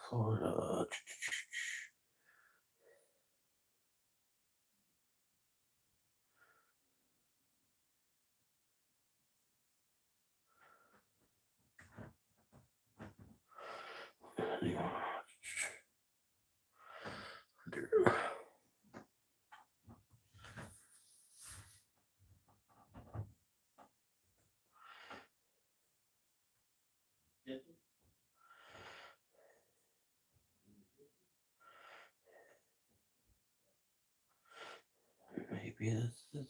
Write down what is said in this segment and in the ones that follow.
Florida. Maybe this is.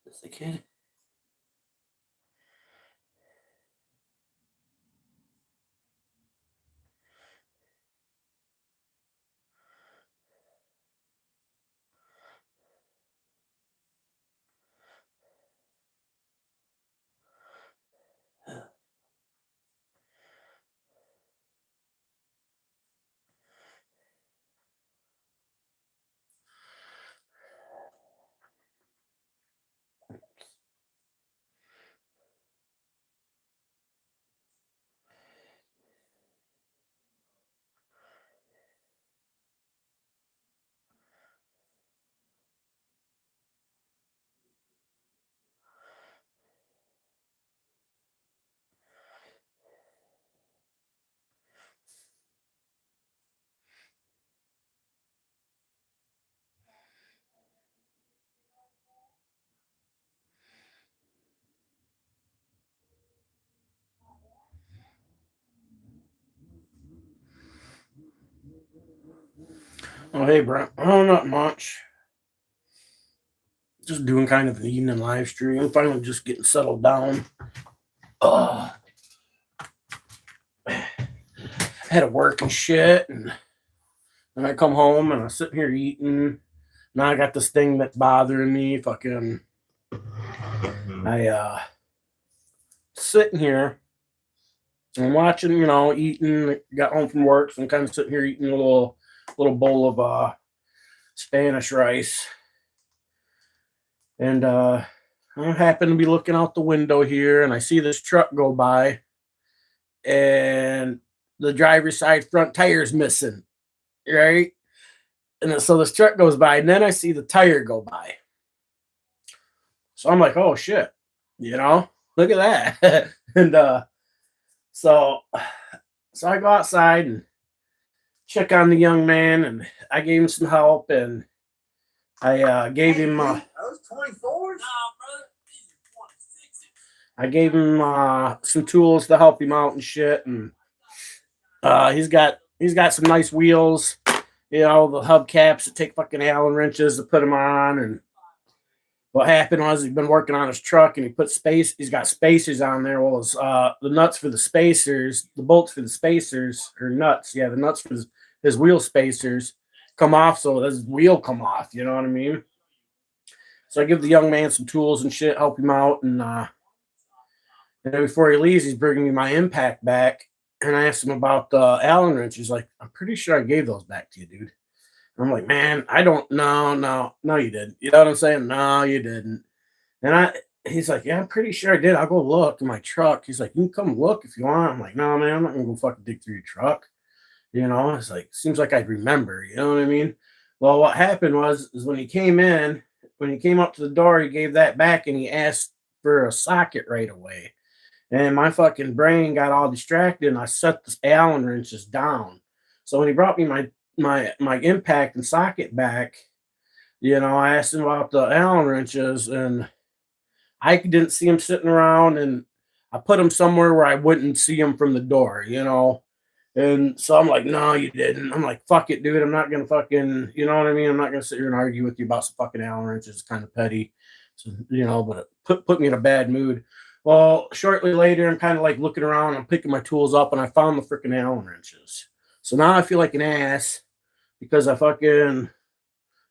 Is the kid? Oh, hey, bro. Oh, not much. Just doing kind of an evening live stream. Finally, just getting settled down. Had to work and shit, and then I come home and I'm sitting here eating. Now I got this thing that's bothering me. Fucking, I sitting here and watching, eating. Got home from work, so I'm kind of sitting here eating a little bowl of Spanish rice, and I happen to be looking out the window here, and I see this truck go by, and the driver's side front tire is missing, right? And so this truck goes by, and then I see the tire go by. So I'm like, oh shit, look at that. And so I go outside and check on the young man, and I gave him some help, and I gave him those 24s. I gave him some tools to help him out and shit, and he's got some nice wheels, the hubcaps that take fucking Allen wrenches to put them on. And what happened was he'd been working on his truck, and he's got spacers on there. Well, the nuts for the spacers, the bolts for the spacers, or nuts, yeah, the nuts for his wheel spacers come off, so his wheel come off, you know what I mean? So I give the young man some tools and shit, help him out, and then before he leaves, he's bringing me my impact back, and I asked him about the Allen wrench. He's like, I'm pretty sure I gave those back to you, dude. And I'm like, man, I don't know. No, you didn't. You know what I'm saying? No, you didn't. And he's like, yeah, I'm pretty sure I did. I'll go look in my truck. He's like, you can come look if you want. I'm like, no, man, I'm not gonna go fucking dig through your truck. It's like, seems like I'd remember, you know what I mean? Well, what happened is when he came up to the door, he gave that back and he asked for a socket right away. And my fucking brain got all distracted, and I set the Allen wrenches down. So when he brought me my impact and socket back, I asked him about the Allen wrenches, and I didn't see him sitting around, and I put him somewhere where I wouldn't see him from the door, And so I'm like, no, you didn't. I'm like, fuck it, dude. I'm not gonna fucking, you know what I mean? I'm not gonna sit here and argue with you about some fucking Allen wrenches. It's kind of petty, so but it put me in a bad mood. Well, shortly later, I'm kind of like looking around. I'm picking my tools up, and I found the freaking Allen wrenches. So now I feel like an ass because I fucking,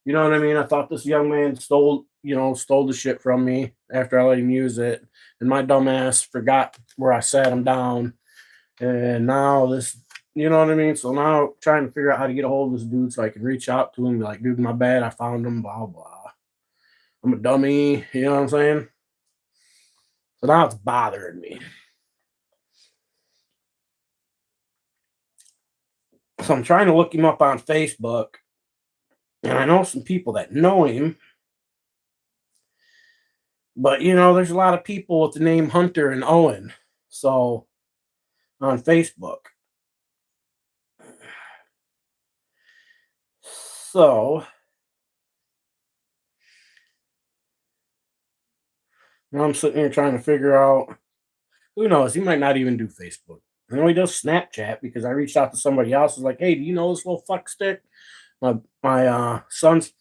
you know what I mean? I thought this young man stole the shit from me after I let him use it, and my dumb ass forgot where I sat him down, and now this, you know what I mean? So now trying to figure out how to get a hold of this dude so I can reach out to him, and be like, dude, my bad, I found him, blah blah. I'm a dummy, you know what I'm saying? So now it's bothering me. So I'm trying to look him up on Facebook. And I know some people that know him. But, you know, there's a lot of people with the name Hunter and Owen. So, on Facebook. So, now I'm sitting here trying to figure out, who knows, he might not even do Facebook. I know he does Snapchat because I reached out to somebody else. I was like, hey, do you know this little fuck stick? My son's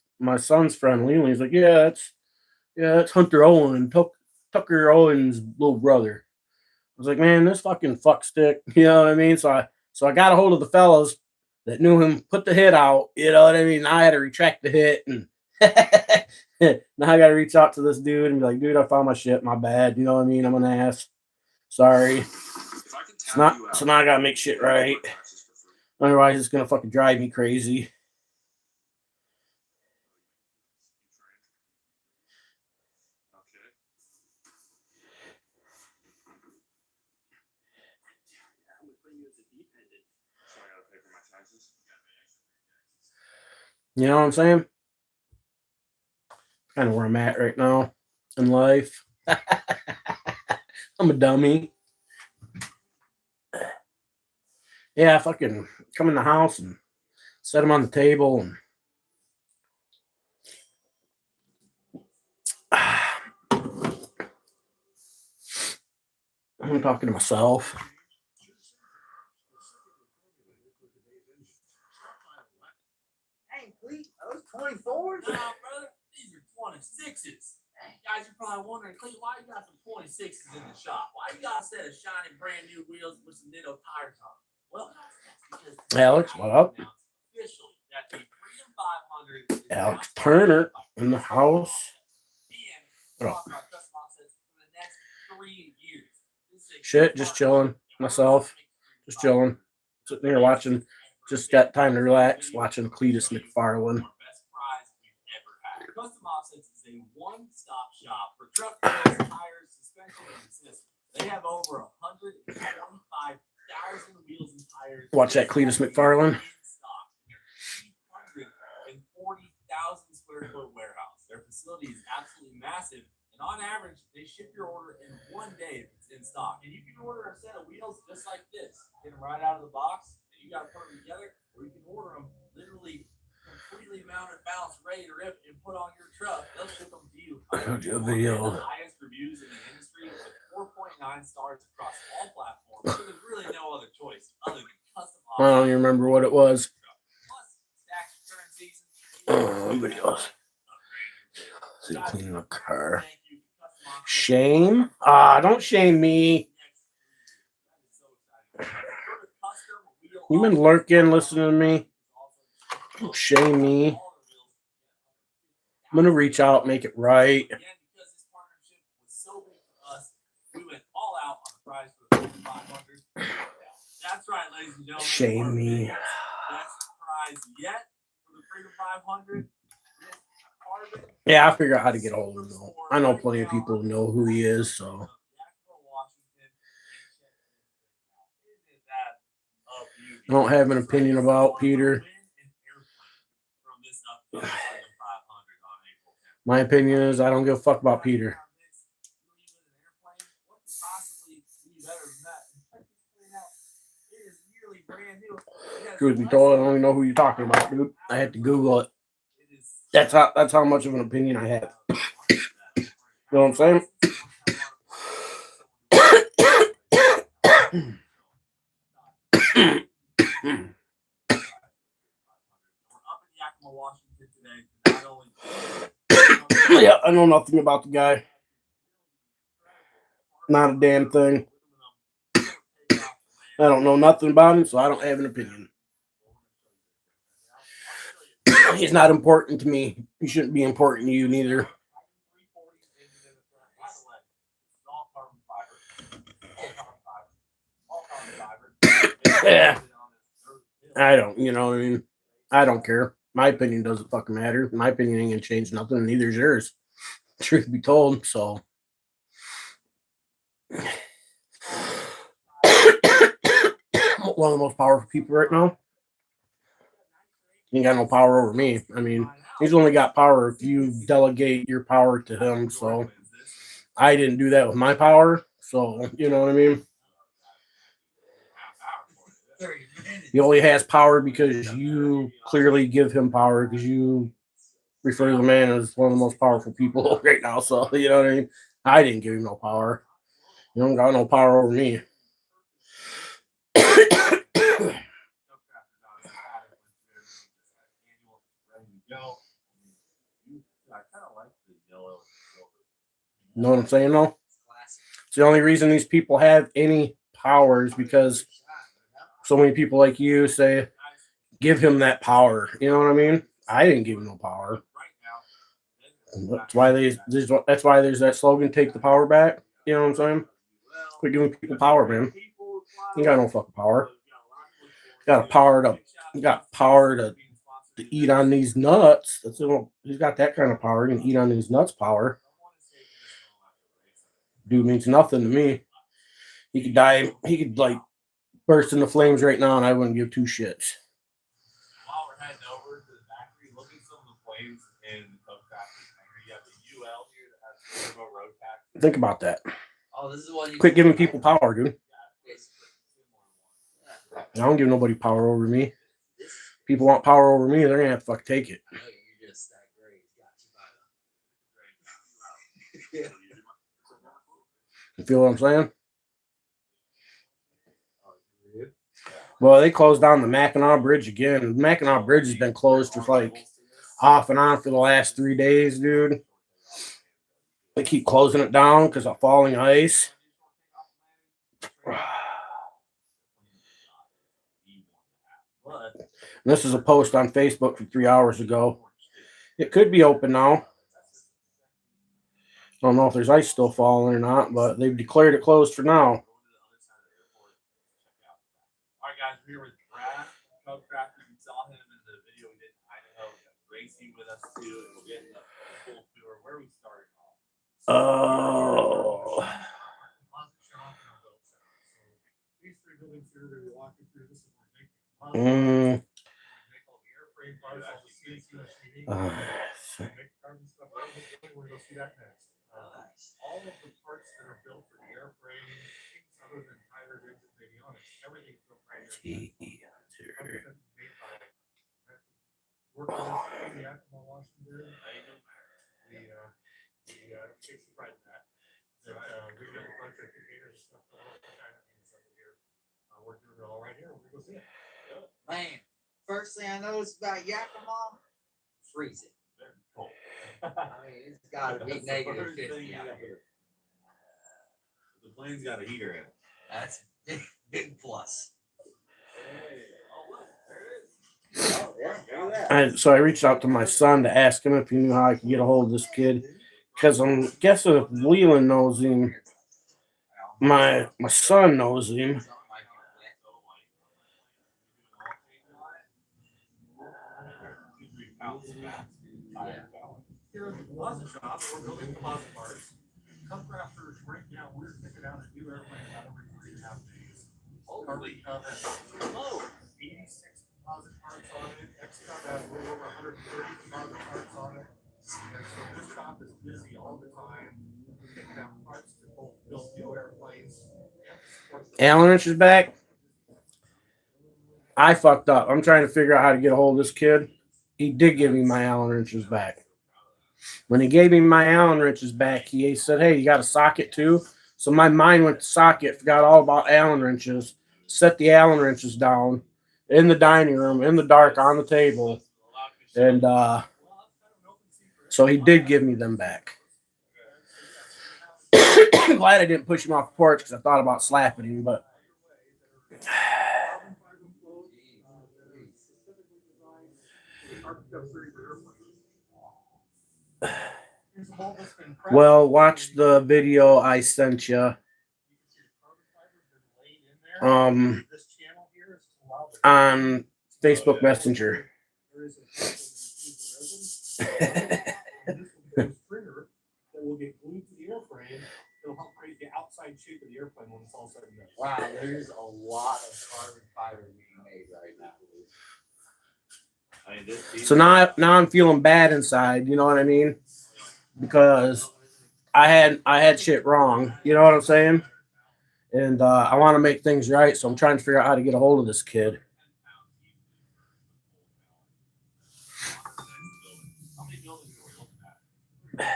friend Leland. He's like, yeah, it's Hunter Owen, Tucker Owen's little brother. I was like, man, this fucking fuck stick. You know what I mean? So I got a hold of the fellows that knew him, put the hit out. You know what I mean? I had to retract the hit, and now I got to reach out to this dude and be like, dude, I found my shit. My bad. You know what I mean? I'm an ass. Sorry. So now I got to make shit right. Otherwise, it's gonna fucking drive me crazy. You know what I'm saying? Kind of where I'm at right now in life. I'm a dummy. Yeah, fucking come in the house and set them on the table, and I'm talking to myself. Hey, Cleet, those 24s? Nah, brother, these are 26s. Hey, guys are probably wondering, Cleet, why you got some 26s in the shop? Why you got a set of shiny brand new wheels with some Ditto tires on? Well, that's because Alex, what up? Officially, that the Freedom 500 Alex Turner in the house. And talk about custom offsets for the next 3 years. Shit, just chilling. Myself, just chilling. Sitting here watching. Just got time to relax, watching Cletus McFarlane. Custom Offsets is a one-stop shop for truck wheels, tires, suspension, and systems. They have over 125,000 wheels and tires. Watch that Cletus McFarlane. 340,000 square foot warehouse. Their facility is absolutely massive, and on average, they ship your order in 1 day if it's in stock. And you can order a set of wheels just like this, get them right out of the box. You got to put them together, or you can order them literally completely mounted, balanced, ready to rip, and put on your truck. They'll ship them to you. A video. The highest reviews in the industry with 4.9 stars across all platforms. So there's really no other choice other than custom. I don't even remember what it was. Plus, tax return season. Videos. See, cleaning the car. Shame? Don't shame me. You been lurking, listening to me? Don't shame me. I'm gonna reach out, make it right. Because this partnership was so big for us, we went all out on the price for the 500. That's right, ladies and gentlemen. Shame me. Best prize yet for the Freedom 500. Yeah, I figure out how to get a hold of him. I know plenty of people who know who he is, so. I don't have an opinion about Peter. My opinion is I don't give a fuck about Peter. Truth be told, I don't even know who you're talking about, dude. I had to Google it. That's how much of an opinion I have. You know what I'm saying? Yeah, I know nothing about the guy. Not a damn thing. I don't know nothing about him, so I don't have an opinion. He's not important to me. He shouldn't be important to you neither. Yeah. I don't, you know what I mean? I don't care. My opinion doesn't fucking matter. My opinion ain't gonna change nothing, and neither is yours. Truth be told, so. One of the most powerful people right now. He ain't got no power over me. I mean, he's only got power if you delegate your power to him. So I didn't do that with my power. So, you know what I mean? He only has power because you clearly give him power because you refer to the man as one of the most powerful people right now. So, you know what I mean? I didn't give him no power. You don't got no power over me. You know what I'm saying, though? It's the only reason these people have any power is because so many people like you say, give him that power. You know what I mean? I didn't give him no power. That's why that's why there's that slogan, take the power back. You know what I'm saying? Quit giving people power, man. You got no fucking power. You got power to eat on these nuts. He's got that kind of power. He can eat on these nuts power. Dude means nothing to me. He could die. He could like burst into flames right now, and I wouldn't give two shits. While we're heading over to the factory, look at some of the flames in the Coke factory. You have the UL here that has turbo road pack. Think about that. Oh, this is what. Quit giving people power, dude. I don't give nobody power over me. People want power over me, they're gonna have to fuck take it. You're just that great. Got You feel what I'm saying? Well, they closed down the Mackinac Bridge again. The Mackinac Bridge has been closed for like off and on for the last 3 days, dude. They keep closing it down because of falling ice. And this is a post on Facebook from 3 hours ago. It could be open now. I don't know if there's ice still falling or not, but they've declared it closed for now. All right, guys, we're here with Brad, Coke Crafter. You saw him in the video we did in Idaho. We got Gracie with us too, and we'll get the full tour. Where are we starting off? Oh. All of the parts that are built for the airframe, other than tires, engines, avionics, everything's built right here. Working with the Yakima, Washington. We take some pride in that. We got a bunch of containers and stuff going on China and stuff here. We're doing it all right here. We're gonna go see it. Man, first thing I noticed about Yakima, freezing. Very cold. I mean, it's got to be negative 50 out here. The plane's got a heater in it. That's a big plus. Hey. Oh, look, there it is. Oh, yeah, look at that. So I reached out to my son to ask him if he knew how I could get a hold of this kid. Because I'm guessing if Leland knows him, my son knows him. Here in the composite shop, we're building composite parts. Cup crafters right now, we're picking out a new airplane about every 3.5 days. Holy Cup has 86 composite parts on it. X Cup has a little over 130 composite parts on it. And so this shop is busy all the time picking out parts to both build new airplanes. Allen wrench is back. I fucked up. I'm trying to figure out how to get a hold of this kid. He did give me my Allen wrenches back. When he gave me my Allen wrenches back, he said, hey, you got a socket too? So my mind went to socket, forgot all about Allen wrenches, set the Allen wrenches down in the dining room, in the dark, on the table. And so he did give me them back. I'm glad I didn't push him off the porch because I thought about slapping him, but well, watch the video I sent you on Facebook Messenger. That will get glued to the airframe. It'll help create the outside shape when it's all said and done. Wow, there's a lot of carbon fiber being made right now. I mean, this piece So now I'm feeling bad inside. You know what I mean? Because I had shit wrong. You know what I'm saying? And I want to make things right, so I'm trying to figure out how to get a hold of this kid. How many buildings are we looking at?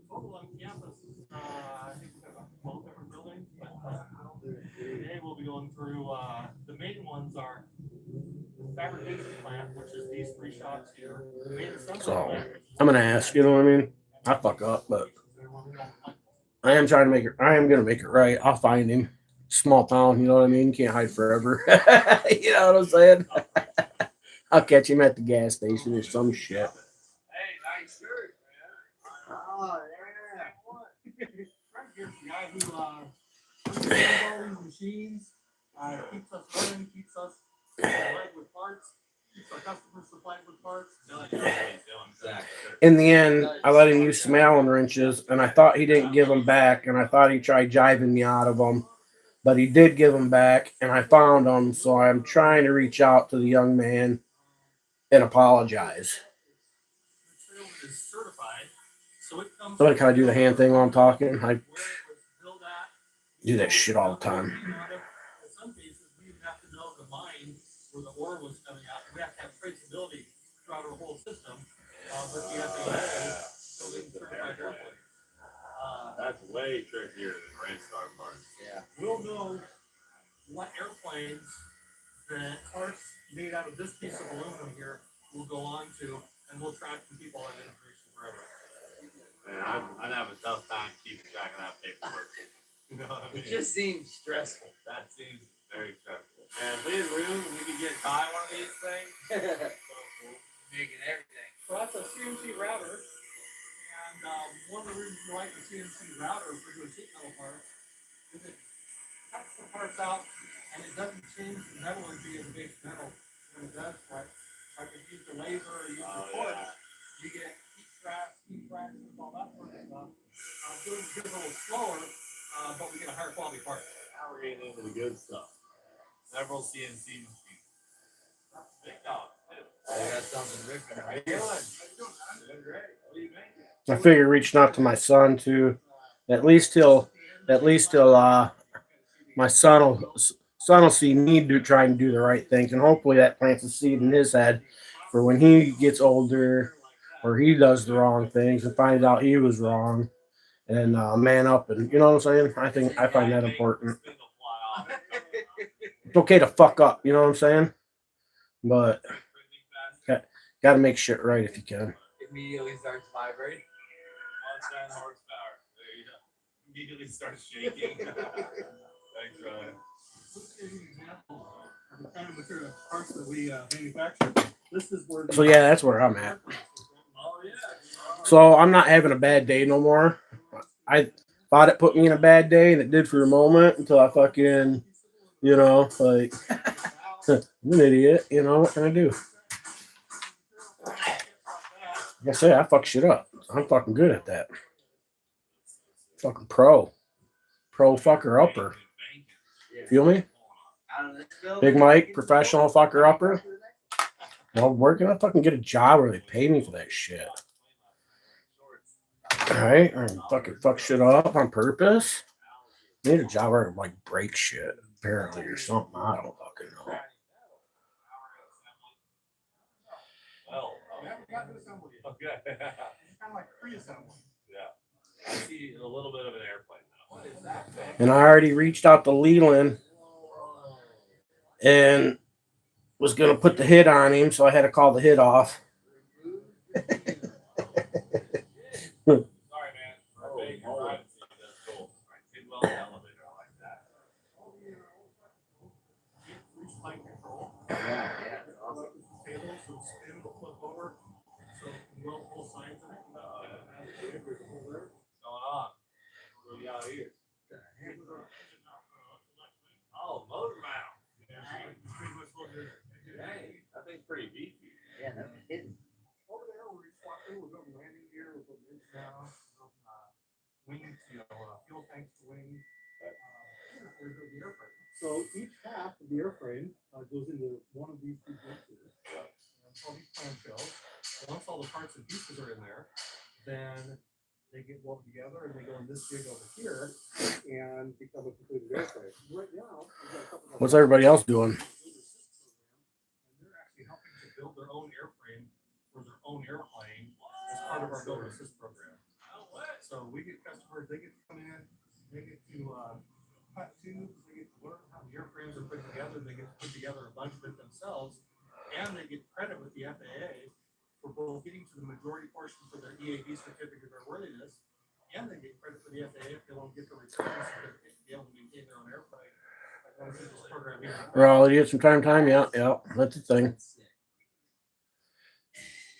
Total on campus, I think we've got about 12 different buildings, but today we'll be going through, the main ones are the fabrication plant, which is these 3 shops here. The main assembly So plant, I'm gonna ask. You know what I mean? I fuck up, but I am trying to make it. I am gonna make it right. I'll find him. Small town, you know what I mean? Can't hide forever. You know what I'm saying? I'll catch him at the gas station or some shit. Hey, nice shirt, man. Oh, Frank here's the guy who runs all these machines, keeps us running, keeps us supplied with parts, keeps our customers supplied with parts. In the end, I let him use some Allen wrenches, and I thought he didn't give them back, and I thought he tried jiving me out of them, but he did give them back, and I found them, so I'm trying to reach out to the young man and apologize. Somebody kind of do the hand thing while I'm talking. I do that shit all the time. In some cases, we even have to know the mine where the ore was coming out. We have to have traceability throughout our whole system. But you have to building certified airplane. That's way trickier than race car parts. yeah. We'll know what airplanes the parts made out of this piece of aluminum here will go on to, and we'll track the people on information forever. Man, I'd have a tough time keeping track of that paperwork. You know what I mean? It just seems stressful. That seems very stressful. Man, if we had room, we could get by one of these things. Making everything. So that's a CNC router, and one of the reasons we like the CNC router for doing sheet metal parts is it cuts the parts out and it doesn't change the metal into a base metal. When it does, like if you use the laser or use the torch, you get heat fractions, all that sort of stuff. Doing it a little slower, but we get a higher quality part. Now we're getting into the good stuff. Several CNC machines. Big dog. I got something ripping right here. Doing great. What do you make? I figure reaching out to my son too. At least he'll my son will see me try and do the right things, and hopefully that plants a seed in his head for when he gets older or he does the wrong things and finds out he was wrong and man up, and you know what I'm saying? I find that important. It's okay to fuck up, you know what I'm saying? But got to make shit right if you can. Immediately starts vibrating. 110 horsepower. There you go. Immediately starts shaking. Thanks, Ryan. Let's give you an example of the kind of material parts that we manufacture. This is where. So yeah, that's where I'm at. Oh, yeah. So I'm not having a bad day no more. I thought it put me in a bad day, and it did for a moment until I fucking, you know, like, I'm an idiot. You know, what can I do? Like I say, I fuck shit up. I'm fucking good at that. Fucking pro fucker upper. Feel me? Big Mike, professional fucker upper. Well, where can I fucking get a job where they pay me for that shit? Alright, I fucking fuck shit up on purpose. I need a job where I like break shit, apparently, or something. I don't fucking know. Well, We haven't gotten to assembly yet. okay. It's kind of like pre-assembly. Yeah. I see a little bit of an airplane now. What is that thing? And I already reached out to Leland and was gonna put the hit on him, so I had to call the hit off. Sorry, man. Our big privacy, that's cool. Did well in the elevator. I like that. Reach flight control. Yeah, awesome. Table, so the spin will flip over. So we'll pull signs in it. What's going on? What do we got here? Oh, motor mount. Hey, that thing's pretty beefy. Yeah, no kidding. Over there, we're just walking, we're doing landing gear, we're putting winch down, wing, fuel tanks to wing. There's the airframe. So each half of the airframe goes into one of these two jigs here. And all these clamshells. Once all the parts and pieces are in there, then they get welded together and they go in this jig over here and become a completed airframe. Right now, we've got a couple of What's everybody else doing? and they're actually helping to build their own airframe for their own airplane as part of our Build Assist program. So we get customers, they get to come in, they get to cut tubes, they get to learn how the airframes are put together, they get to put together a bunch of it themselves, and they get credit with the FAA for both getting to the majority portion for their EAD certificate of airworthiness, and they get credit for the FAA if they want to get the return certificate to be able to maintain their own airplane. Like this program here. Well, you get some time, yeah, that's the thing.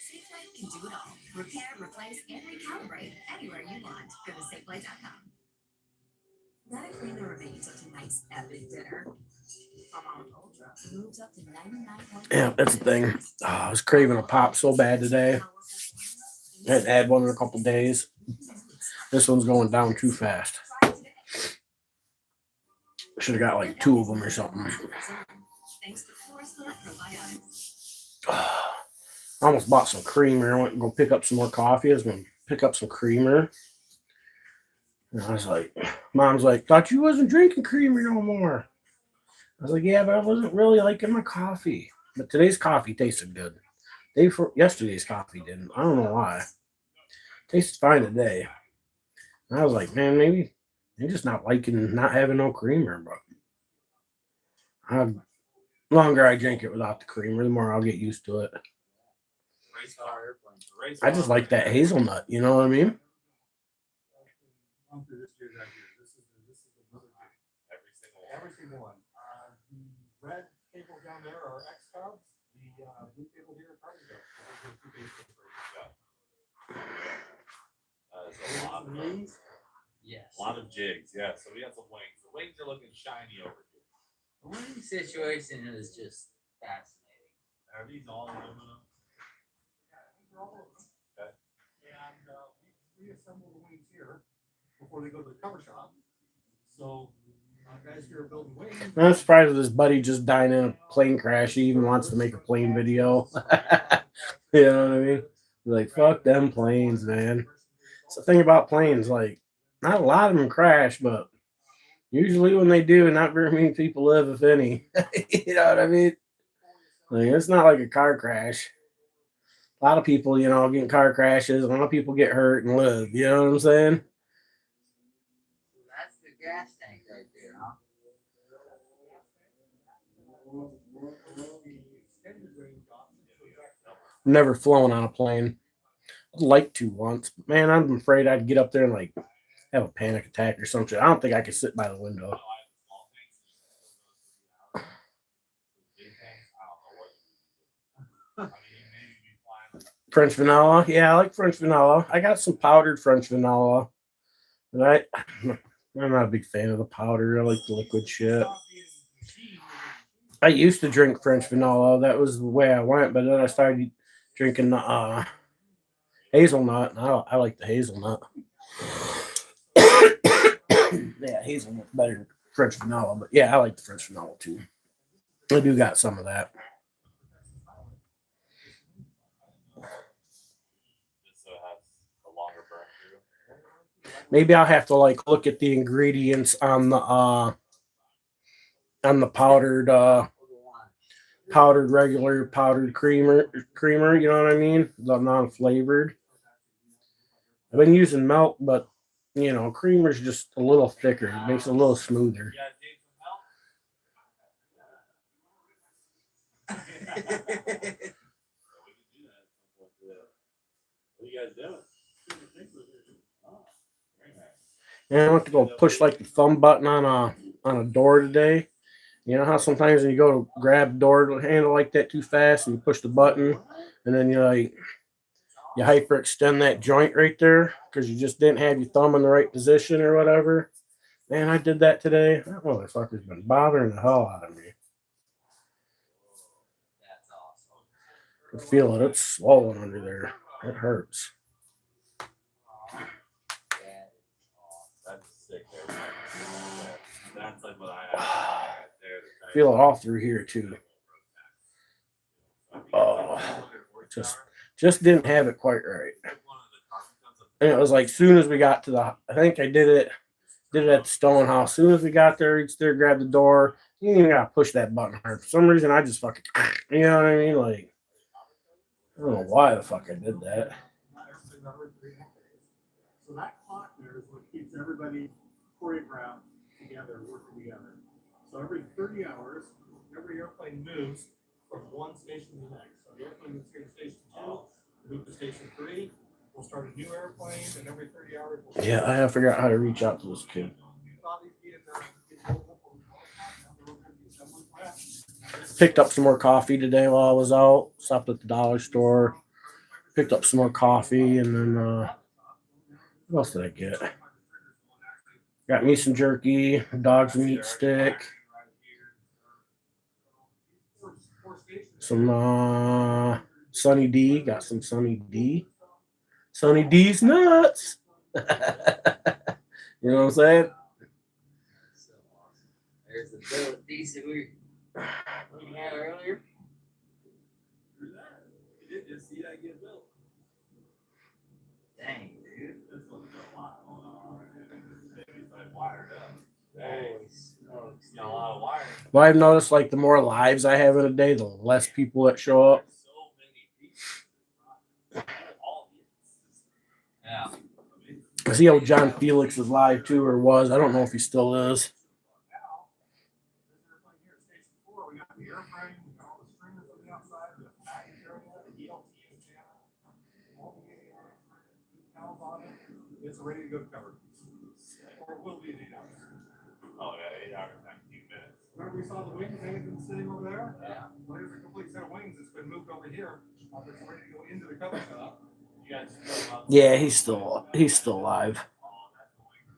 SafeLight can do it all. Repair, replace, and recalibrate anywhere you want. Go to SafeLight.com. Gotta clean the remains of tonight's epic dinner. Ultra moves up to 99. Yeah, that's the thing. Oh, I was craving a pop so bad today. I hadn't had one in a couple days. This one's going down too fast. Should have got like 2 of them or something. Thanks to fluorescent probiotics. I almost bought some creamer. I went and go pick up some more coffee. I was going to pick up some creamer. And I was like, Mom's like, thought you wasn't drinking creamer no more. I was like, yeah, but I wasn't really liking my coffee. But today's coffee tasted good. Yesterday's coffee didn't. I don't know why. Tasted fine today. And I was like, man, maybe I'm just not liking not having no creamer. But the longer I drink it without the creamer, the more I'll get used to it. I just like that hazelnut. You know what I mean? Every single one. The red cable down there are X hubs. The blue cable here are cargo. There's a lot of wings. Yes. A lot of jigs. Yeah. So we got some wings. The wings are looking shiny over here. The wing situation is just fascinating. Are these all aluminum? Okay. And we reassemble the wings here before they go to the cover shop. So guys here are building wings. I'm surprised with this buddy just dying in a plane crash. He even wants to make a plane video. You know what I mean? Like, fuck them planes, man. It's the thing about planes, like, not a lot of them crash, but usually when they do, not very many people live, if any. You know what I mean? Like, it's not like a car crash. A lot of people, get in car crashes. A lot of people get hurt and live. You know what I'm saying? That's the gas tank right there, huh? Never flown on a plane. I'd like to once, but man, I'm afraid I'd get up there and like have a panic attack or something. I don't think I could sit by the window. French vanilla, yeah, I like French vanilla. I got some powdered French vanilla, but I'm not a big fan of the powder. I like the liquid shit. I used to drink French vanilla. That was the way I went, but then I started drinking the hazelnut. I like the hazelnut. Yeah, hazelnut's better than French vanilla, but yeah, I like the French vanilla too. I do got some of that. Maybe I'll have to like look at the ingredients on the powdered creamer, you know what I mean? The non-flavored. I've been using milk, but creamer's just a little thicker. It makes it a little smoother. What are you guys doing? And I went to go push like the thumb button on a door today. You know how sometimes when you go to grab the door handle like that too fast and you push the button and then you hyperextend that joint right there because you just didn't have your thumb in the right position or whatever. Man, I did that today. That motherfucker's been bothering the hell out of me. That's awesome. I can feel it. It's swollen under there. It hurts. sick there. That's like what I have right there. Feel it all through here too. Oh, just didn't have it quite right. And it was like soon as we got to the, I think I did it at the Stone House. Soon as we got there, reached there, grabbed the door. You ain't even gotta push that button hard. For some reason, I just fucking, you know what I mean? Like, I don't know why the fuck I did that. So that clock there is what keeps everybody choreographed together, working together. So every 30 hours, every airplane moves from one station to the next. So the airplane moves here to station 2, move to station 3, we'll start a new airplane, and every 30 hours we'll Yeah, I have figured out how to reach out to this kid. Picked up some more coffee today while I was out. Stopped at the dollar store. Picked up some more coffee, and then what else did I get? Got me some jerky, a dog's meat stick, some Sunny D. Got some Sunny D. Sunny D's nuts. You know what I'm saying? So awesome. There's the bill of decent we had earlier. You did just see that get built. Dang, dude. This one's got a lot going on. Maybe it's like wired up. Dang. Holy smokes. Got a lot of wiring. Well, I've noticed like the more lives I have in a day, the less people that show up. So many pieces. All these. Yeah. I see old John Felix is live too, or was. I don't know if he still is. It's ready to go to cover. Or it will be in 8 hours. Oh, yeah, 8 hours, 19 minutes. Remember we saw the wings hanging sitting over there? Yeah. Well, there's a complete set of wings that's been moved over here. It's ready to go into the cover shop. You guys still about Yeah, he's still live.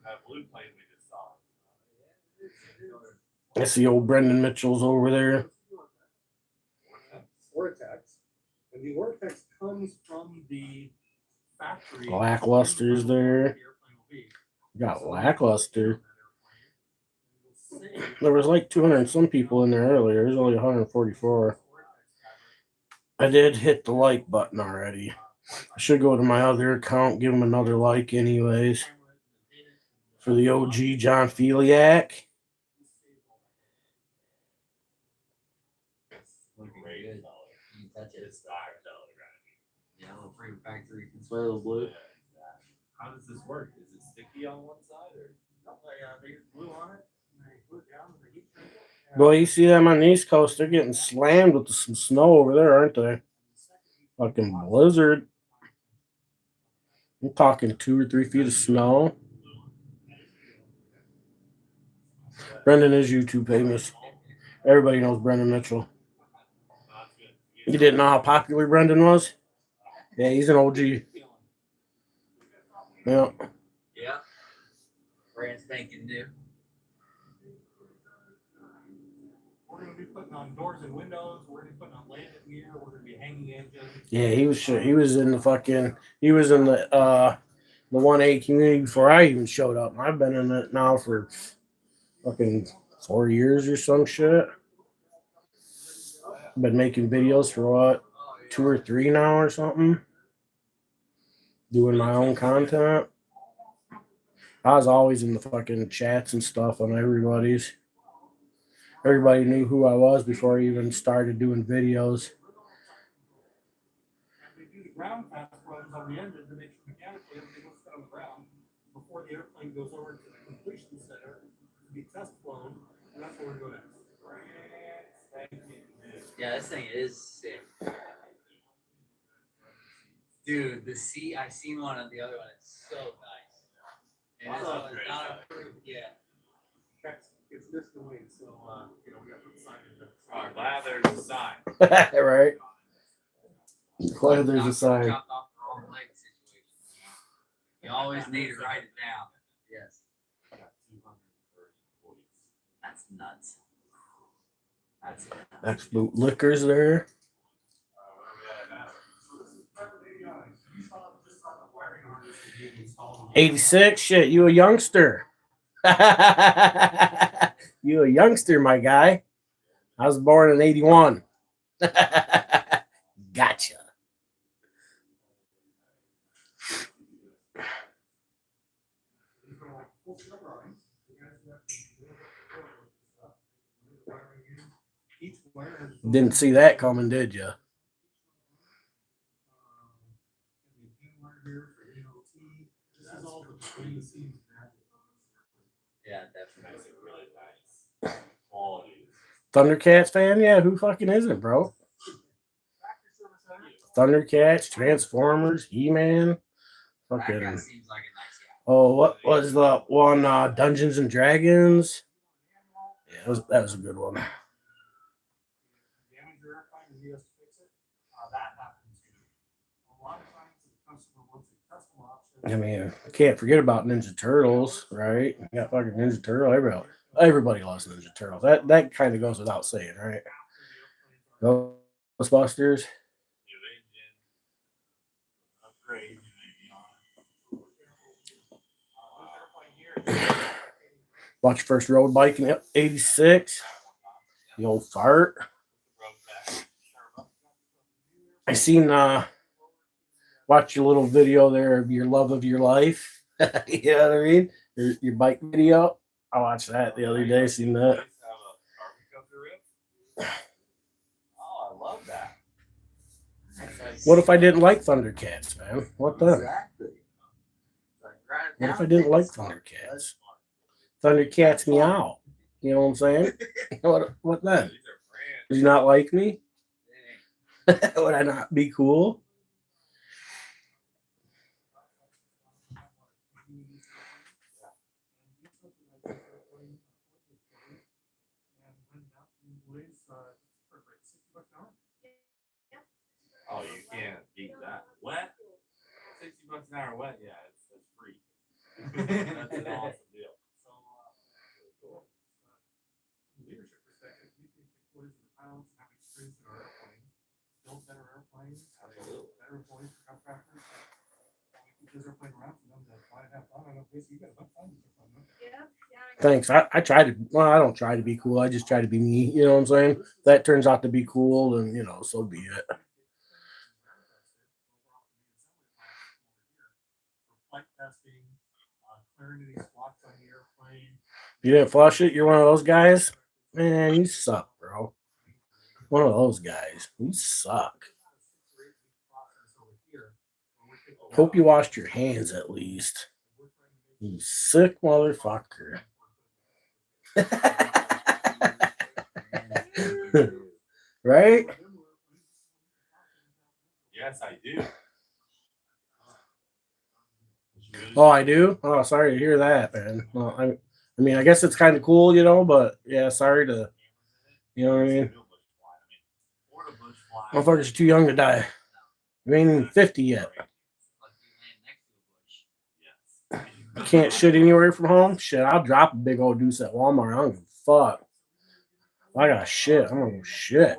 that blue plane we just saw. I see old Brendan Mitchell's over there. Vortex. And the vortex comes from the factory. Lackluster's there. Got Lackluster. There was like 200 and some people in there earlier. There's only 144. I did hit the like button already. I should go to my other account, give him another like anyways. For the OG John Feliak. Looking good. You can touch it. It's $5 right? Yeah, little free factory consuelo blue. How does this work? Is it sticky on one side or? They use glue on it. And they glue it down with the heat shrink it. Boy, you see them on the East Coast, they're getting slammed with some snow over there, aren't they? Fucking blizzard. I'm talking 2 or 3 feet of snow. Brendan is YouTube famous. Everybody knows Brendan Mitchell. You didn't know how popular Brendan was? Yeah, he's an OG. Yeah. Yeah. Brand spanking new. We're going to be putting on doors and windows. We're going to be putting on landing gear. We're going to be hanging engines. Yeah, he was in the 1A community before I even showed up. I've been in it now for fucking 4 years or some shit. Been making videos for what, 2 or 3 now or something. Doing my own content. I was always in the fucking chats and stuff on everybody's. Everybody knew who I was before I even started doing videos. And we do the ground pass runs on the engine to make sure mechanically everything looks good on the ground before the airplane goes over to the completion center to be test flown. And that's where we go next. Yeah, this thing is sick. Dude, the seat, I seen one on the other one. It's so nice. And this one is not approved yet. It's missed the wing, so we got to put the sign in. I'm glad there's a sign. Right? Glad there's a sign. Chopped off the wrong leg situation. You always need to write it down. Yes. That's nuts. That's nuts. Next boot liquors there. 86, shit, you a youngster. You a youngster, my guy. I was born in 81. Gotcha. Didn't see that coming, did you? Yeah, definitely. That's a really nice quality. Thundercats fan? Yeah, who fucking isn't, bro? Thundercats, Transformers, He-Man. Fucking. Background seems like a nice guy. Oh, what was the one? Dungeons and Dragons. Yeah, that was a good one. I mean, I can't forget about Ninja Turtles, right? You got fucking Ninja Turtle. Everybody loves Ninja Turtles. That kind of goes without saying, right? Ghostbusters. Upgrade. Bought your first road bike in '86. The old fart. I seen watch your little video there of your love of your life. You know what I mean? Your bike video. I watched that the other day. Seen that. Oh, I love that. What if I didn't like Thundercats, man? What then? Exactly. What if I didn't like Thundercats? Thundercats me out. You know what I'm saying? What then? Did you not like me? Would I not be cool? Oh, you can't beat that. Wet? $60 an hour wet? Yeah, it's free. That's an awesome deal. Leadership perspective, we think employees of the pilots have experience in our airplanes, build better airplanes, better employees for contractors. We keep this airplane around for them to fly and have fun. I don't know, Casey, you got enough fun with your fun, huh? Thanks. I try to. Well, I don't try to be cool. I just try to be me. You know what I'm saying? If that turns out to be cool, then so be it. Flight testing, clearing any spots on the airplane. You didn't flush it. You're one of those guys. Man, you suck, bro. One of those guys. You suck. Hope you washed your hands at least. You sick motherfucker. Right? Yes, I do. Oh, I do? Oh, sorry to hear that, man. Well, I mean, I guess it's kind of cool, but yeah, sorry to, you know what I mean? Motherfuckers are too young to die. You ain't even 50 yet. You can't shit anywhere from home? Shit, I'll drop a big old deuce at Walmart. I don't give a fuck. If I got shit, I'm gonna go shit.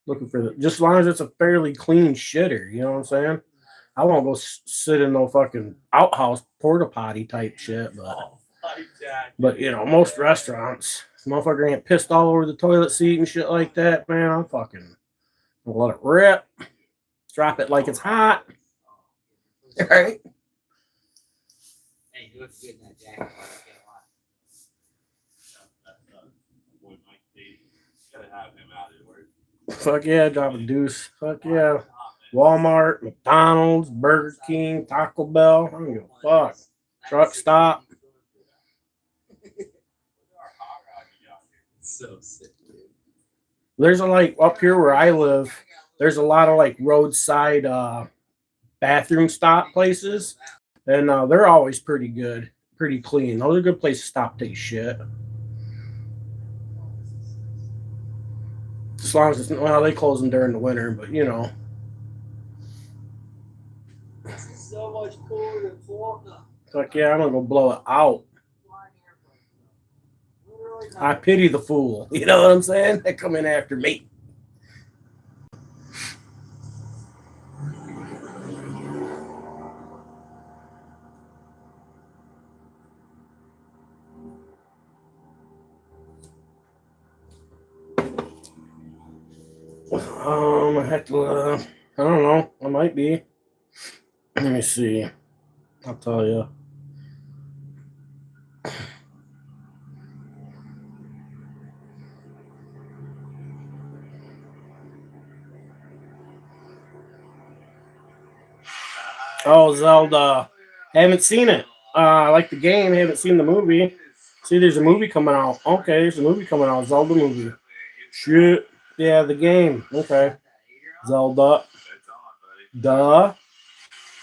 Looking for just as long as it's a fairly clean shitter, you know what I'm saying? I won't go sit in no fucking outhouse porta potty type shit, but most restaurants, motherfucker ain't pissed all over the toilet seat and shit like that, man. I'm fucking gonna let it rip, drop it like it's hot, right? Hey, you look good in that jacket. Gotta have him out of work. Fuck yeah, drop a deuce. Fuck yeah. Walmart, McDonald's, Burger King, Taco Bell. I don't give a fuck. Truck stop. So sick, dude. There's up here where I live, there's a lot of roadside bathroom stop places. And they're always pretty good, pretty clean. Those are good places to stop, take shit. As long as they close them during the winter, but This is so much cooler than Florida. Fuck yeah, I'm gonna go blow it out. I pity the fool. You know what I'm saying? They come in after me. I have to. I don't know. I might be. Let me see. I'll tell you. Oh, Zelda. Haven't seen it. I like the game. Haven't seen the movie. See, there's a movie coming out. Okay, there's a movie coming out. Zelda movie. Shit. Yeah, the game. Okay. Zelda. It's on, buddy. Duh.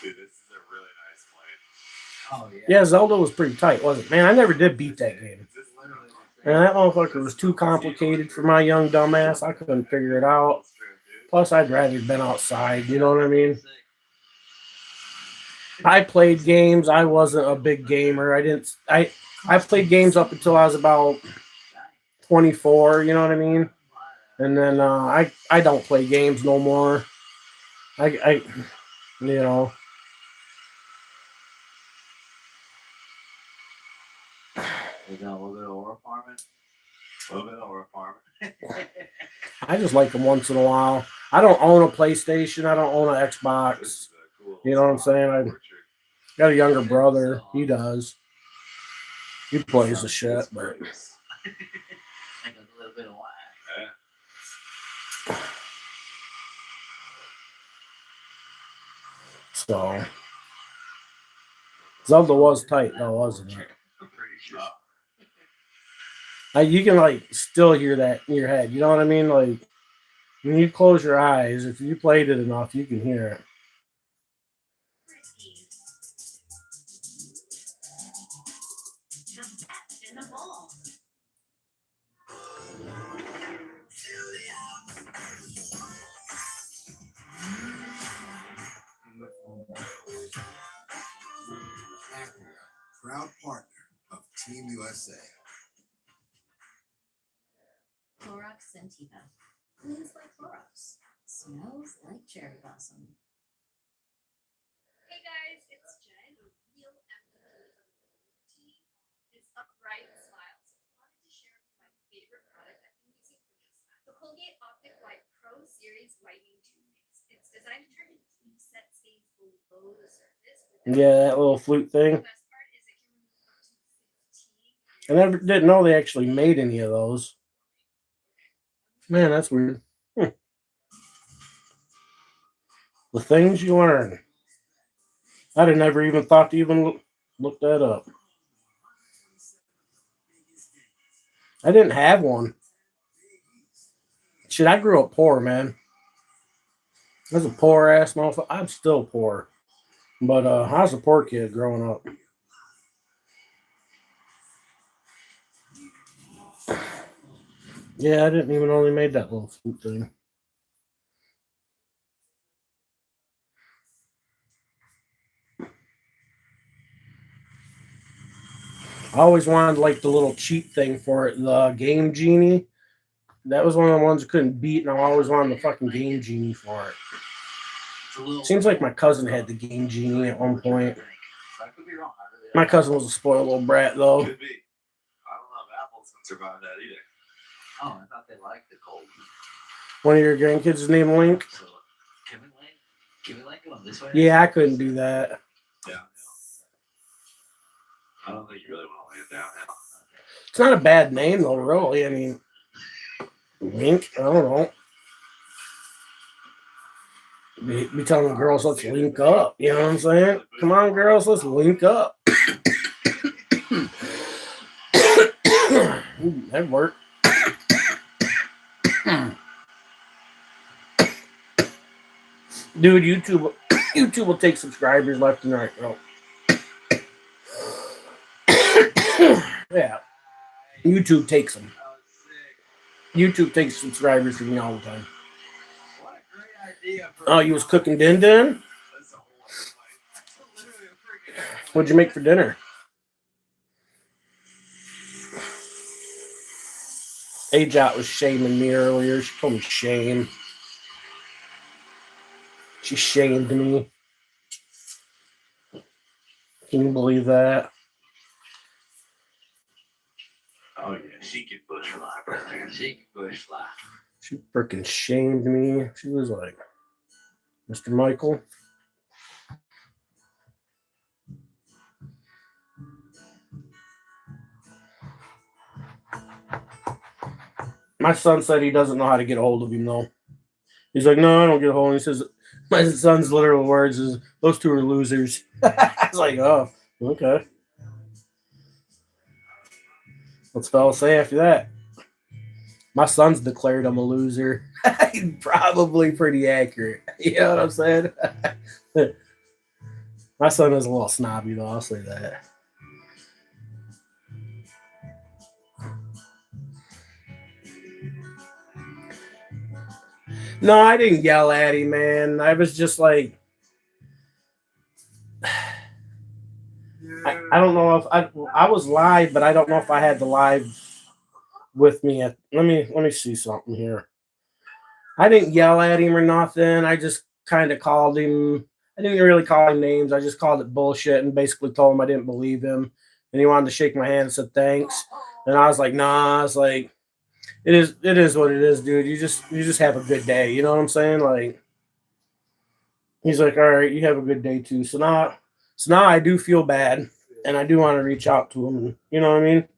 Dude, this is a really nice plane. Oh, yeah. Yeah, Zelda was pretty tight, wasn't it? Man, I never did beat that game. This is literally And that motherfucker was too complicated for my young dumbass. I couldn't figure it out. Plus, I'd rather have been outside. You know what I mean? I played games. I wasn't a big gamer. I played games up until I was about 24. You know what I mean? And then I don't play games no more. I you know. We got a little bit of ore farming. A little bit of ore farming. I just like them once in a while. I don't own a PlayStation. I don't own an Xbox. You know what I'm saying? I got a younger brother. He does. He plays the shit, but Like a little bit of wine. Yeah. so Zelda was tight though, wasn't it? I'm pretty sure. You can like still hear that in your head. You know what I mean? Like when you close your eyes, if you played it enough, you can hear it. The best in the bowl. Proud partner of Team USA. Clorox Sentiva. Cleans like Clorox. Smells like cherry blossom. Hey guys, it's Jen, a real MVP of the team. It's Upright Smiles. I wanted to share my favorite product I've been using for just that. The Colgate Optic White Pro Series Whitening Toothpaste. It's designed to turn deep set stains below the surface. Yeah, that little flute thing. The best part is it can remove up to 15. I never didn't know they actually made any of those. Man, that's weird. The things you learn. I'd have never even thought to even look that up. I didn't have one. Shit, I grew up poor, man. I was a poor ass motherfucker. I'm still poor. But I was a poor kid growing up. Yeah, I didn't even know they made that little flute thing. I always wanted like the little cheat thing for it, the Game Genie. That was one of the ones I couldn't beat, and I always wanted the fucking Game Genie for it. Seems like my cousin had the Game Genie at one point. I could be wrong. My cousin was a spoiled little brat, though. Could be. I don't know if Apple's can survive that either. Oh, I thought they liked the cold. One of your grandkids is named Link. So, can we like, going this way? Yeah, I couldn't do that. Yeah. I don't think you really want to lay it down now. It's not a bad name, though, really. I mean, Link, I don't know. Be telling the girls, let's link up. You know what I'm saying? Come on, girls, let's link up. Ooh, that'd work. Dude, YouTube will take subscribers left and right, bro. Yeah. YouTube takes them. YouTube takes subscribers from me all the time. What a great idea. Oh, you was cooking din din? That's a whole other fight. Literally a freaking. What'd you make for dinner? Ajot was shaming me earlier. She told me shame. She shamed me. Can you believe that? Oh, yeah. She can bush fly, brother. She can bush fly. She freaking shamed me. She was like, Mr. Michael. My son said he doesn't know how to get a hold of him, though. He's like, no, I don't get a hold of him. He says, my son's literal words is, those two are losers. I was like, oh, okay. What's fellas say after that? My son's declared him a loser. Probably pretty accurate. You know what I'm saying? My son is a little snobby, though. I'll say that. No, I didn't yell at him, man. I was just like, I don't know if I was live, but I don't know if I had the live with me. Let me see something here. I didn't yell at him or nothing. I just kind of called him. I didn't really call him names. I just called it bullshit and basically told him I didn't believe him. And he wanted to shake my hand and said thanks. And I was like, nah. I was like, it is what it is, dude. You just have a good day. You know what I'm saying? Like, he's like, all right, you have a good day too. So now I do feel bad, and I do want to reach out to him. You know what I mean?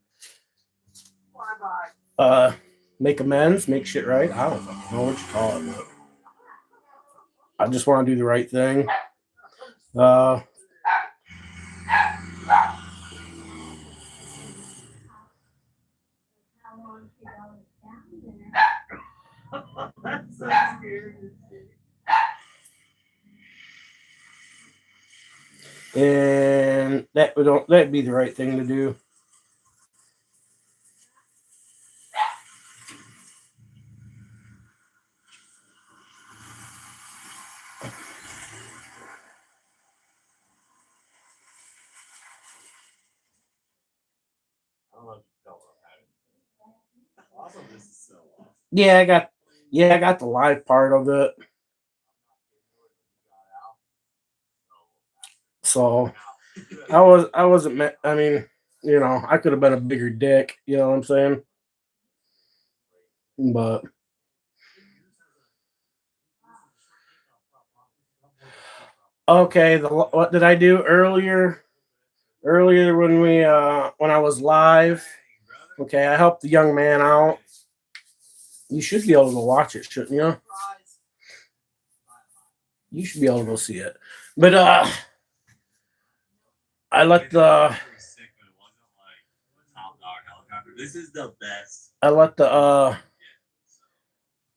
Make amends, make shit right. I don't fucking know what you call it, but I just want to do the right thing. That's so scary. And that'd be the right thing to do. Awesome, this is so awesome. Yeah, I got the live part of it. So I wasn't. I mean, you know, I could have been a bigger dick. You know what I'm saying? But okay, what did I do earlier? Earlier when I was live, okay, I helped the young man out. You should be able to go watch it, shouldn't you? You should be able to go see it. But I let the This is the best. I let the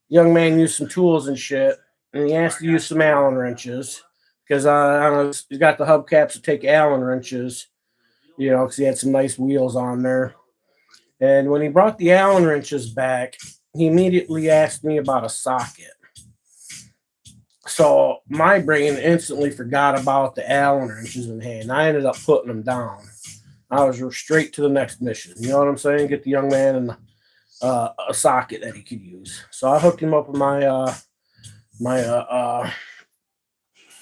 young man use some tools and shit, and he asked to use some Allen wrenches because I don't know, he's got the hubcaps to take Allen wrenches, you know, because he had some nice wheels on there. And when he brought the Allen wrenches back, he immediately asked me about a socket. So my brain instantly forgot about the Allen wrenches in hand. I ended up putting them down. I was straight to the next mission. You know what I'm saying? Get the young man and a socket that he could use. So I hooked him up with my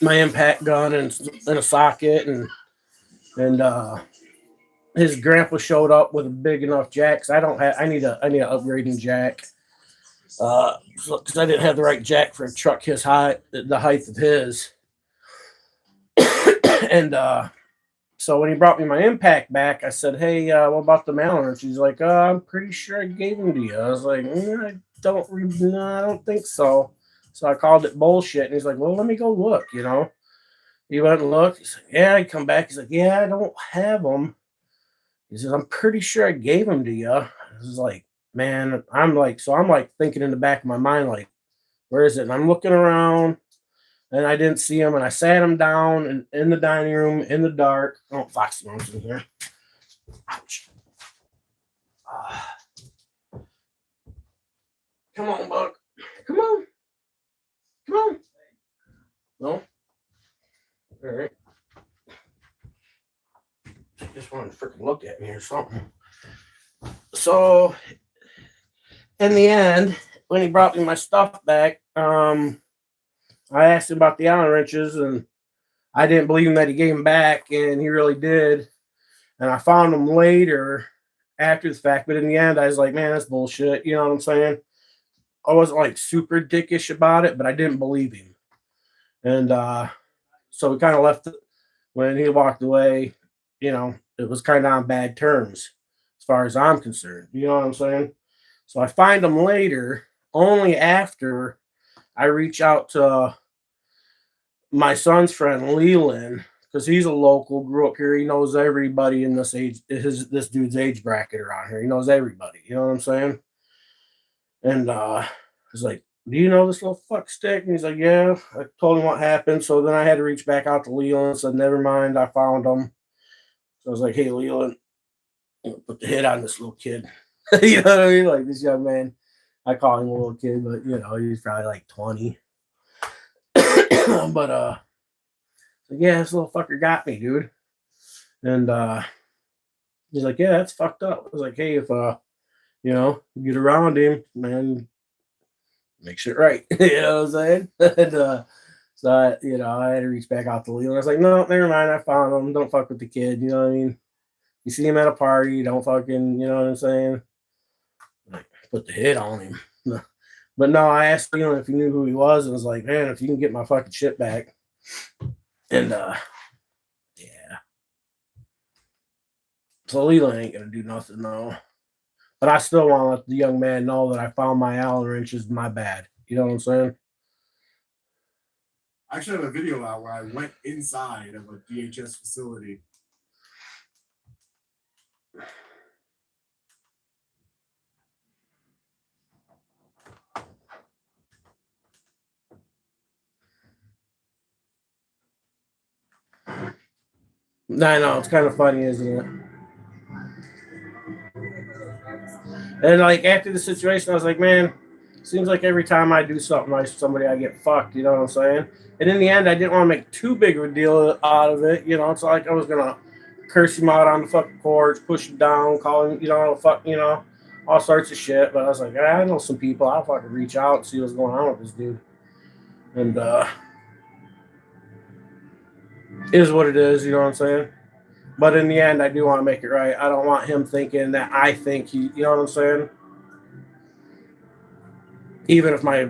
my impact gun and a socket, and his grandpa showed up with a big enough jack. 'Cause I need an upgrading jack. Because I didn't have the right jack for a truck his height, the height of his. And so when he brought me my impact back, I said, "Hey, what about the Allen wrench?" He's like, "I'm pretty sure I gave him to you." I was like, I don't think so. So I called it bullshit, and he's like, "Well, let me go look." You know, he went and looked. He's like, "Yeah." He come back. He's like, "Yeah, I don't have them." He says, "I'm pretty sure I gave them to you." I was like, man, I'm like thinking in the back of my mind, like, where is it? And I'm looking around, and I didn't see him, and I sat him down in the dining room in the dark. Oh, Foxy Mom's in here. Ouch. Come on, Buck. Come on. Come on. No? All right. I just wanted to freaking look at me or something. So, in the end, when he brought me my stuff back, I asked him about the Allen wrenches, and I didn't believe him that he gave them back, and he really did. And I found them later after the fact, but in the end, I was like, man, that's bullshit. You know what I'm saying? I wasn't like super dickish about it, but I didn't believe him. And so we kind of left it when he walked away. You know, it was kind of on bad terms as far as I'm concerned. You know what I'm saying? So I find him later, only after I reach out to my son's friend Leland, because he's a local, grew up here. He knows everybody in this dude's age bracket around here. He knows everybody. You know what I'm saying? And he's like, "Do you know this little fuck stick?" And he's like, "Yeah." I told him what happened. So then I had to reach back out to Leland and said, "Never mind, I found him." So I was like, "Hey, Leland, put the hit on this little kid." You know what I mean? Like this young man. I call him a little kid, but you know, he's probably like 20. But yeah, this little fucker got me, dude. And he's like, "Yeah, that's fucked up." I was like, "Hey, if you know, get around him, man, make shit right." You know what I'm saying? And so you know, I had to reach back out to Leland. I was like, "No, never mind, I found him. Don't fuck with the kid." You know what I mean? You see him at a party, don't fucking, you know what I'm saying? Like, put the hit on him. But no, I asked Leland if he knew who he was, and was like, "Man, if you can get my fucking shit back." And yeah. So Leland ain't gonna do nothing though. But I still want to let the young man know that I found my Allen wrenches, my bad. You know what I'm saying? I actually have a video out where I went inside of a DHS facility. I know, it's kind of funny, isn't it? And like after the situation, I was like, man, seems like every time I do something nice for somebody, I get fucked. You know what I'm saying? And in the end, I didn't want to make too big of a deal out of it. You know, it's like I was gonna curse him out on the fucking porch, push him down, call him, you know, fuck, you know, all sorts of shit. But I was like, I know some people. I'll fucking reach out and see what's going on with this dude. And is what it is. You know what I'm saying? But in the end, I do want to make it right. I don't want him thinking that I think he, you know what I'm saying? Even if my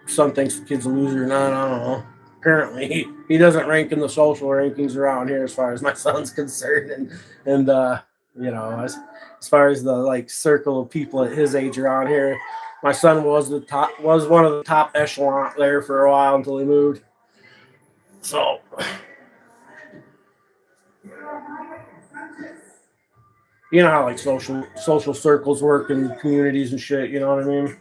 son thinks the kid's a loser or not, I don't know. Apparently, he doesn't rank in the social rankings around here as far as my son's concerned. And you know, as far as the like circle of people at his age around here, my son was one of the top echelon there for a while until he moved. So you know how like social circles work in communities and shit, you know what I mean?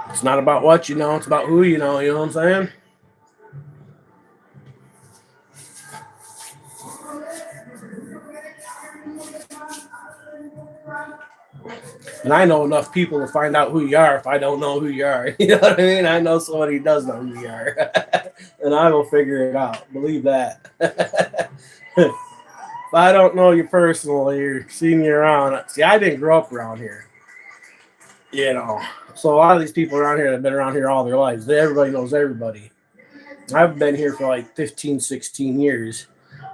It's not about what you know, it's about who you know what I'm saying? And I know enough people to find out who you are if I don't know who you are. You know what I mean? I know somebody who does know who you are. And I will figure it out. Believe that. If I don't know you personally or seen you around, see, I didn't grow up around here. You know. So a lot of these people around here have been around here all their lives. Everybody knows everybody. I've been here for like 15, 16 years.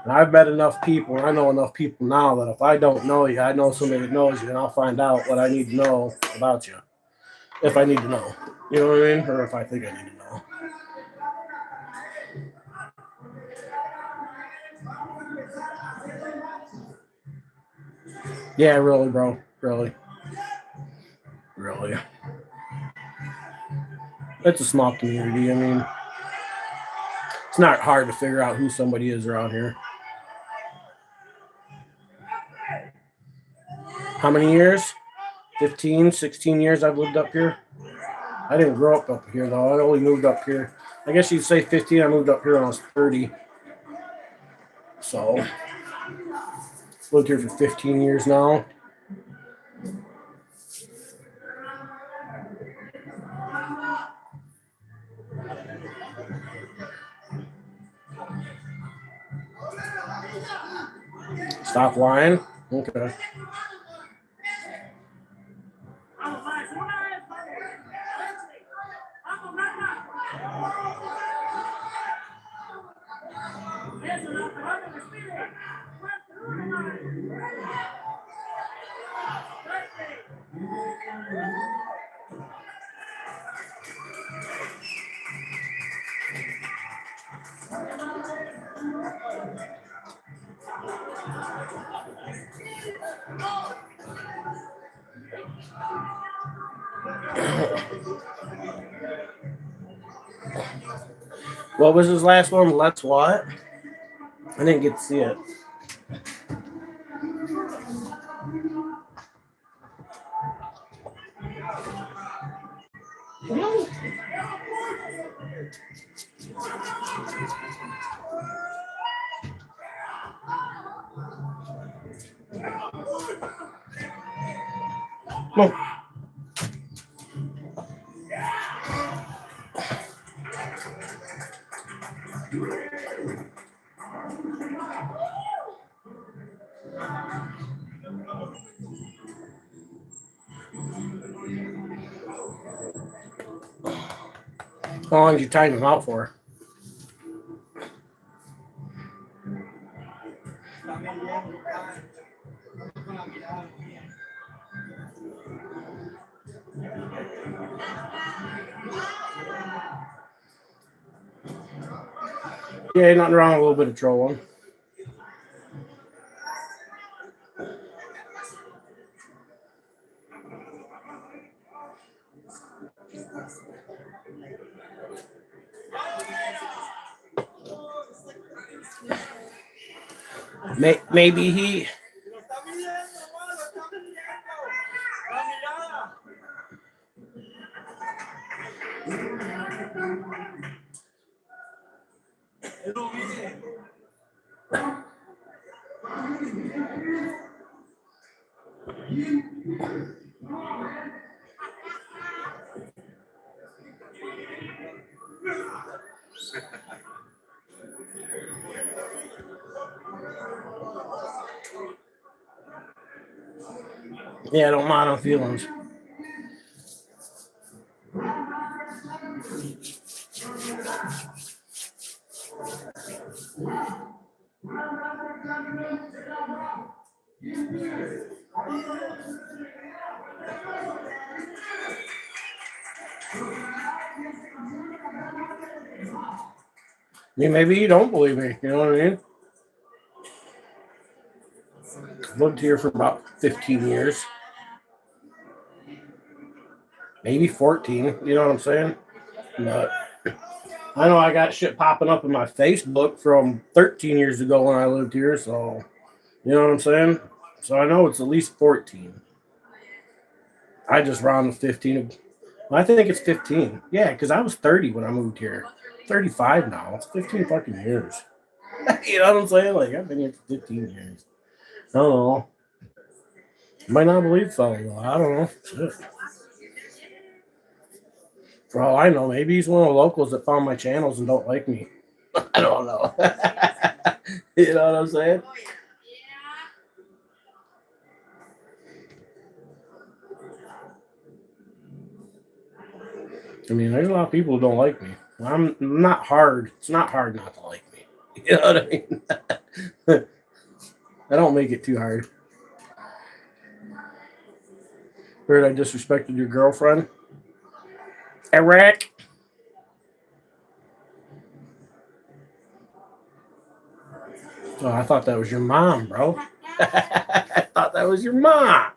And I've met enough people, and I know enough people now that if I don't know you, I know somebody that knows you, and I'll find out what I need to know about you. If I need to know. You know what I mean? Or if I think I need to know. Yeah, really, bro. Really. Really. It's a small community. I mean, it's not hard to figure out who somebody is around here. How many years? 15, 16 years I've lived up here. I didn't grow up here, though. I only moved up here. I guess you'd say 15. I moved up here when I was 30. So, lived here for 15 years now. Stop lying? Okay. What was his last one? Let's what? I didn't get to see it. Come on. How long did you time him out for? Yeah, nothing wrong with a little bit of trolling. Maybe he. Yeah, I don't mind no feelings. I mean, maybe you don't believe me. You know what I mean? Lived here for about 15 years. Maybe 14. You know what I'm saying? But I know I got shit popping up in my Facebook from 13 years ago when I lived here. So, you know what I'm saying? So I know it's at least 14. I just round the 15. I think it's 15. Yeah, because I was 30 when I moved here. 35 now. It's 15 fucking years. You know what I'm saying? Like, I've been here for 15 years. I don't know. Might not believe fellow though. I don't know. Shit. For all I know, maybe he's one of the locals that found my channels and don't like me. I don't know. You know what I'm saying? I mean, there's a lot of people who don't like me. I'm not hard. It's not hard not to like me. You know what I mean? I don't make it too hard. Heard I disrespected your girlfriend? Eric? Oh, I thought that was your mom, bro. I thought that was your mom.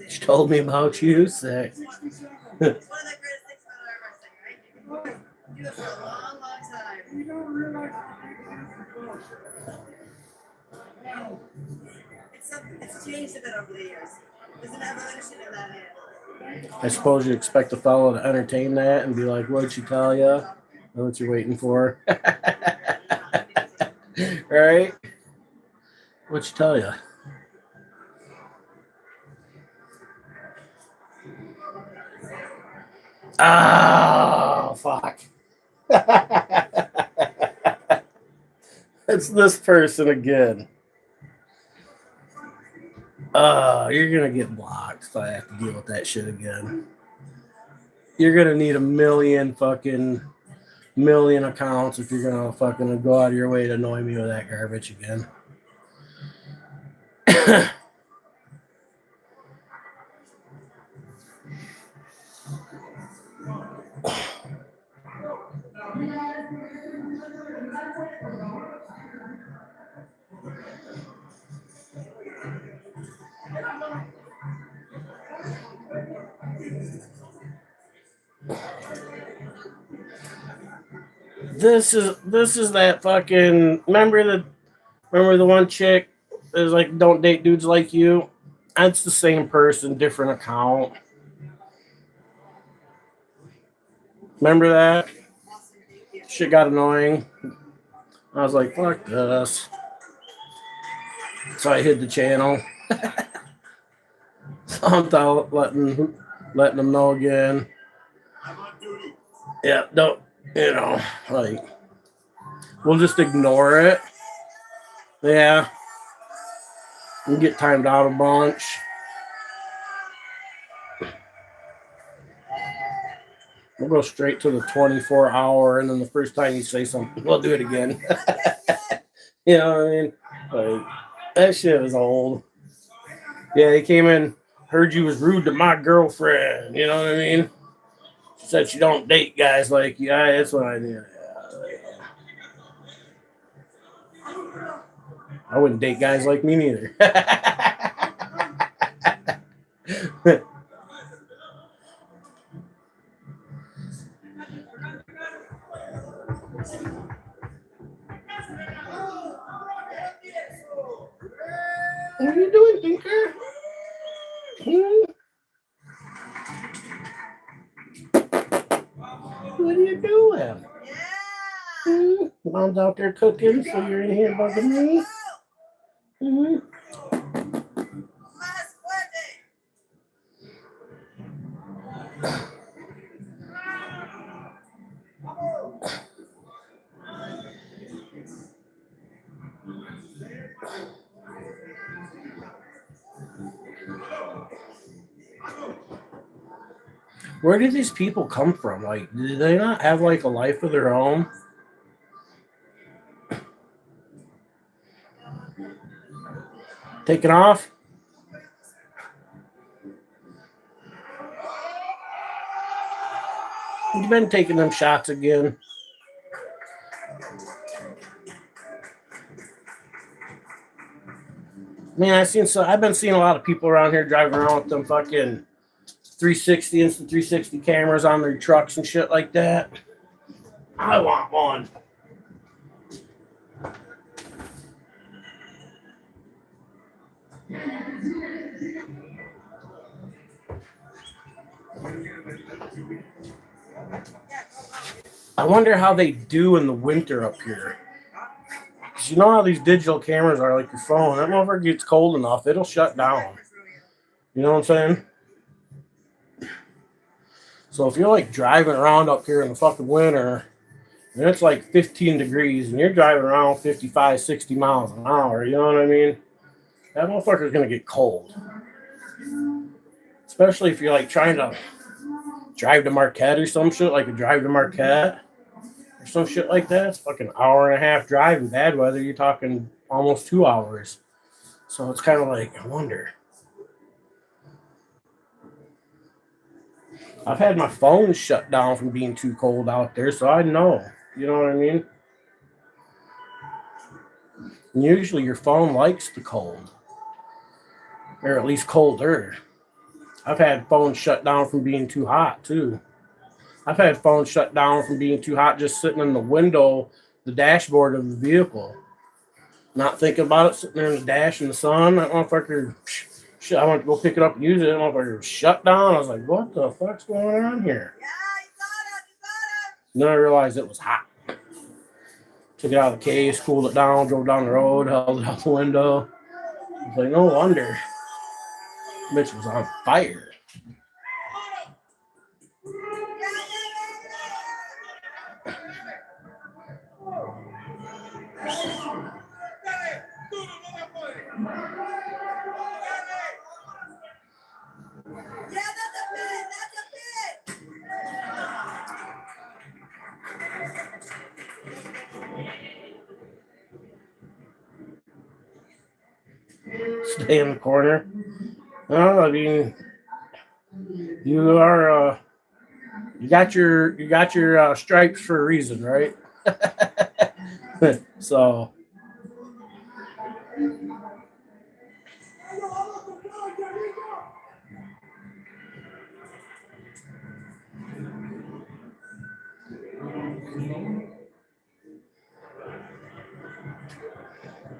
She told me about you, say. It's one of the greatest things I've ever seen, right? Do it for a long, long time. You don't realize it's changed a bit over the years. There's an evolution in that hand. I suppose you expect a fellow to entertain that and be like, what'd she tell you? Know what you're waiting for. Right? What'd she tell you? Oh, fuck. It's this person again. You're going to get blocked if I have to deal with that shit again. You're going to need a million accounts if you're going to fucking go out of your way to annoy me with that garbage again. This is that fucking remember the one chick that was like don't date dudes like you? That's the same person, different account. Remember that? Shit got annoying. I was like, fuck this. So I hid the channel. So I'm letting them know again. Yeah, don't like we'll just ignore it. Yeah. And get timed out a bunch. We'll go straight to the 24-hour, and then the first time you say something, we'll do it again. You know what I mean? Like, that shit is old. Yeah, he came in, heard you was rude to my girlfriend. You know what I mean? She said she don't date guys like you. Yeah, that's what I did. I wouldn't date guys like me neither. What are you doing, Tinker? What are you doing? Mom's out there cooking, so you're in here bugging me. Where did these people come from? Like, do they not have like a life of their own? Taking off? You've been taking them shots again. Man, I've been seeing a lot of people around here driving around with them fucking 360 instant 360 cameras on their trucks and shit like that. I want one. I wonder how they do in the winter up here. Cause you know how these digital cameras are, like your phone. That motherfucker gets cold enough, it'll shut down. You know what I'm saying? So if you're like driving around up here in the fucking winter, and it's like 15 degrees, and you're driving around 55, 60 miles an hour, you know what I mean? That motherfucker's gonna get cold. Especially if you're like trying to drive to Marquette or some shit, like a drive to Marquette or some shit like that. It's fucking hour and a half drive in bad weather. You're talking almost 2 hours. So it's kind of like, I wonder. I've had my phone shut down from being too cold out there, so I know. You know what I mean? And usually your phone likes the cold. Or at least colder. I've had phones shut down from being too hot, too. I've had phones shut down from being too hot just sitting in the window, the dashboard of the vehicle. Not thinking about it, sitting there in the dash in the sun. That motherfucker, shit, I went to go pick it up and use it. That motherfucker shut down. I was like, what the fuck's going on here? Then I realized it was hot. Took it out of the case, cooled it down, drove down the road, held it out the window. I was like, no wonder. Bitch was on fire. Stay in the corner. Well, I mean, you are you got your stripes for a reason, right? So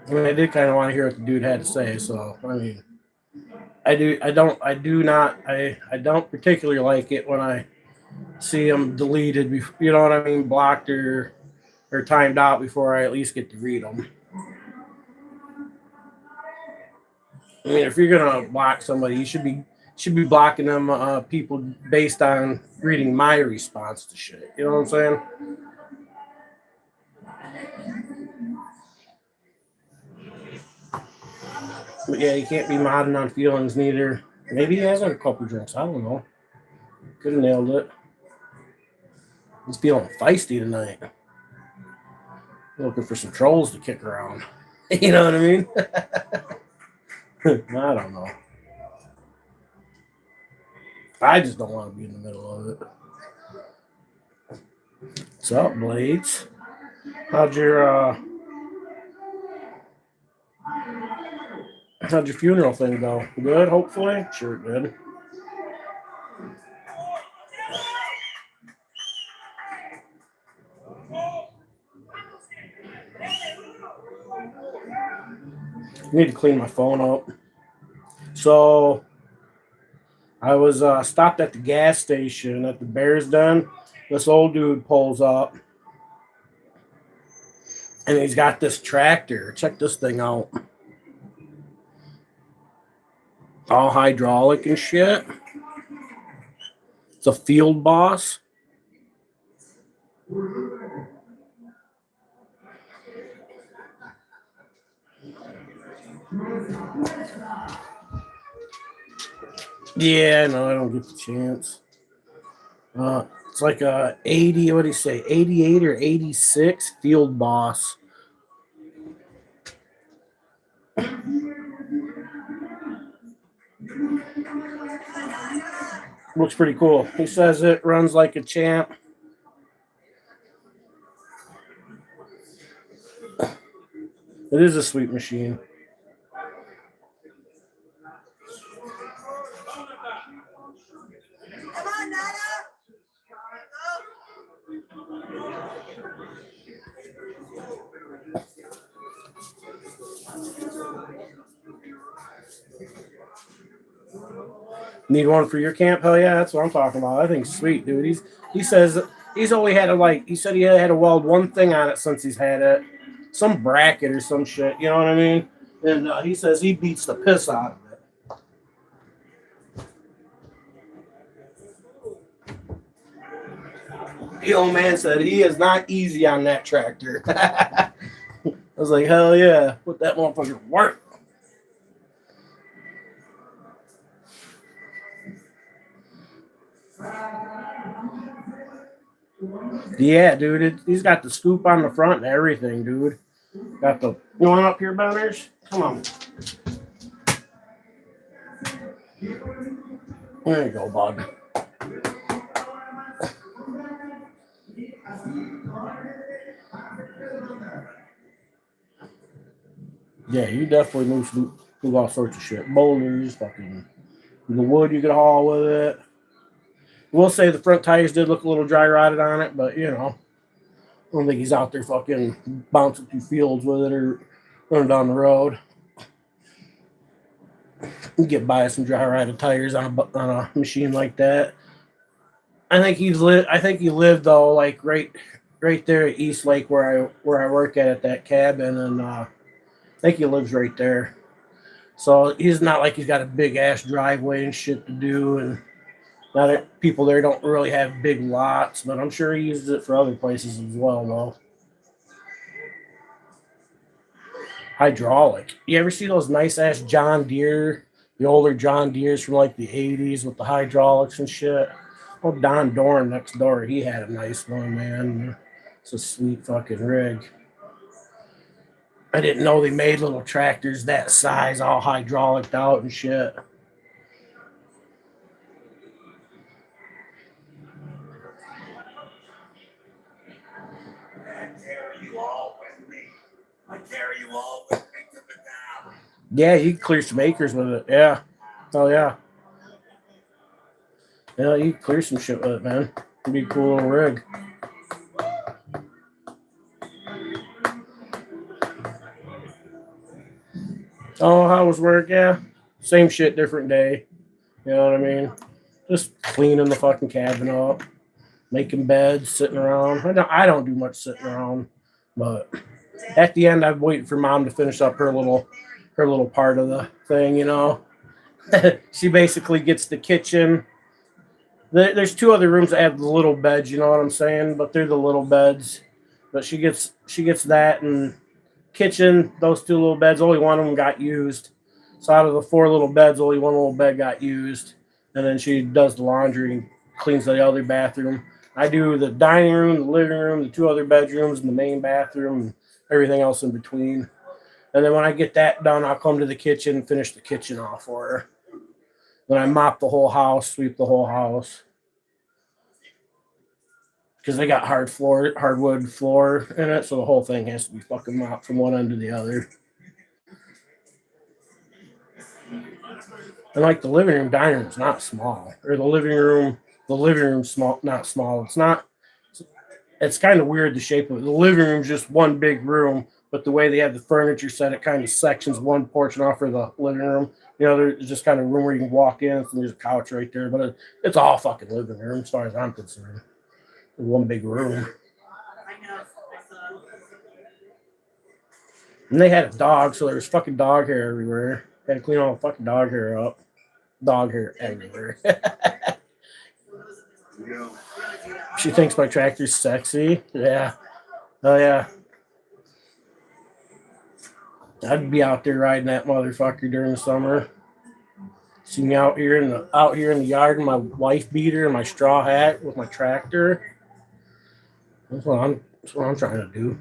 I mean, I did kind of want to hear what the dude had to say. So, I mean, I don't particularly like it when I see them deleted, you know what I mean, blocked or timed out before I at least get to read them. I mean, if you're gonna block somebody, you should be blocking them people based on reading my response to shit. You know what I'm saying? But yeah, you can't be modding on feelings neither. Maybe he has had a couple drinks. I don't know. Could have nailed it. He's feeling feisty tonight. Looking for some trolls to kick around. You know what I mean? I don't know. I just don't want to be in the middle of it. What's up, Blades? How'd your funeral thing go? Good, hopefully? Sure it did. I need to clean my phone up. So I was stopped at the gas station at the Bears Den. This old dude pulls up and he's got this tractor. Check this thing out. All hydraulic and shit. It's a Field Boss. Yeah, no, I don't get the chance. It's like a 80, what do you say, 88 or 86 Field Boss. Looks pretty cool. He says it runs like a champ. It is a sweet machine. Come on, Nana. Need one for your camp? Hell yeah, that's what I'm talking about. I think it's sweet, dude. He says he's only had to he said he had to weld one thing on it since he's had it. Some bracket or some shit, you know what I mean? And he says he beats the piss out of it. The old man said he is not easy on that tractor. I was like, hell yeah, put that motherfucker to work. Yeah, dude, he's got the scoop on the front and everything, dude. Got the, you want up here, Benners? Come on. There you go, bud. Yeah, you definitely move all sorts of shit. Boulders, fucking the wood you could haul with it. We'll say the front tires did look a little dry rotted on it, but you know, I don't think he's out there fucking bouncing through fields with it or running down the road. You get by some dry rotted tires on a machine like that. I think he lived though, like right there at East Lake where I work at that cabin, and I think he lives right there. So he's not like he's got a big ass driveway and shit to do, and now that people there don't really have big lots, but I'm sure he uses it for other places as well, though. Hydraulic. You ever see those nice ass John Deere, the older John Deeres from like the 80s with the hydraulics and shit? Well, Don Dorn next door, he had a nice one, man. It's a sweet fucking rig. I didn't know they made little tractors that size, all hydraulic out and shit. I carry you all with me to the town. Yeah, you can clear some acres with it. Yeah. Oh, yeah. Yeah, you can clear some shit with it, man. It'd be a cool little rig. Oh, how was work? Yeah, same shit, different day. You know what I mean? Just cleaning the fucking cabin up, making beds, sitting around. I don't do much sitting around, but at the end, I'm waiting for mom to finish up her little part of the thing. You know, she basically gets the kitchen. There's two other rooms that have the little beds. You know what I'm saying? But they're the little beds. But she gets that and kitchen. Those two little beds. Only one of them got used. So out of the four little beds, only one little bed got used. And then she does the laundry and cleans the other bathroom. I do the dining room, the living room, the two other bedrooms, and the main bathroom, and everything else in between. And then when I get that done, I'll come to the kitchen and finish the kitchen off for her. Then I mop the whole house, sweep the whole house. Because they got hardwood floor in it, so the whole thing has to be fucking mopped from one end to the other. And like the living room, dining room's not small, or the living room's small, not small. It's not. It's kind of weird the shape of it. The living room's just one big room, but the way they have the furniture set, it kind of sections one portion off for the living room. You know, there's just kind of room where you can walk in, and there's a couch right there, but it's all fucking living room as far as I'm concerned. One big room. And they had a dog, so there was fucking dog hair everywhere. Had to clean all the fucking dog hair up. Dog hair everywhere. She thinks my tractor's sexy. Yeah. Oh yeah. I'd be out there riding that motherfucker during the summer. See me out here in the yard in my wife beater and my straw hat with my tractor. That's what I'm trying to do.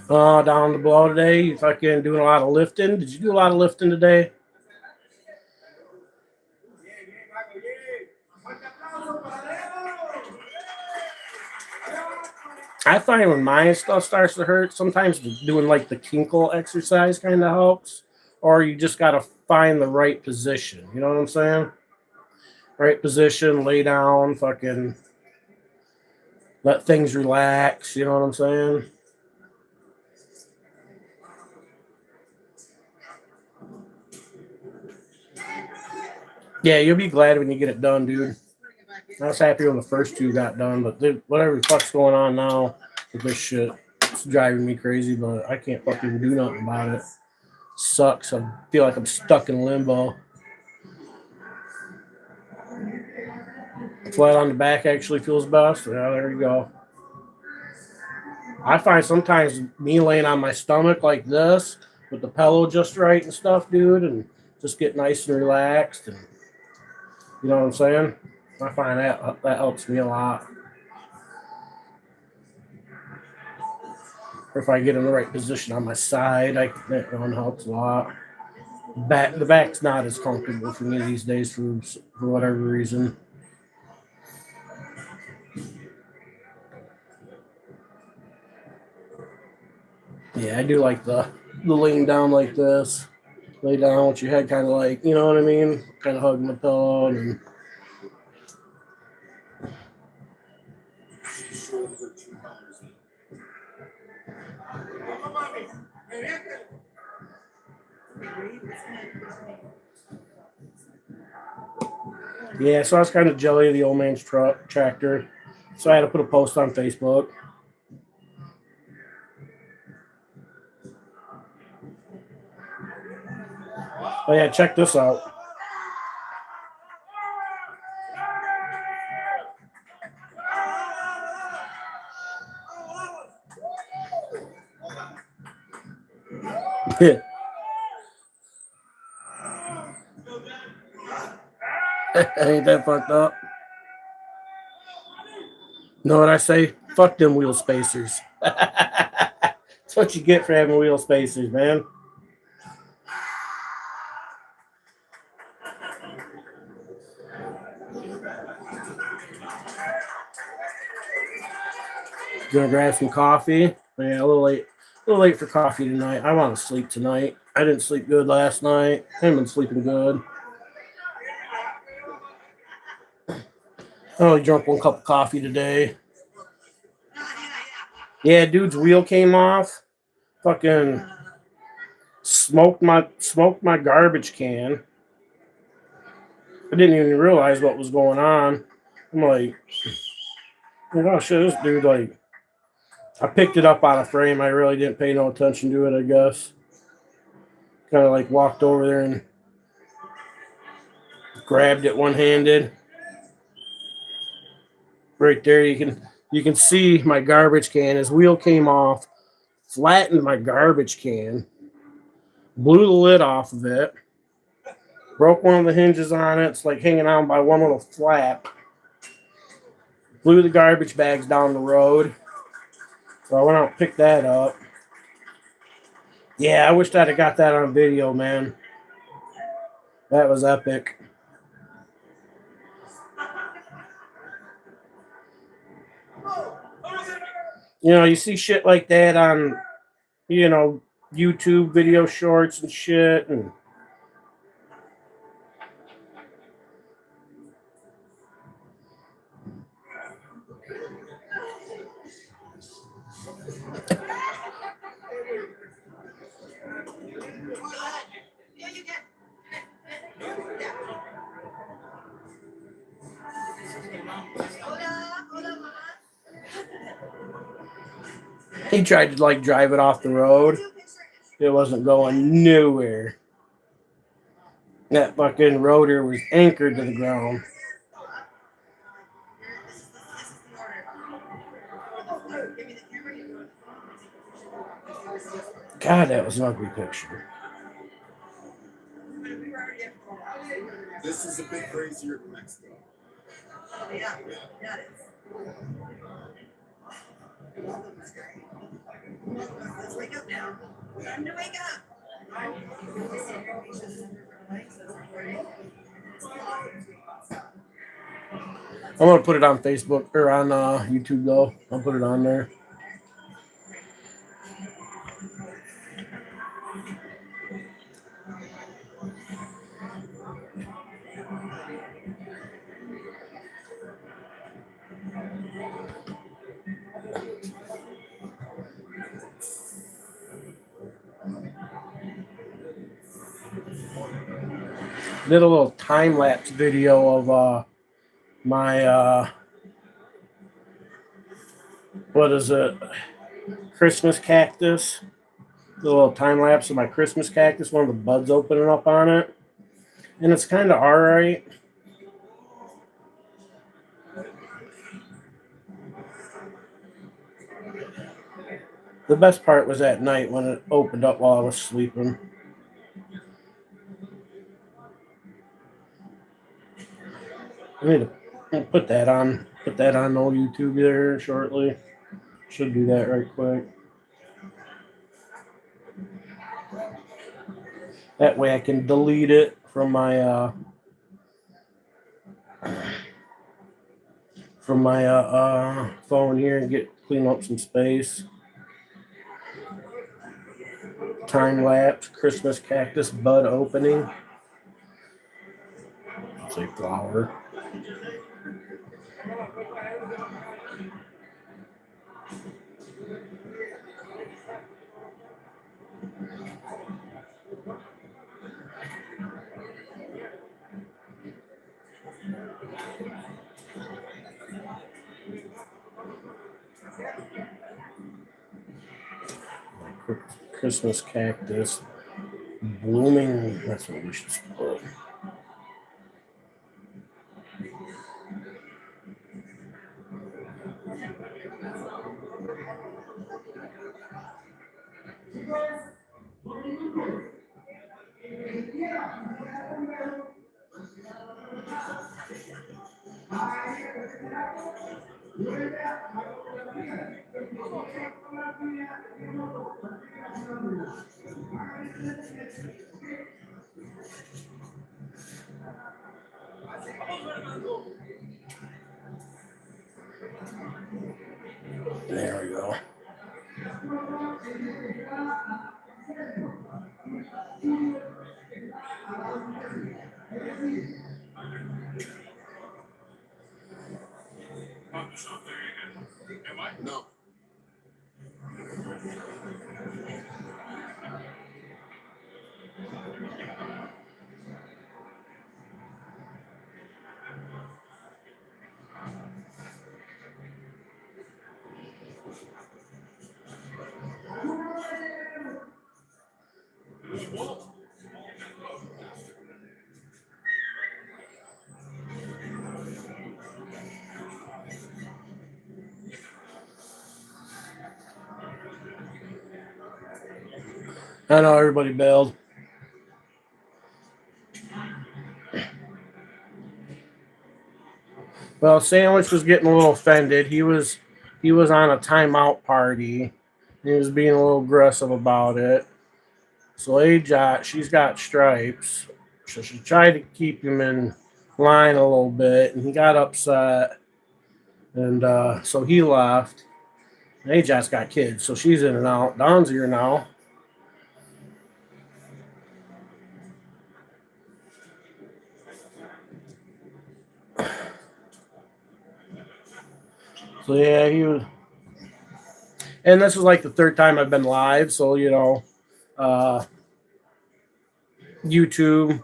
Down the below today. You fucking doing a lot of lifting. Did you do a lot of lifting today? I find when my stuff starts to hurt, sometimes doing like the kinkle exercise kind of helps. Or you just got to find the right position. You know what I'm saying? Right position, lay down, fucking let things relax. You know what I'm saying? Yeah, you'll be glad when you get it done, dude. I was happy when the first two got done, but whatever the fuck's going on now with this shit, it's driving me crazy, but I can't fucking do nothing about it. Sucks. I feel like I'm stuck in limbo. Flat on the back actually feels best. Yeah, there you go. I find sometimes me laying on my stomach like this with the pillow just right and stuff, dude, and just get nice and relaxed, and you know what I'm saying? I find that helps me a lot. Or if I get in the right position on my side, that one helps a lot. The back's not as comfortable for me these days for whatever reason. Yeah, I do like the laying down like this. Lay down with your head kind of like, you know what I mean? Kind of hugging the pillow and yeah, so I was kind of jelly of the old man's tractor. So I had to put a post on Facebook. Oh yeah, check this out. Ain't that fucked up? Know what I say? Fuck them wheel spacers. That's what you get for having wheel spacers, man. Gonna grab some coffee. Yeah, a little late for coffee tonight. I want to sleep tonight. I didn't sleep good last night. I haven't been sleeping good. I only drank one cup of coffee today. Yeah, dude's wheel came off. Fucking smoked my garbage can. I didn't even realize what was going on. I'm like, oh shit, this dude, like, I picked it up out of frame. I really didn't pay no attention to it, I guess. Kind of like walked over there and grabbed it one-handed. Right there, you can see my garbage can. His wheel came off, flattened my garbage can, blew the lid off of it, broke one of the hinges on it. It's like hanging on by one little flap. Blew the garbage bags down the road. So I went out and picked that up. Yeah, I wish I'd have got that on video, man. That was epic. You know, you see shit like that on, you know, YouTube video shorts and shit. And Yeah, you can. Hold on, mama. he tried to like drive it off the road. It wasn't going nowhere. That fucking rotor was anchored to the ground. This is the order. Give me the camera. You do it. God, that was an ugly picture. This is a bit crazier than Mexico. Oh, yeah, yeah, it is. Let's wake up now. Time to wake up. I'm gonna put it on Facebook or on YouTube though. I'll put it on there. Did a little time lapse video of my what is it? Christmas cactus. The little time lapse of my Christmas cactus, one of the buds opening up on it. And it's kind of alright. The best part was at night when it opened up while I was sleeping. I need to put that on old YouTube there shortly. Should do that right quick. That way I can delete it from my phone here and clean up some space. Time lapse Christmas cactus bud opening. It's a flower. Christmas cactus blooming. That's what we should put. There we go. No. I know everybody bailed. Well, Sandwich was getting a little offended. He was on a timeout party. He was being a little aggressive about it. So she's got stripes. So she tried to keep him in line a little bit, and he got upset. And so he left. AJ's got kids, so she's in and out. Don's here now. So yeah, he was. And this is like the third time I've been live, so you know, YouTube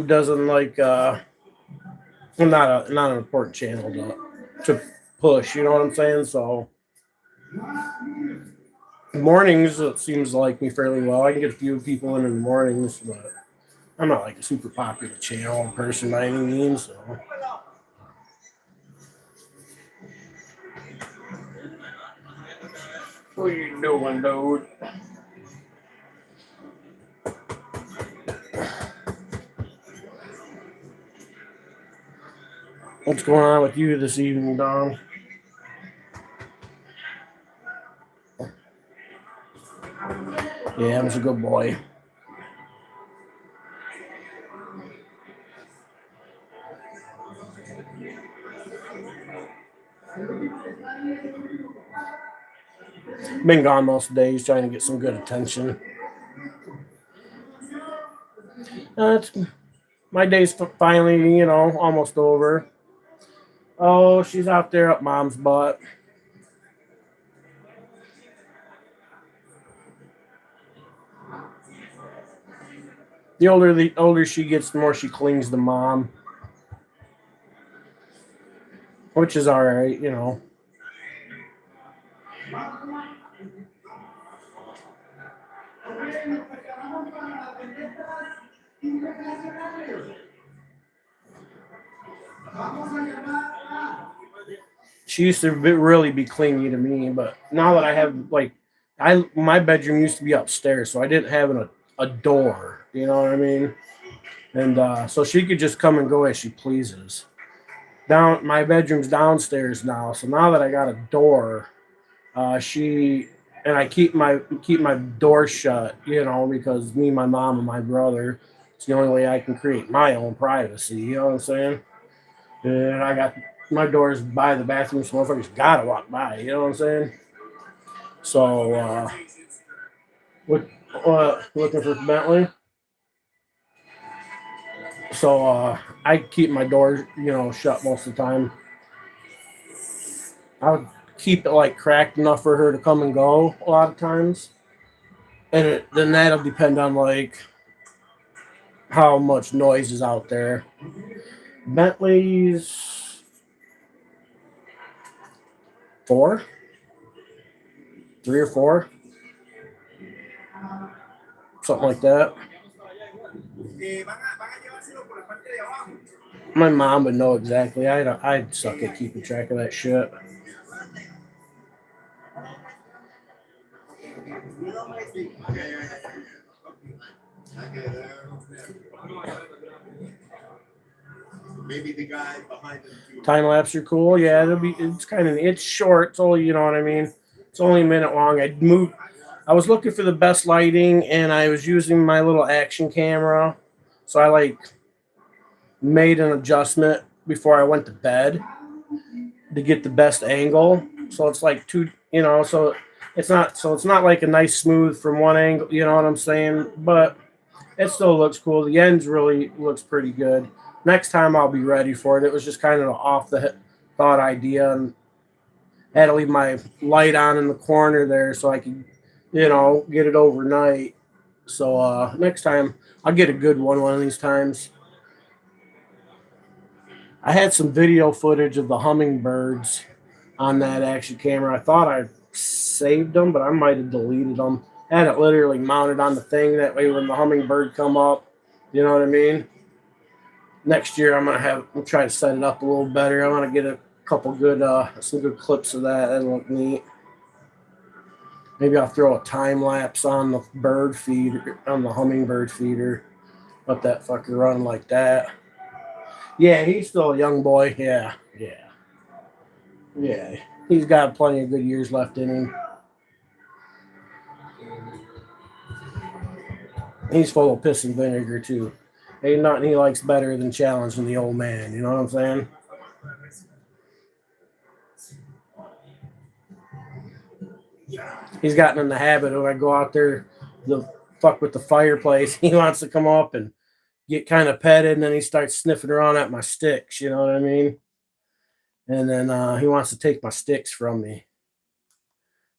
doesn't like not an important channel to push, you know what I'm saying? So mornings it seems to like me fairly well. I can get a few people in the mornings, but I'm not like a super popular channel person by any means. So what are you doing, dude? What's going on with you this evening, Don? Yeah, I was a good boy. Been gone most days trying to get some good attention. My day's finally, you know, almost over. Oh, she's out there up mom's butt. The older she gets, the more she clings to mom, which is all right, you know. She used to really be clingy to me, but now that I have my bedroom used to be upstairs, so I didn't have a door. You know what I mean? And so she could just come and go as she pleases. My bedroom's downstairs now, so now that I got a door, I keep my door shut, you know, because me, my mom, and my brother, it's the only way I can create my own privacy. You know what I'm saying? And I got my doors by the bathroom, so motherfuckers gotta walk by. You know what I'm saying? So, looking for Bentley. So I keep my door, you know, shut most of the time. I would keep it like cracked enough for her to come and go a lot of times, and then that'll depend on like how much noise is out there. Bentley's 3 or 4, something like that. My mom would know exactly. I'd suck at keeping track of that shit. Maybe the guy behind him too. Time lapse are cool. Yeah, it's short, so you know what I mean. It's only a minute long. I was looking for the best lighting, and I was using my little action camera. So I made an adjustment before I went to bed to get the best angle. So it's like so it's not like a nice smooth from one angle, you know what I'm saying? But it still looks cool. The ends really looks pretty good. Next time I'll be ready for it. It was just kind of an off the thought idea, and had to leave my light on in the corner there so I could, you know, get it overnight. So next time I'll get a good one of these times. I had some video footage of the hummingbirds on that action camera. I thought I saved them, but I might have deleted them. I had it literally mounted on the thing. That way when the hummingbird come up, you know what I mean? Next year I'm try to set it up a little better. I want to get a couple good some good clips of that. That'll look neat. Maybe I'll throw a time lapse on the bird feeder, on the hummingbird feeder. Let that fucker run like that. Yeah, he's still a young boy. Yeah. He's got plenty of good years left in him. He's full of piss and vinegar too. Ain't nothing he likes better than challenging the old man. You know what I'm saying? He's gotten in the habit of, I go out there, the fuck with the fireplace. He wants to come up and get kind of petted, and then he starts sniffing around at my sticks. You know what I mean? And then he wants to take my sticks from me.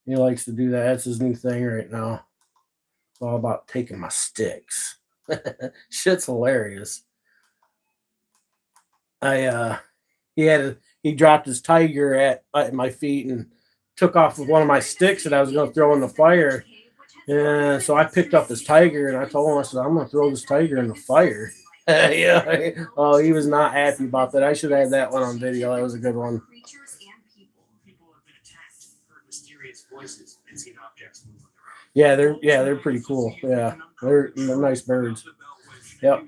He likes to do that. That's his new thing right now. It's all about taking my sticks. Shit's hilarious. He dropped his tiger at my feet and took off with one of my sticks that I was going to throw in the fire. And so I picked up his tiger and I told him, I said, I'm going to throw this tiger in the fire. Yeah. Oh, he was not happy about that. I should have had that one on video. That was a good one. Yeah, they're pretty cool. Yeah, they're nice birds. Yep.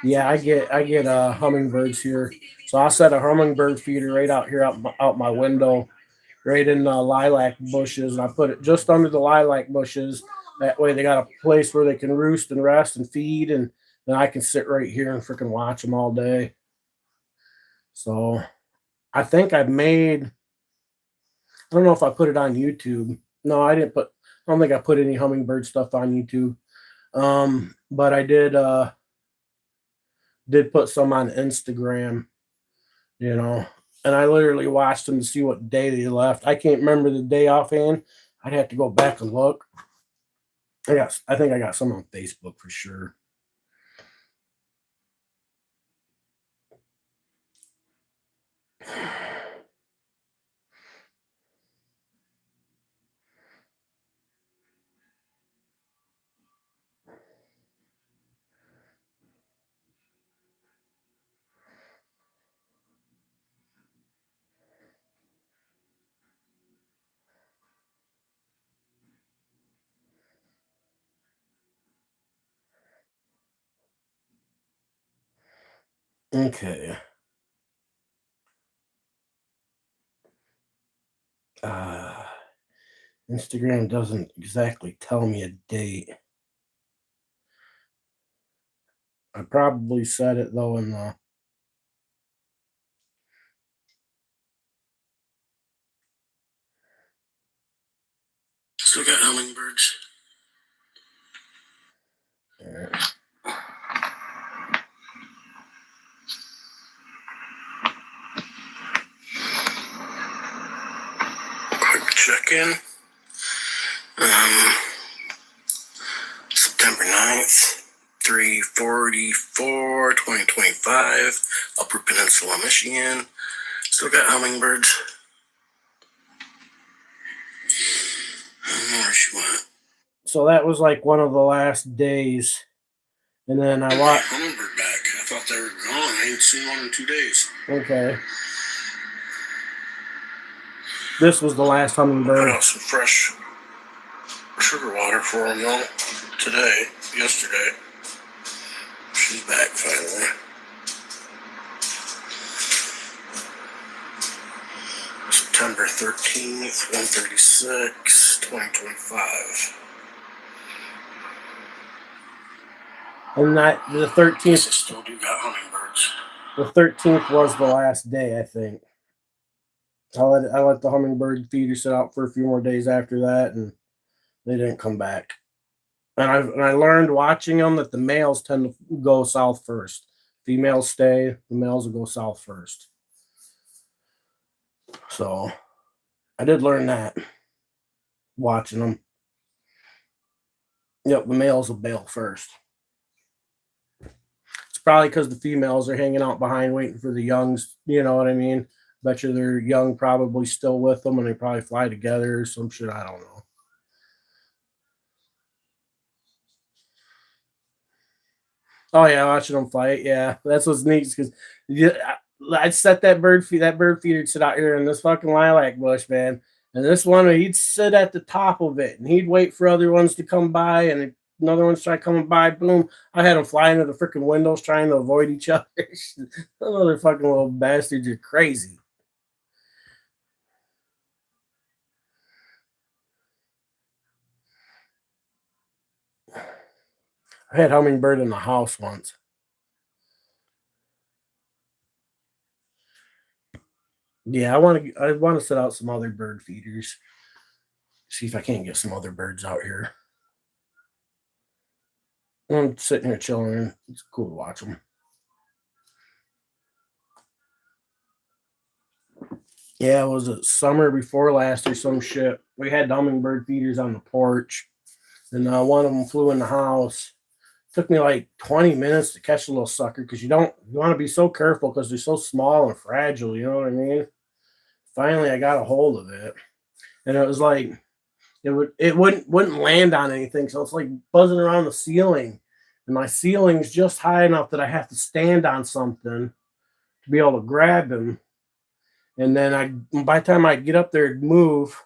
Yeah, I get hummingbirds here. So I'll set a hummingbird feeder right out here out my window, right in the lilac bushes, and I put it just under the lilac bushes. That way they got a place where they can roost and rest and feed, and then I can sit right here and freaking watch them all day. So I think I don't know if I put it on YouTube. No, I didn't I don't think I put any hummingbird stuff on YouTube. But I did put some on Instagram, you know, and I literally watched them to see what day they left. I can't remember the day offhand. I'd have to go back and look. I think I got some on Facebook for sure. Okay. Instagram doesn't exactly tell me a date. I probably said it though in the still got hummingbirds. All right. Quick check-in. September 9th, 3/44, 2025, Upper Peninsula, Michigan. Still got hummingbirds. I don't know where she went. So that was like one of the last days. And then I watched. Hummingbird back. I thought they were gone. I ain't seen one in 2 days. Okay. This was the last hummingbird. I got some fresh sugar water for them though. Yesterday. She's back finally. September 13th, 1:36, 2025. And the 13th. Still do got hummingbirds. The 13th was the last day, I think. I let the hummingbird feeder sit out for a few more days after that, and they didn't come back. And I learned watching them that the males tend to go south first. Females stay. The males will go south first. So I did learn that watching them. Yep, the males will bail first. It's probably because the females are hanging out behind waiting for the youngs. You know what I mean? Bet you their young probably still with them and they probably fly together or some shit. I don't know. Oh yeah, watching them fight. Yeah, that's what's neat because I'd set that bird feeder to sit out here in this fucking lilac bush, man. And this one, he'd sit at the top of it, and he'd wait for other ones to come by, and another one's trying coming by. Boom! I had them fly into the freaking windows trying to avoid each other. Those fucking little bastards are crazy. I had hummingbird in the house once. Yeah, I want to set out some other bird feeders. See if I can't get some other birds out here. I'm sitting here chilling. It's cool to watch them. Yeah, it was a summer before last or some shit. We had hummingbird feeders on the porch, and one of them flew in the house. Took me like 20 minutes to catch a little sucker because you want to be so careful because they're so small and fragile. You know what I mean? Finally, I got a hold of it, and it was like it wouldn't land on anything, so it's like buzzing around the ceiling, and my ceiling's just high enough that I have to stand on something to be able to grab him. And then by the time I'd get up there, it'd move,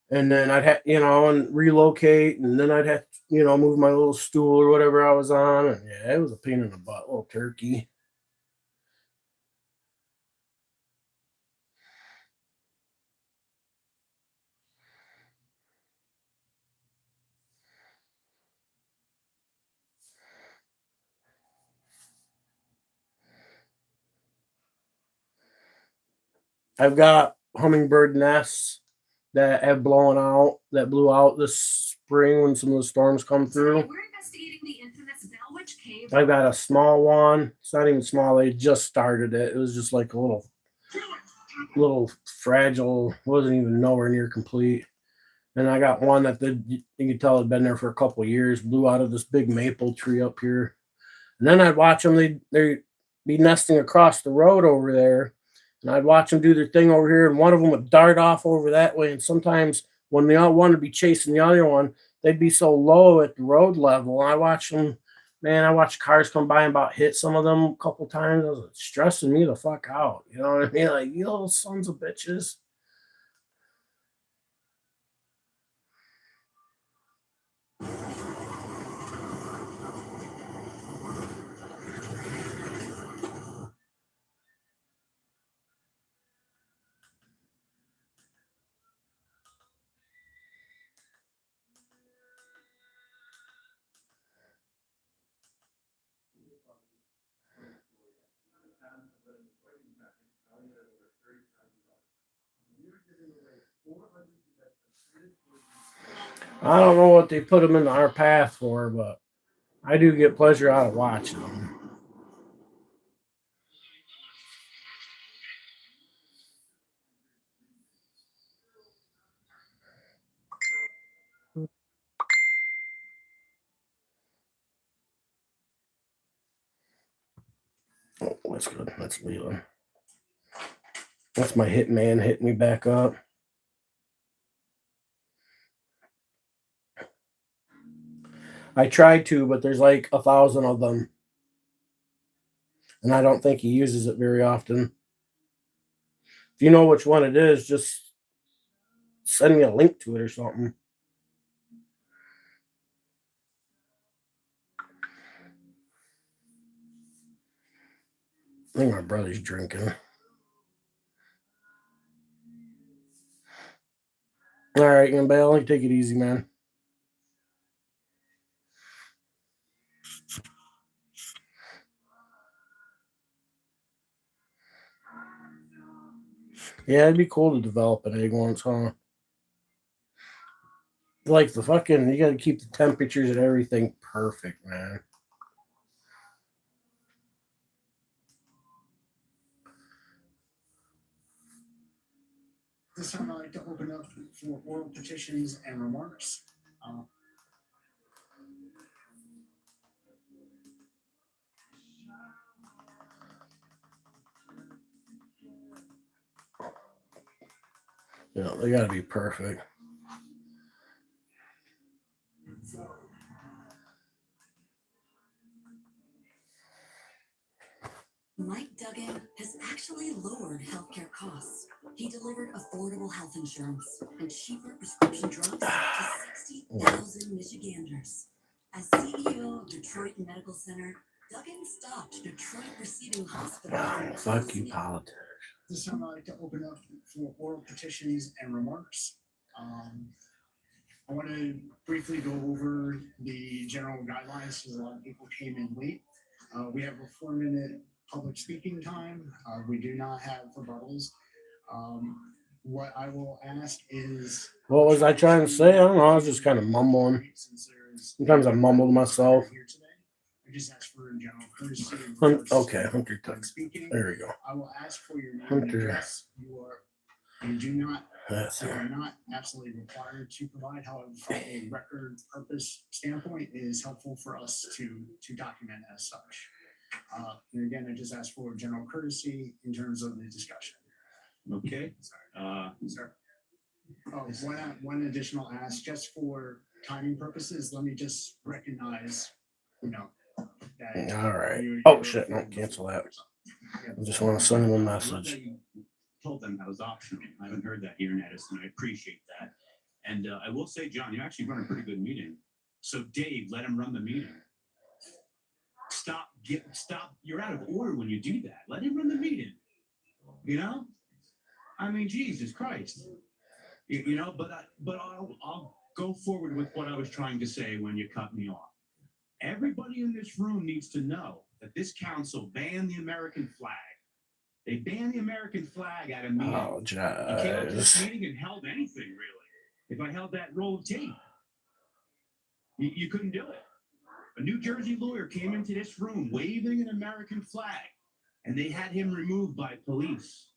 and then I'd have, and relocate, and then I'd have to, move my little stool or whatever I was on. And yeah, it was a pain in the butt, little turkey. I've got hummingbird nests that have blew out this spring when some of the storms come through. We're investigating the infamous Bellwitch Cave. I've got a small one. It's not even small. They just started it. It was just like a little fragile. Wasn't even nowhere near complete. And I got one that you could tell had been there for a couple of years. Blew out of this big maple tree up here. And then I'd watch them. They'd be nesting across the road over there. And I'd watch them do their thing over here. And one of them would dart off over that way. And sometimes when they all wanted to be chasing the other one, they'd be so low at the road level. And I watched them, man, I watched cars come by and about hit some of them a couple times. It was stressing me the fuck out. You know what I mean? Like, you little sons of bitches. I don't know what they put them in our path for, but I do get pleasure out of watching them. Oh, that's good. That's Leland. That's my hitman hitting me back up. I tried to, but there's like 1,000 of them. And I don't think he uses it very often. If you know which one it is, just send me a link to it or something. I think my brother's drinking. All right, you can bail. Take it easy, man. Yeah, it'd be cool to develop an egg once, huh? Like the fucking, you gotta keep the temperatures and everything perfect, man. This time I'd like to open up for oral petitions and remarks. You know, they gotta be perfect. Mike Duggan has actually lowered healthcare costs. He delivered affordable health insurance and cheaper prescription drugs to 60,000 Michiganders. As CEO of Detroit Medical Center, Duggan stopped Detroit Receiving Hospital. Oh, fuck you, politics. This time I'd like to open up for oral petitions and remarks. I want to briefly go over the general guidelines because a lot of people came in late. We have a 4-minute public speaking time. We do not have rebuttals. What I will ask is... What was I trying to say? I don't know. I was just kind of mumbling. Sometimes I mumble to myself. I just ask for general courtesy. Okay, Hunter took. There we go. I will ask for your name Hunter. and address. You are not absolutely required to provide. However, from a record purpose standpoint, it is helpful for us to document as such. And again, I just ask for general courtesy in terms of the discussion. Okay. Sir. Oh, one additional ask, just for timing purposes, let me just recognize, that. All right. Oh, shit. No, cancel that. I just want to send them a message. Told them that was optional. I haven't heard that here in Edison. I appreciate that. And I will say, John, you actually run a pretty good meeting. So Dave, let him run the meeting. Stop. You're out of order when you do that. Let him run the meeting. I mean, Jesus Christ. But I'll go forward with what I was trying to say when you cut me off. Everybody in this room needs to know that this council banned the American flag. They banned the American flag at a meeting. Oh, You came up to this meeting and held anything, really. If I held that roll of tape, you couldn't do it. A New Jersey lawyer came into this room waving an American flag, and they had him removed by police.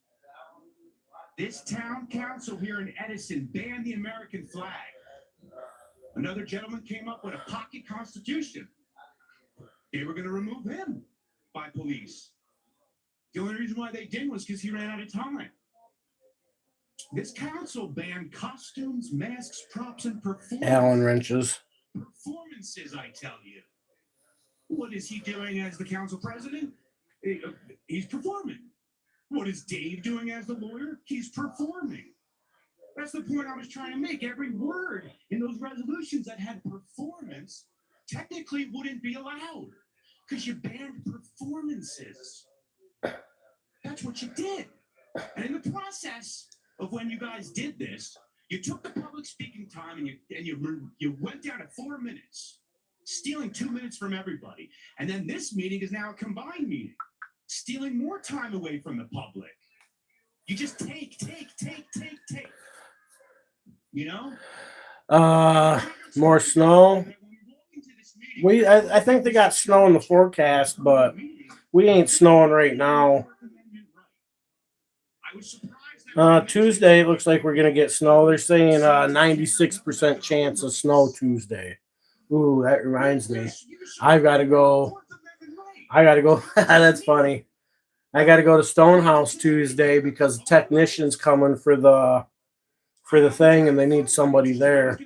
This town council here in Edison banned the American flag. Another gentleman came up with a pocket constitution. They were going to remove him by police. The only reason why they didn't was because he ran out of time. This council banned costumes, masks, props, and Allen wrenches. performances, I tell you. What is he doing as the council president? He's performing. What is Dave doing as the lawyer? He's performing. That's the point I was trying to make. Every word in those resolutions that had performance technically wouldn't be allowed because you banned performances. That's what you did. And in the process of when you guys did this, you took the public speaking time and you went down to 4 minutes, stealing 2 minutes from everybody. And then this meeting is now a combined meeting, stealing more time away from the public. You just take. More snow. I think they got snow in the forecast, but we ain't snowing right now. Tuesday looks like we're gonna get snow. They're saying 96% chance of snow Tuesday. Ooh, that reminds me. I gotta go. That's funny. I gotta go to Stonehouse Tuesday because the technician's coming for the thing and they need somebody there.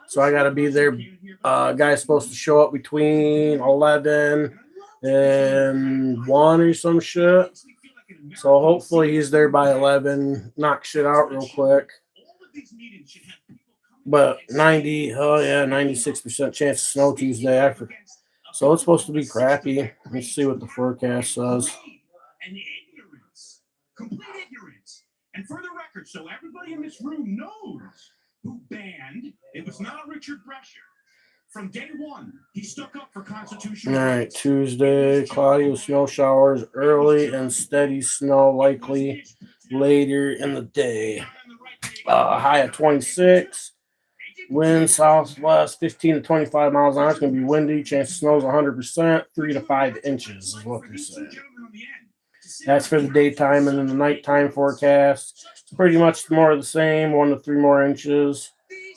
So I gotta be there. Guy's supposed to show up between 11 and 1 or some shit. So hopefully he's there by 11, knock shit out real quick. But 96% chance of snow Tuesday. So it's supposed to be crappy. Let's see what the forecast says. And complete ignorance. And for the record, so everybody in this room knows who banned, it was not Richard Brescher. From day one, he stuck up for constitutional rights. All right, Tuesday, cloudy with snow showers, early and steady snow likely later in the day. High of 26. Wind southwest 15 to 25 miles an hour. It's going to be windy. Chance of snow is 100%. 3 to 5 inches is what they're saying. That's for the daytime, and then the nighttime forecast. It's pretty much more of the same, 1 to 3 more inches.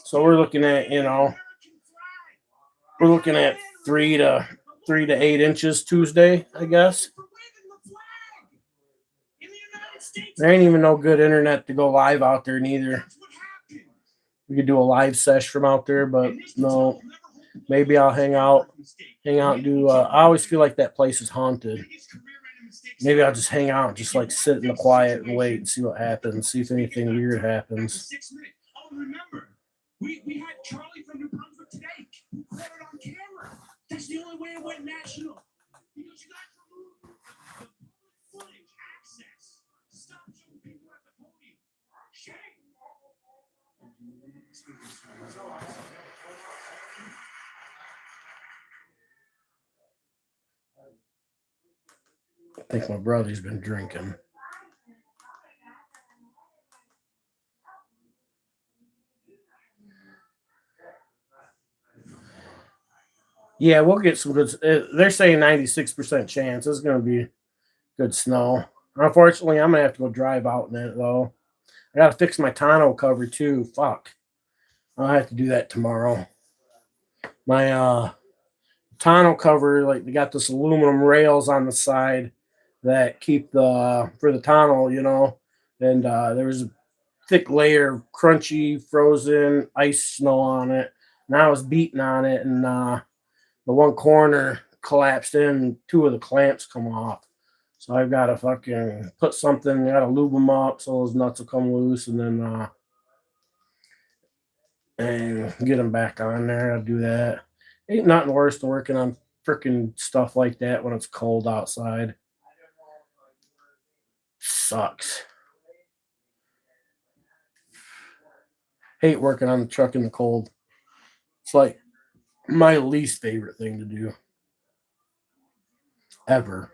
So we're looking at, we're looking at 3 to 8 inches Tuesday, I guess. There ain't even no good internet to go live out there neither. We could do a live sesh from out there, but no. Maybe I'll hang out and do. I always feel like that place is haunted. Maybe I'll just hang out, just like sit in the quiet and wait and see what happens. See if anything weird happens. Oh, remember, we had Charlie from New Brunswick today. We caught it on camera. That's the only way it went national. Because you guys removed the public footage access. Stop showing people at the podium. Shame. I think my brother's been drinking. Yeah, we'll get some good. They're saying 96% chance. It's going to be good snow. Unfortunately, I'm going to have to go drive out in it, though. I got to fix my tonneau cover, too. Fuck. I'll have to do that tomorrow. My tonneau cover, like, they got this aluminum rails on the side that keep for the tonneau, and there was a thick layer of crunchy, frozen ice snow on it. And I was beating on it, and the one corner collapsed in, 2 of the clamps come off. So I've got to fucking put something, I got to lube them up so those nuts will come loose, and then and get them back on there. I'll do that. Ain't nothing worse than working on freaking stuff like that when it's cold outside. Sucks. Hate working on the truck in the cold. It's like my least favorite thing to do. Ever.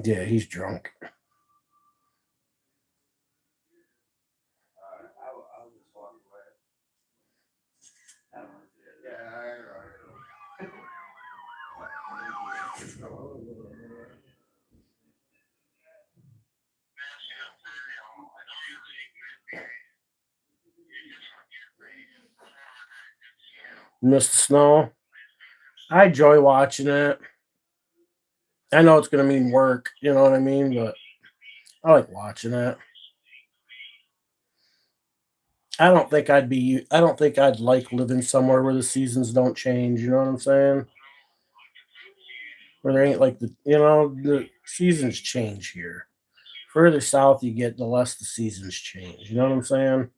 Yeah, he's drunk. Missed the snow. I enjoy watching it. I know it's going to mean work, you know what I mean? But I like watching it. I don't think I'd like living somewhere where the seasons don't change, you know what I'm saying? Where there ain't like the seasons change here. Further south you get, the less the seasons change. You know what I'm saying?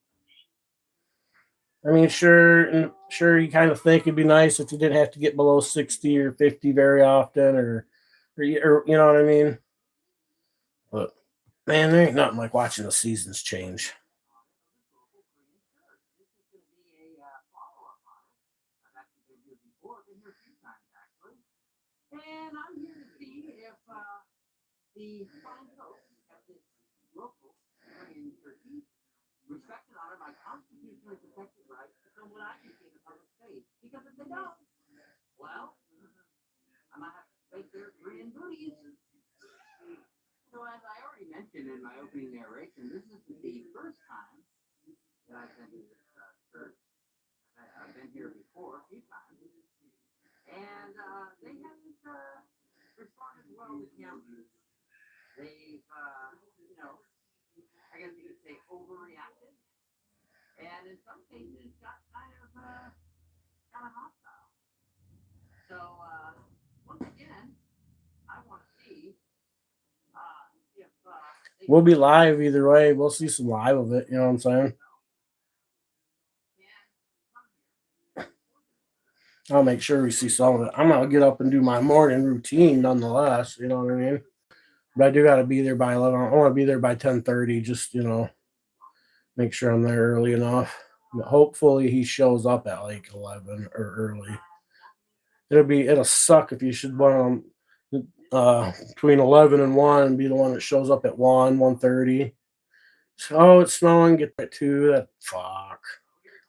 I mean, sure, you kind of think it'd be nice if you didn't have to get below 60 or 50 very often, or you know what I mean? But man, there ain't nothing like watching the seasons change. And I'm here to see if the fine folks at this local Korean turkey respect and honor my constitutionally protected right to film what I can see in the public space. Because if they don't, well, I might have to face their Korean booties. So as I already mentioned in my opening narration, this isn't the first time that I've been to this church. I've been here before a few times. And they haven't responded well to cameras. They've, I guess you could say overreacted. And in some cases got kind of hostile. So, once again, I want to see if... we'll be live either way. We'll see some live of it, you know what I'm saying? I'll make sure we see some of it. I'm gonna get up and do my morning routine nonetheless, you know what I mean? But I do gotta be there by 11. I want to be there by 10:30, just make sure I'm there early enough. But hopefully he shows up at like 11 or early. It'll suck if you should want between 11 and 1 and be the one that shows up at 1:30. So it's snowing, get that 2, that fuck.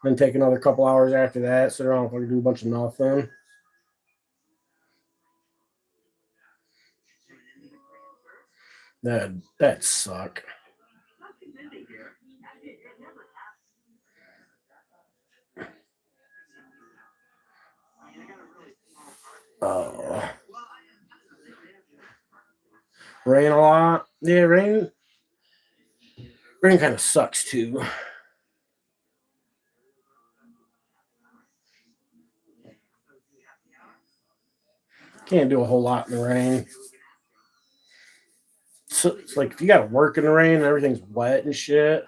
Then take another couple hours after that, sit around and do a bunch of nothing. That suck. Oh. Rain a lot. Yeah, rain kind of sucks too. Can't do a whole lot in the rain. So it's like if you got to work in the rain and everything's wet and shit.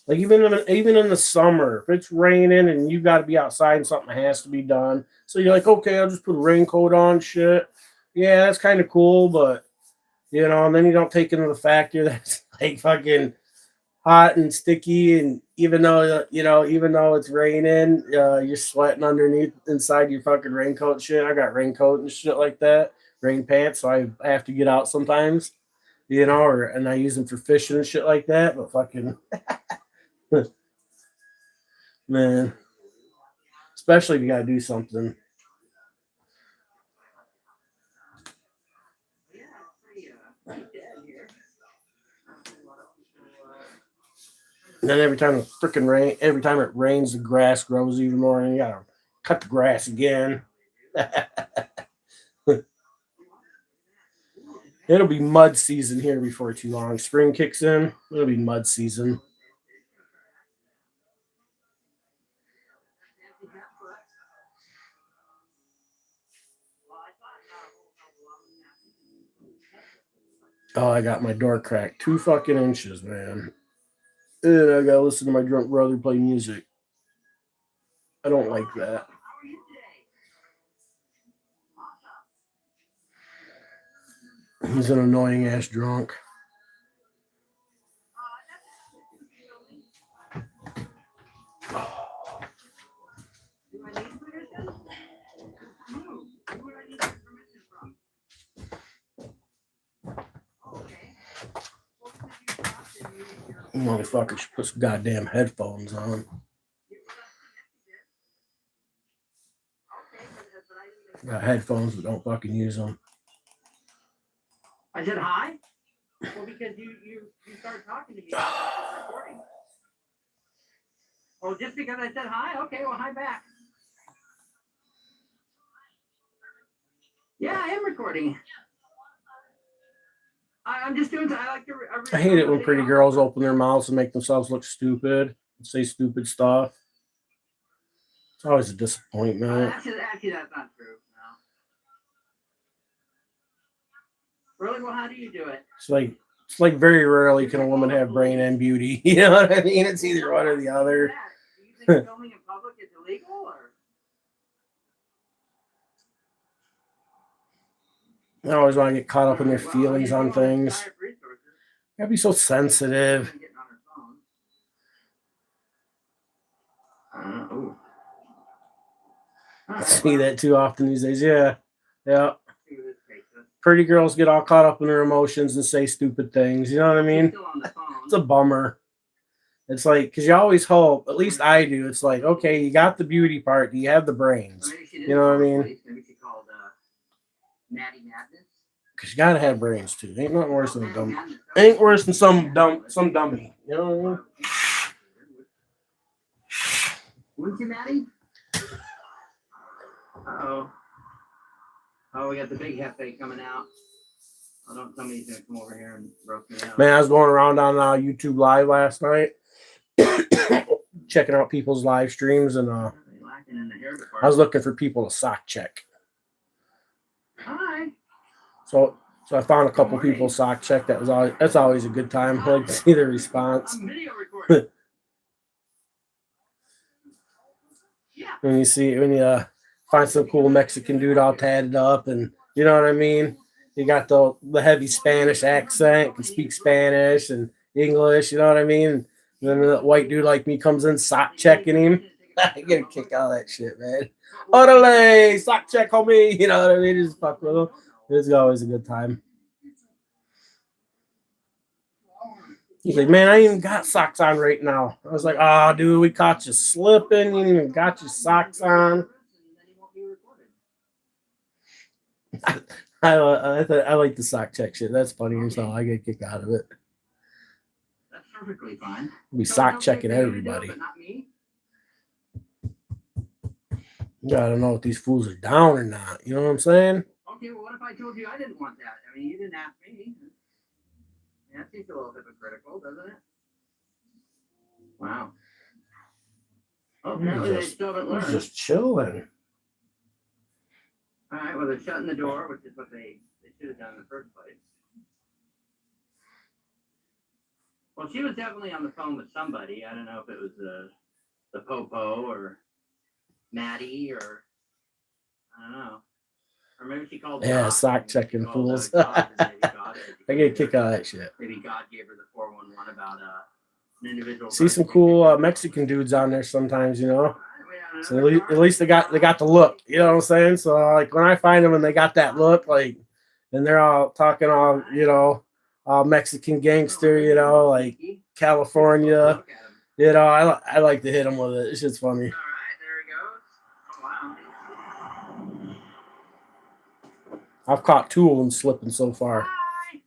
Like even in the summer, if it's raining and you got to be outside and something has to be done, so you're like, okay, I'll just put a raincoat on, shit. Yeah, that's kind of cool, but and then you don't take into the factor that it's like fucking hot and sticky, and even though it's raining, you're sweating underneath inside your fucking raincoat and shit. I got raincoat and shit like that, rain pants, so I have to get out sometimes, and I use them for fishing and shit like that. But fucking man, especially if you gotta do something. And then every time it rains, the grass grows even more, and you gotta cut the grass again. It'll be mud season here before too long. Spring kicks in, it'll be mud season. Oh, I got my door cracked 2 fucking inches, man. And I gotta listen to my drunk brother play music. I don't like that. He's an annoying ass drunk. Motherfucker should put some goddamn headphones on. Got headphones, but don't fucking use them. I said hi? Well, because you started talking to me. Recording. Oh, just because I said hi? Okay, well, hi back. Yeah, I am recording. I'm just doing. I like to. I hate it when pretty girls open their mouths and make themselves look stupid and say stupid stuff. It's always a disappointment. Actually, that's not true. No. Really? Well, how do you do it? It's like very rarely can a woman have brain and beauty. You know what I mean? It's either one or the other. Do you think filming in public is illegal, or? I always want to get caught up in their feelings on things. Gotta be so sensitive. I see that too often these days. Yeah. Pretty girls get all caught up in their emotions and say stupid things. You know what I mean? It's a bummer. It's like, because you always hope, at least I do, it's like, okay, you got the beauty part. Do you have the brains? You know what I mean? Because you got to have brains too. Ain't nothing worse than a dumb. Ain't worse than some dummy. You know what I mean? Wouldn't you, Maddie? Uh-oh. Oh, we got the big hefe coming out. Oh, don't tell me he's going to come over here and roast me out. Man, I was going around on YouTube Live last night, checking out people's live streams, and I was looking for people to sock check. Hi. So I found a couple people sock check. That's always a good time. I like to see their response. I'm video recording. Yeah. When you find some cool Mexican dude all tatted up, and you know what I mean? You got the heavy Spanish accent, can speak Spanish and English, you know what I mean? And then the white dude like me comes in sock checking him. I get a kick out of that shit, man. Orale, sock check, homie. You know what I mean? Just fuck with them. It's always a good time. He's like, man, I ain't even got socks on right now. I was like, oh, dude, we caught you slipping. You ain't even got your socks on. I like the sock check shit. That's funny as hell. I get a kick out of it. That's perfectly fine. We sock checking everybody. But not me. You gotta know if these fools are down or not. You know what I'm saying? Okay, well, what if I told you I didn't want that? I mean, you didn't ask me. Yeah, that seems a little hypocritical, doesn't it? Wow. Oh, apparently they still haven't learned. Just chilling. All right, well, they're shutting the door, which is what they should have done in the first place. Well, she was definitely on the phone with somebody. I don't know if it was the Popo or Maddie or I don't know. Or maybe she called Yeah, God. sock checking Called, fools. God, and maybe God I get a kick out of that shit. Maybe God gave her the 411 about an individual. See some cool Mexican dudes on there sometimes, you know. So at least they got the look, you know what I'm saying? So like when I find them and they got that look, like, and they're all talking all, you know, all Mexican gangster, you know, like California, you know, I like to hit them with it. It's just funny. All right, there he goes. Oh, wow. I've caught 2 of them slipping so far. Hi.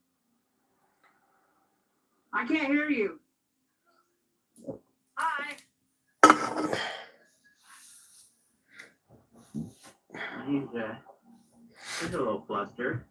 I can't hear you. Hi. He's a little flustered.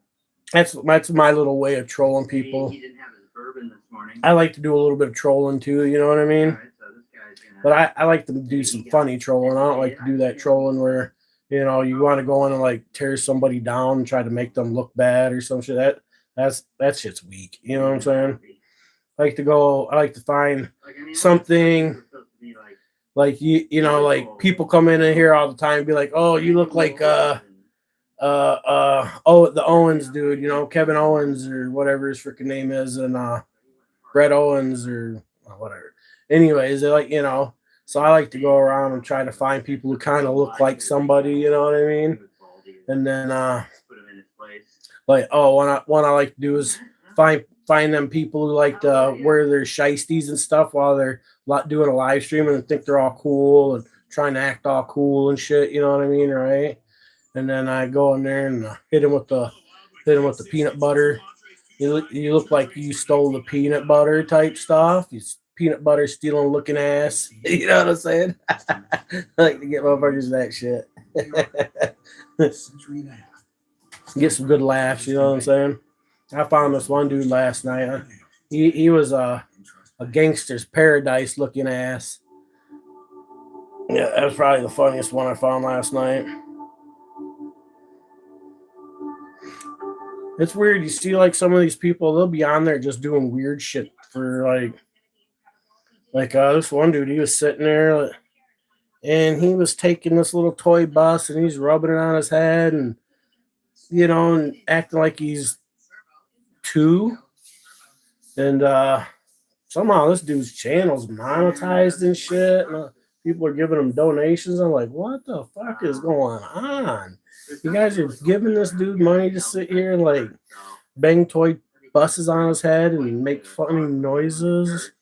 That's my little way of trolling people. He didn't have his bourbon this morning. I like to do a little bit of trolling too, you know what I mean? All right, so this guy's gonna... But I like to do some funny trolling. I don't like to do that trolling where, you know, you want to go in and like tear somebody down and try to make them look bad or some shit. That shit's weak. You know what I'm saying? I like to find something like you know, like people come in here all the time and be like, oh, you look like the Owens dude, you know, Kevin Owens or whatever his freaking name is, and Brett Owens or whatever. Anyways, they're like, you know, so I like to go around and try to find people who kind of look like somebody, you know what I mean? And then like, oh, one I like to do is find them people who like to wear their shiesties and stuff while they're doing a live stream and think they're all cool and trying to act all cool and shit, you know what I mean, right? And then I go in there and hit him with the peanut butter. You look like you stole the peanut butter type stuff. You peanut butter stealing looking ass. You know what I'm saying? I like to get motherfuckers that shit. Get some good laughs, you know what I'm saying? I found this one dude last night. He was a gangster's paradise looking ass. Yeah, that was probably the funniest one I found last night. It's weird. You see, like, some of these people, they'll be on there just doing weird shit for, like this one dude, he was sitting there, and he was taking this little toy bus, and he's rubbing it on his head, and, you know, and acting like he's 2. And somehow this dude's channel's monetized and shit, and people are giving him donations. I'm like, what the fuck is going on? You guys are giving this dude money to sit here and like bang toy buses on his head and make funny noises.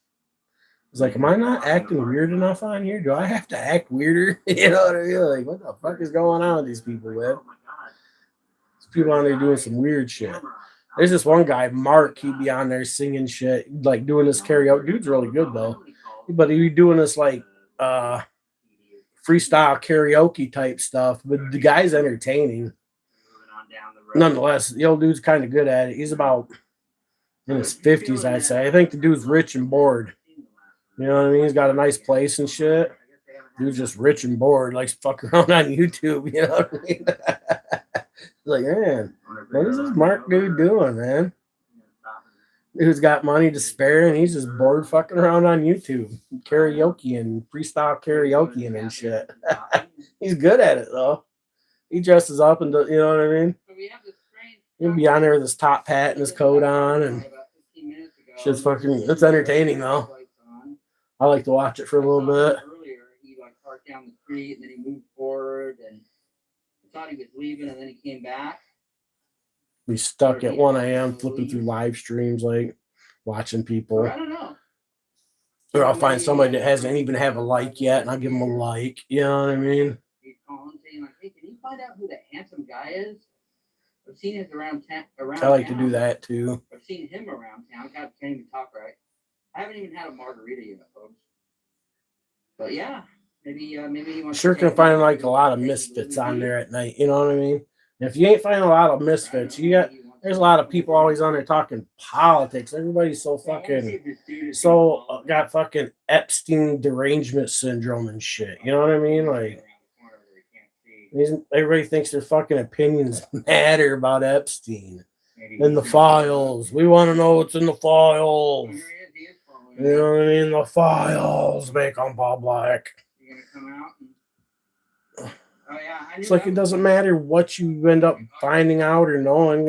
It's like, am I not acting weird enough on here? Do I have to act weirder? You know what I mean? Like, what the fuck is going on with these people, man? These people on there doing some weird shit. There's this one guy, Mark, he'd be on there singing shit, like doing this karaoke. Dude's really good though. But he'd be doing this like freestyle karaoke type stuff, but the guy's entertaining. Nonetheless, the old dude's kind of good at it. He's about in his 50s, I'd say. I think the dude's rich and bored. You know what I mean? He's got a nice place and shit. Dude's just rich and bored, likes to fuck around on YouTube. You know what I mean? Like, man, what is this Mark dude doing, man? Dude's got money to spare, and he's just bored fucking around on YouTube, karaoke and freestyle karaoke and shit. He's good at it though. He dresses up and you know what I mean. He'll be on there with his top hat and his coat on, and shit's fucking. It's entertaining though. I like to watch it for a little bit. down the street, and then he moved forward, and I thought he was leaving, and then he came back. We stuck at 1 a.m. flipping through live streams, like watching people. Or I don't know. Or I'll find somebody that hasn't even have a like yet, and I'll give them a like. You know what I mean? He's calling saying like, "Hey, can you find out who the handsome guy is? I've seen him around town. I like to do that too. I've seen him around town. God, can't even talk right. I haven't even had a margarita yet, folks. But yeah, maybe he wants. Sure can find like a lot of misfits on there at night. You know what I mean? And if you ain't finding a lot of misfits, there's a lot of people always on there talking politics. Everybody's so got fucking Epstein derangement syndrome and shit. You know what I mean? Like, everybody thinks their fucking opinions matter about Epstein and the files. We want to know what's in the files. You know what I mean? The files make them public. It's like it doesn't matter what you end up finding out or knowing.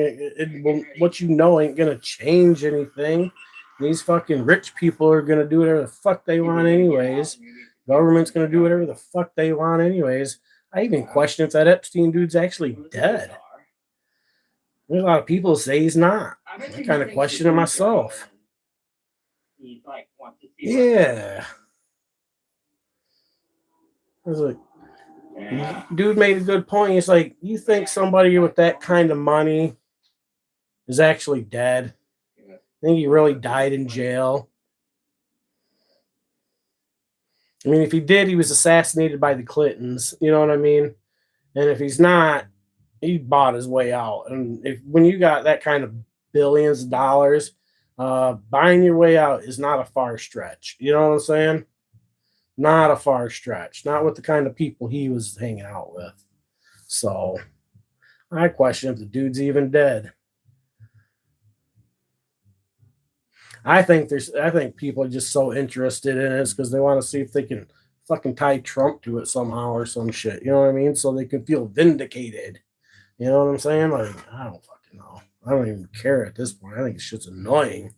What you know ain't gonna change anything. These fucking rich people are gonna do whatever the fuck they want anyways. Government's gonna do whatever the fuck they want anyways. I even question if that Epstein dude's actually dead. There's a lot of people who say he's not. I kind of question it myself. Yeah. I was like, dude made a good point. He's like, you think somebody with that kind of money is actually dead? I think he really died in jail. I mean, if he did, he was assassinated by the Clintons. You know what I mean? And if he's not, he bought his way out. And when you got that kind of billions of dollars, buying your way out is not a far stretch. You know what I'm saying? Not a far stretch. Not with the kind of people he was hanging out with. So I question if the dude's even dead. I think people are just so interested in it because they want to see if they can fucking tie Trump to it somehow or some shit. You know what I mean? So they can feel vindicated. You know what I'm saying? Like, I don't fucking know. I don't even care at this point. I think it's shit's annoying.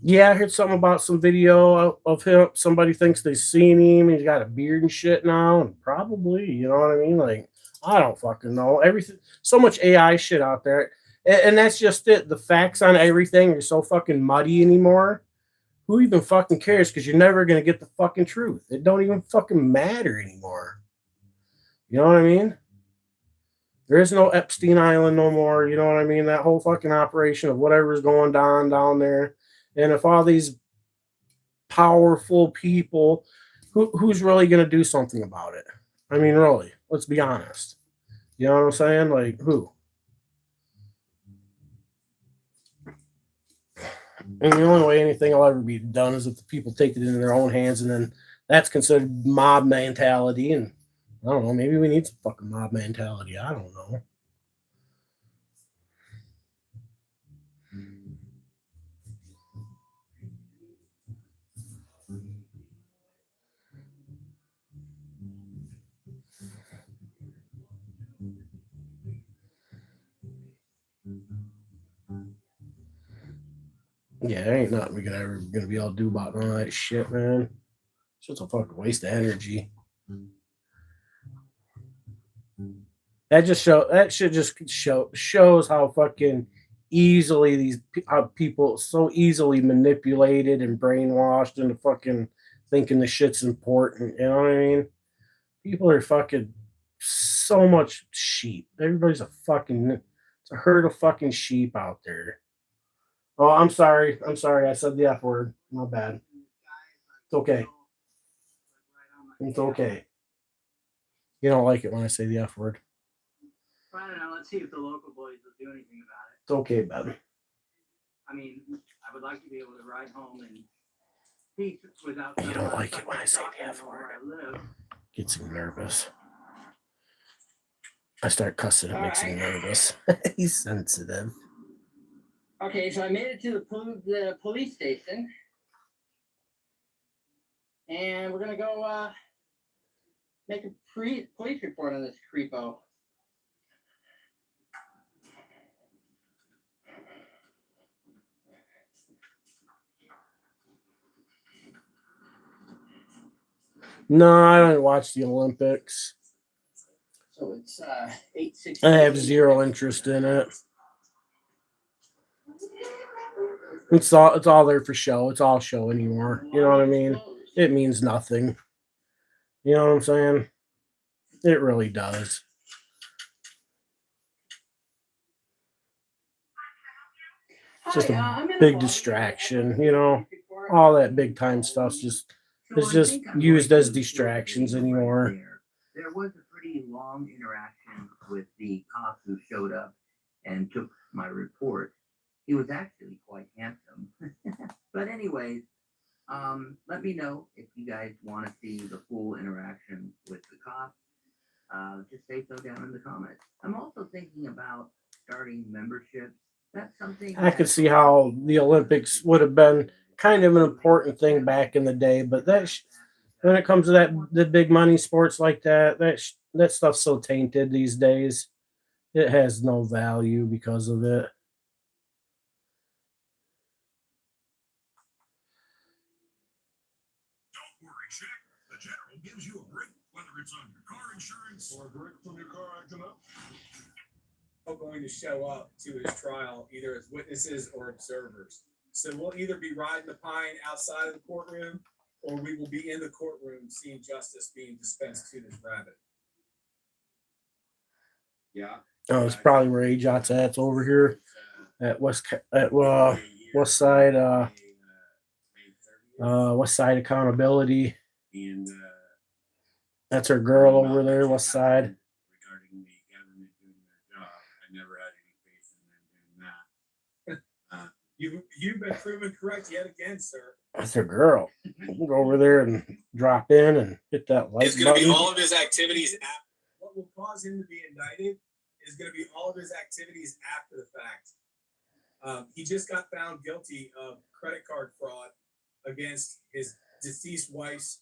Yeah, I heard something about some video of him. Somebody thinks they've seen him. He's got a beard and shit now, and probably, you know what I mean? Like, I don't fucking know. Everything, so much AI shit out there, and that's just it. The facts on everything are so fucking muddy anymore. Who even fucking cares? Because you're never gonna get the fucking truth. It don't even fucking matter anymore. You know what I mean? There is no Epstein Island no more. You know what I mean? That whole fucking operation of whatever's going down there. And if all these powerful people, who's really going to do something about it? I mean, really, let's be honest. You know what I'm saying? Like, who? And the only way anything will ever be done is if the people take it into their own hands, and then that's considered mob mentality. And I don't know, maybe we need some fucking mob mentality. I don't know. Yeah, there ain't nothing we're ever gonna be able to do about none of that shit, man. It's just a fucking waste of energy. That shit just shows how fucking easily these people so easily manipulated and brainwashed into fucking thinking the shit's important. You know what I mean? People are fucking so much sheep. Everybody's it's a herd of fucking sheep out there. Oh, I'm sorry. I said the F word. My bad. It's okay. It's okay. You don't like it when I say the F word. I don't know. Let's see if the local boys will do anything about it. It's okay, baby. I mean, I would like to be able to ride home and peace without. You don't like it when I say the F word. Gets him nervous. I start cussing. It makes him nervous. He's sensitive. Okay, so I made it to the police station, and we're gonna go make a police report on this creepo. No, I don't watch the Olympics. So it's 8:60. I have zero interest in it. It's all there for show. It's all show anymore. You know what I mean? It means nothing. You know what I'm saying? It really does. It's just a big distraction, you know. All that big time stuff's just it's just used as distractions anymore. There was a pretty long interaction with the cop who showed up and took my report. He was actually quite handsome. But anyways, let me know if you guys want to see the full interaction with the cop. Just say so down in the comments. I'm also thinking about starting memberships. That's something I could see how the Olympics would have been kind of an important thing back in the day, but when it comes to the big money sports like that stuff's so tainted these days. It has no value because of it. Don't worry, Shaq. The General gives you a break, whether it's on your car insurance or a break from your car acting up. Going to show up to his trial either as witnesses or observers. So we'll either be riding the pine outside of the courtroom or we will be in the courtroom seeing justice being dispensed to this rabbit. Yeah. Oh, it's probably where AJOT's at. It's over here at West Side West Side Accountability. And That's her girl over there, West Side. regarding the government doing their job, I never had any faith in them doing that. You've been proven correct yet again, sir. That's her girl. We'll go over there and drop in and hit that like It's going to be button. all of his activities. What will cause him to be indicted is going to be all of his activities after the fact. He just got found guilty of credit card fraud against his deceased wife's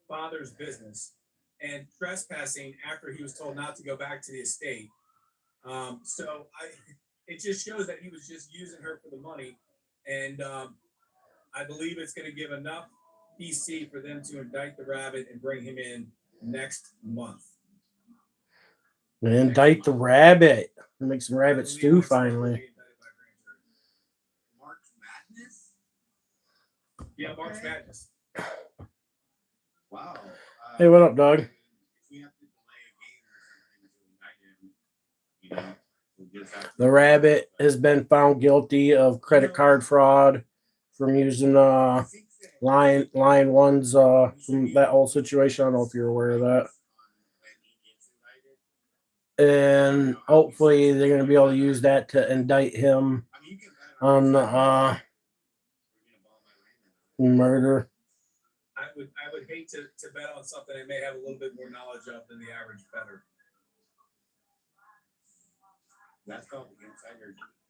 father's business and trespassing after he was told not to go back to the estate. It just shows that he was just using her for the money. And I believe it's going to give enough PC for them to indict the rabbit and bring him in next month. Indict the rabbit. Make some rabbit stew finally. March Madness? Yeah, March Madness. Wow. Hey, what up, Doug? If we have to delay a game or something to indict him, you know, we'll just have to. The rabbit has been found guilty of credit card fraud from using Lion One's from that whole situation. I don't know if you're aware of that. And hopefully they're going to be able to use that to indict him on murder. I would hate to bet on something I may have a little bit more knowledge of than the average bettor. That's called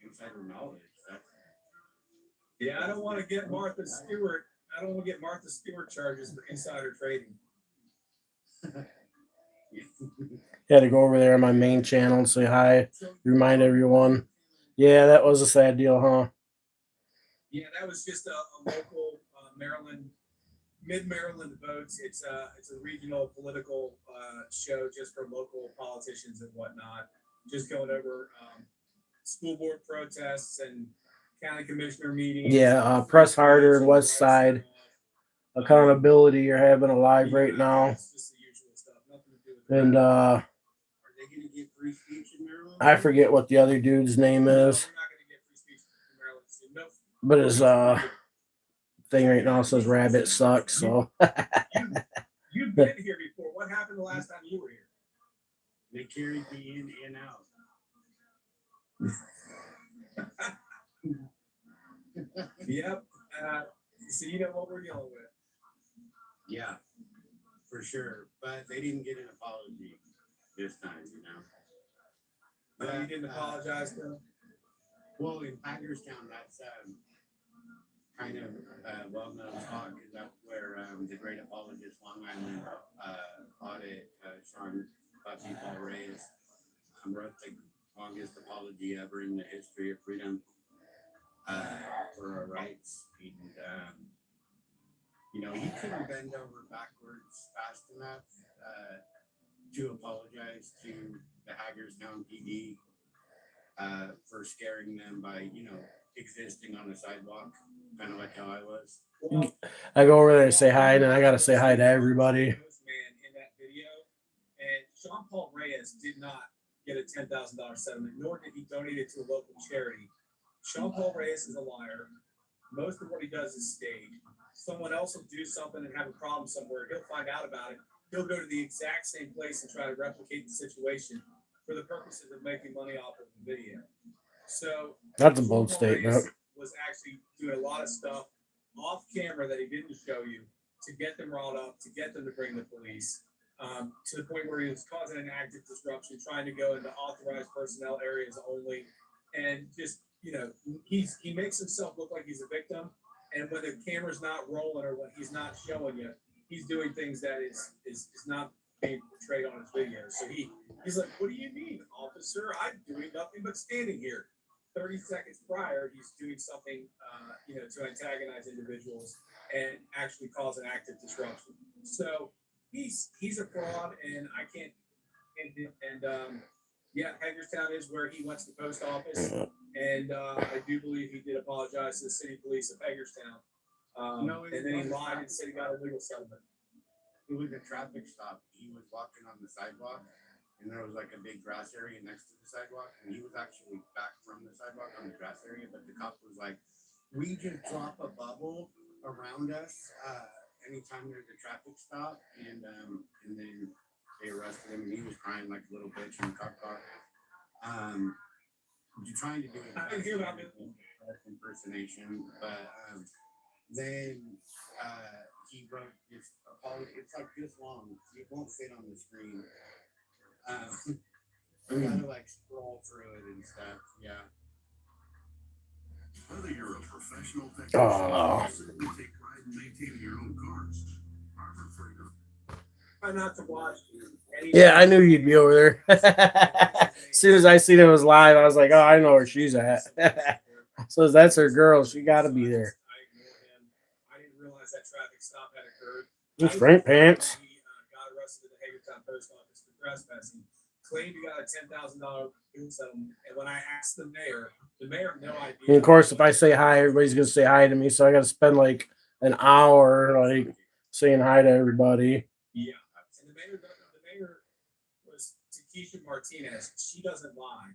insider knowledge. Yeah, I don't want to get Martha Stewart. I don't want to get Martha Stewart charges for insider trading. Had to go over there on my main channel and say hi, remind everyone. Yeah, that was a sad deal, huh? Yeah, that was just a local Maryland, mid-Maryland votes. It's a regional political show just for local politicians and whatnot. Just going over school board protests and county commissioner meetings. Yeah, Press Harder and West Side Accountability are having a live right now. And Are they going to get free speech in Maryland? I forget what the other dude's name is. But his thing right now says rabbit sucks, so You've been here before. What happened the last time you were here? They carried me in and out. Yep. So you know what we're dealing with. Yeah, for sure. But they didn't get an apology this time, you know. But you didn't apologize to them? Well, in Hagerstown, that's kind of well-known talk. That's where the great apologist, Long Island audit, Sean Buffy Paul Reyes, wrote the longest apology ever in the history of freedom for our rights. And You know, he couldn't bend over backwards fast enough to apologize to the Hagerstown PD for scaring them by, you know, existing on the sidewalk, kind of like how I was. I go over there and say hi, and then I gotta say hi to everybody. Man in that video, and Sean Paul Reyes did not get a $10,000 settlement, nor did he donate it to a local charity. Sean Paul Reyes is a liar. Most of what he does is staged. Someone else will do something and have a problem somewhere. He'll find out about it. He'll go to the exact same place and try to replicate the situation for the purposes of making money off of the video. So That's a bold statement. Was actually doing a lot of stuff off camera that he didn't show you to get them riled up, to get them to bring the police, to the point where he was causing an active disruption, trying to go into authorized personnel areas only, and just, you know, he makes himself look like he's a victim, and when the camera's not rolling or when he's not showing you, he's doing things that is not being portrayed on his video. So he's like, what do you mean, officer? I'm doing nothing but standing here. 30 seconds prior, he's doing something, you know, to antagonize individuals and actually cause an active disruption. So he's a fraud, and I can't. Yeah, Hagerstown is where he went to the post office, and I do believe he did apologize to the city police of Hagerstown. And then he lied and said he got a legal settlement. It was a traffic stop. He was walking on the sidewalk, and there was like a big grass area next to the sidewalk, and he was actually back from the sidewalk on the grass area, but the cop was like, we just drop a bubble around us anytime there's a traffic stop, and then they arrested him, and he was crying like a little bitch in the cop car. You're trying to do it impersonation, but then he wrote this apology. It's like this long. It won't fit on the screen. You gotta like scroll through it and stuff. Yeah. Whether you're a professional technician or simply take pride in maintaining your own cars, Harbor Freighter. Try not to watch. Yeah, I knew you'd be over there. As soon as I seen it was live, I was like, oh, I know where she's at. So that's her girl. She got to be there. I didn't realize that traffic stop had occurred. It's Frank Pants. He got arrested at the Hagerstown Post Office for trespassing. Claimed he got a $10,000 bill settlement. And when I asked the mayor had no idea. And of course, if I say hi, everybody's gonna say hi to me. So I got to spend like an hour like saying hi to everybody. Yeah, and the mayor was Takesha Martinez. She doesn't lie.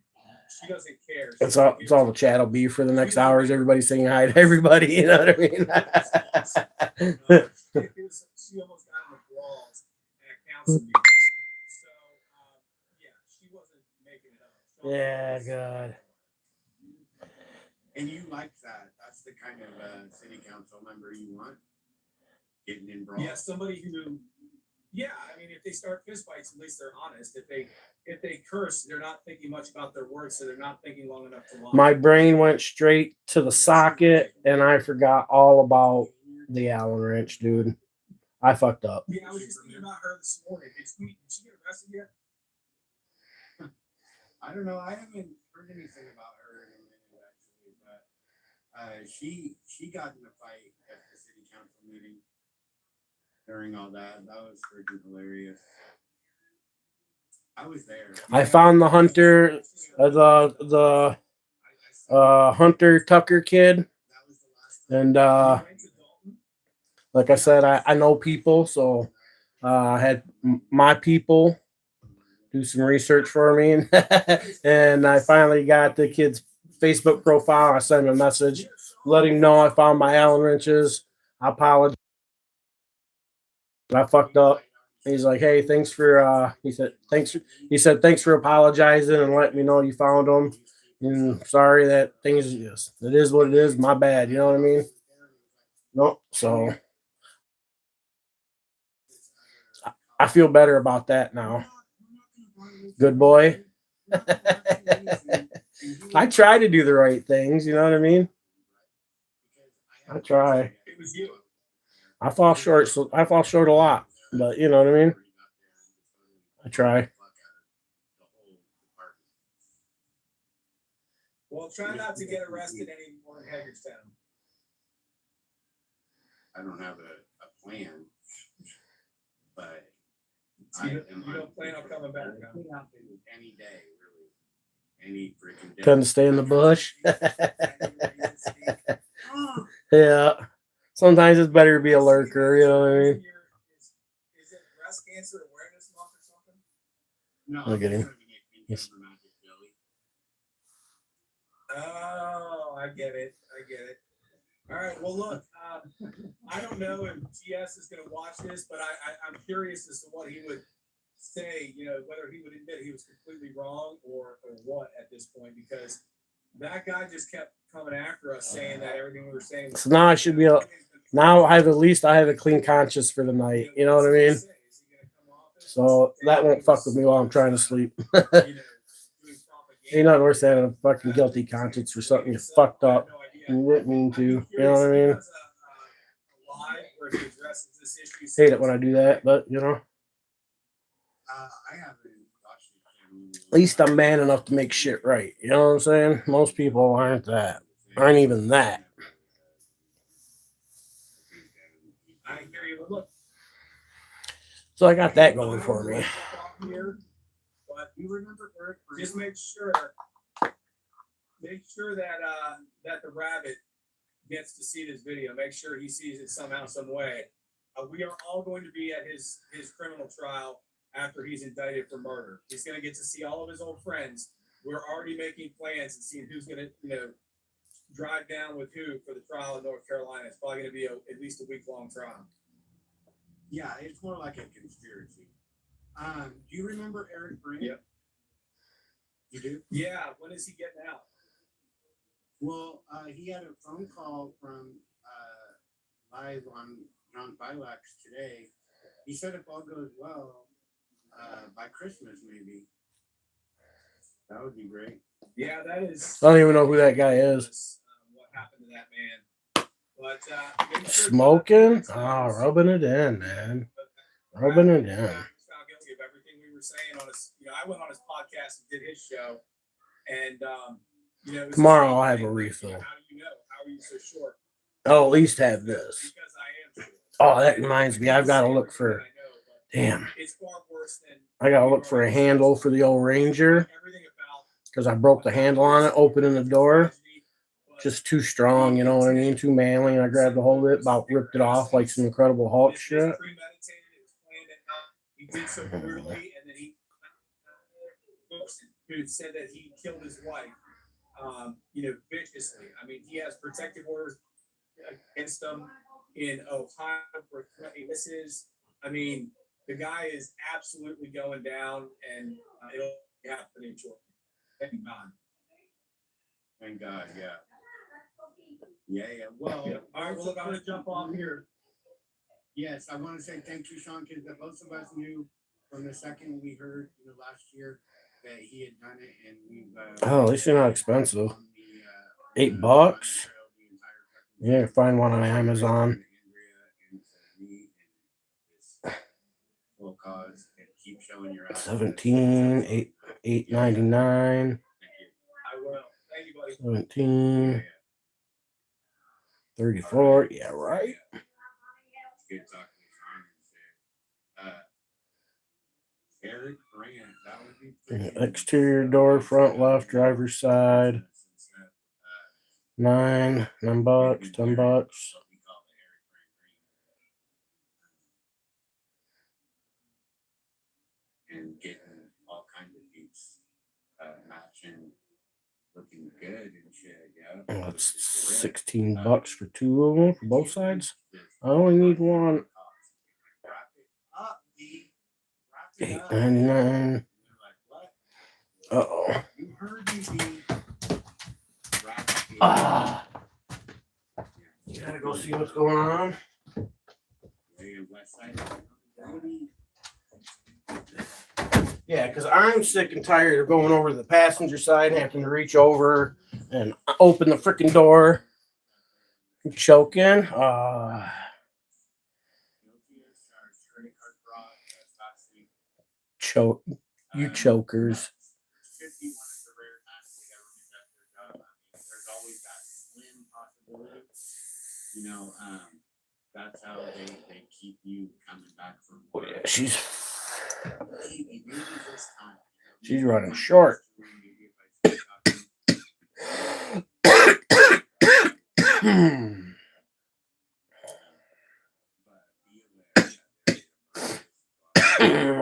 She doesn't care. That's all the chat will be for the next hours. Everybody saying hi to everybody. You know what I mean? She almost got in the brawls at a council meeting. So, yeah, she wasn't making it up. Yeah, God. And you like that. That's the kind of city council member you want. Getting in brawls. Yeah, somebody who, yeah, I mean, if they start fistfights, at least they're honest. If they curse, they're not thinking much about their words, so they're not thinking long enough to lie. My brain went straight to the socket, and I forgot all about the Allen wrench, dude. I fucked up. Yeah, I was just thinking about her this morning. Did she get arrested yet? I don't know. I haven't heard anything about her in a minute, actually, but she got in a fight at the city council meeting during all that. That was freaking hilarious. I was there. I found the Hunter, the Hunter Tucker kid, and like I said, I know people, so I had my people do some research for me, and I finally got the kid's Facebook profile. I sent him a message, letting him know I found my Allen wrenches. I apologize. I fucked up. He's like, hey, thanks for he said thanks for apologizing and letting me know you found them. And sorry that things it is what it is, my bad, you know what I mean? Nope. So I feel better about that now. Good boy. I try to do the right things, you know what I mean? I try. It was you. I fall short, so I fall short a lot. But you know what I mean? I try. Well, try not to get arrested anymore in Hagerstown. I don't have a plan. But So you don't plan on coming back? Huh? Any day, really. Any freaking day. Couldn't stay in the bush. Yeah. Sometimes it's better to be a lurker, you know what I mean? Is it breast cancer awareness month or something? No, Look at him. Yes. Oh, I get it. All right. Well, look, I don't know if GS is going to watch this, but I'm curious as to what he would say, you know, whether he would admit he was completely wrong or what at this point, because that guy just kept coming after us saying that everything we were saying was So now I should be now I have at least I have a clean conscience for the night. You know what I mean? So that won't fuck with me while I'm trying to sleep. Ain't nothing worse than having a fucking guilty conscience for something you fucked up and you didn't mean to. You know what I mean? Hate it when I do that, but you know. I haven't watched it. At least I'm man enough to make shit right. You know what I'm saying? Most people aren't that. Aren't even that. I hear you. Look, So I got that going for me. but you remember, just make sure that the rabbit gets to see this video. Make sure he sees it somehow, some way. We are all going to be at his criminal trial after he's indicted for murder. He's going to get to see all of his old friends. We're already making plans and seeing who's going to, you know, drive down with who for the trial in North Carolina. It's probably going to be at least a week-long trial. Yeah, it's more like a conspiracy. Do you remember Eric Green? Yep. You do? Yeah. When is he getting out? Well, he had a phone call from live on John Bilax today. He said if all goes well, by Christmas maybe. That would be great. Yeah, that is. I don't even know who that guy is. What happened to that man? But Smoking? Oh, rubbing it in, man. Rubbing it in. Found guilty of everything we were saying on his. You know, I went on his podcast and did his show, and you know. Tomorrow I'll have a refill. How do you know? How are you so sure? I'll at least have this. Because I am sure. Oh, that reminds me. I've got to look for. Damn. It's far worse than. I got to look for a handle for the old Ranger. Because I broke the handle on it, opening the door. Just too strong, you know what I mean? Too manly. And I grabbed a hold of it, about ripped it off like some Incredible Hulk shit. He did so brutally, and then who said that he killed his wife, you know, viciously. I mean, he has protective orders against him in Ohio for threatening witnesses. I mean, the guy is absolutely going down, and it'll be happening shortly. Thank God. Thank God, yeah. Yeah. Well, all right, well, look, I'm going to jump off here. Yes, I want to say thank you, Sean, because both of us knew from the second we heard, you know, last year that he had done it, and we've. Oh, at least they're not expensive. $8. Yeah, find one on Amazon. Full cause and keep showing your 17, $8.99. I will. Thank you, buddy. 17, 34. Yeah, right. Good talking to Sean. Eric Grant, that would be Exterior door, front left, driver's side. $9 $10. And getting all kinds of beats matching, looking good and shit. Yeah, That's $16 for two of them for both sides. I only need one. $8.99. Uh-oh. Ah. You gotta go see what's going on. Yeah, because I'm sick and tired of going over to the passenger side and having to reach over and open the freaking door. I'm choking. Choke. You chokers. You know, That's how they keep you coming back from Oh, work. yeah, Maybe this time. she's running short. Maybe if I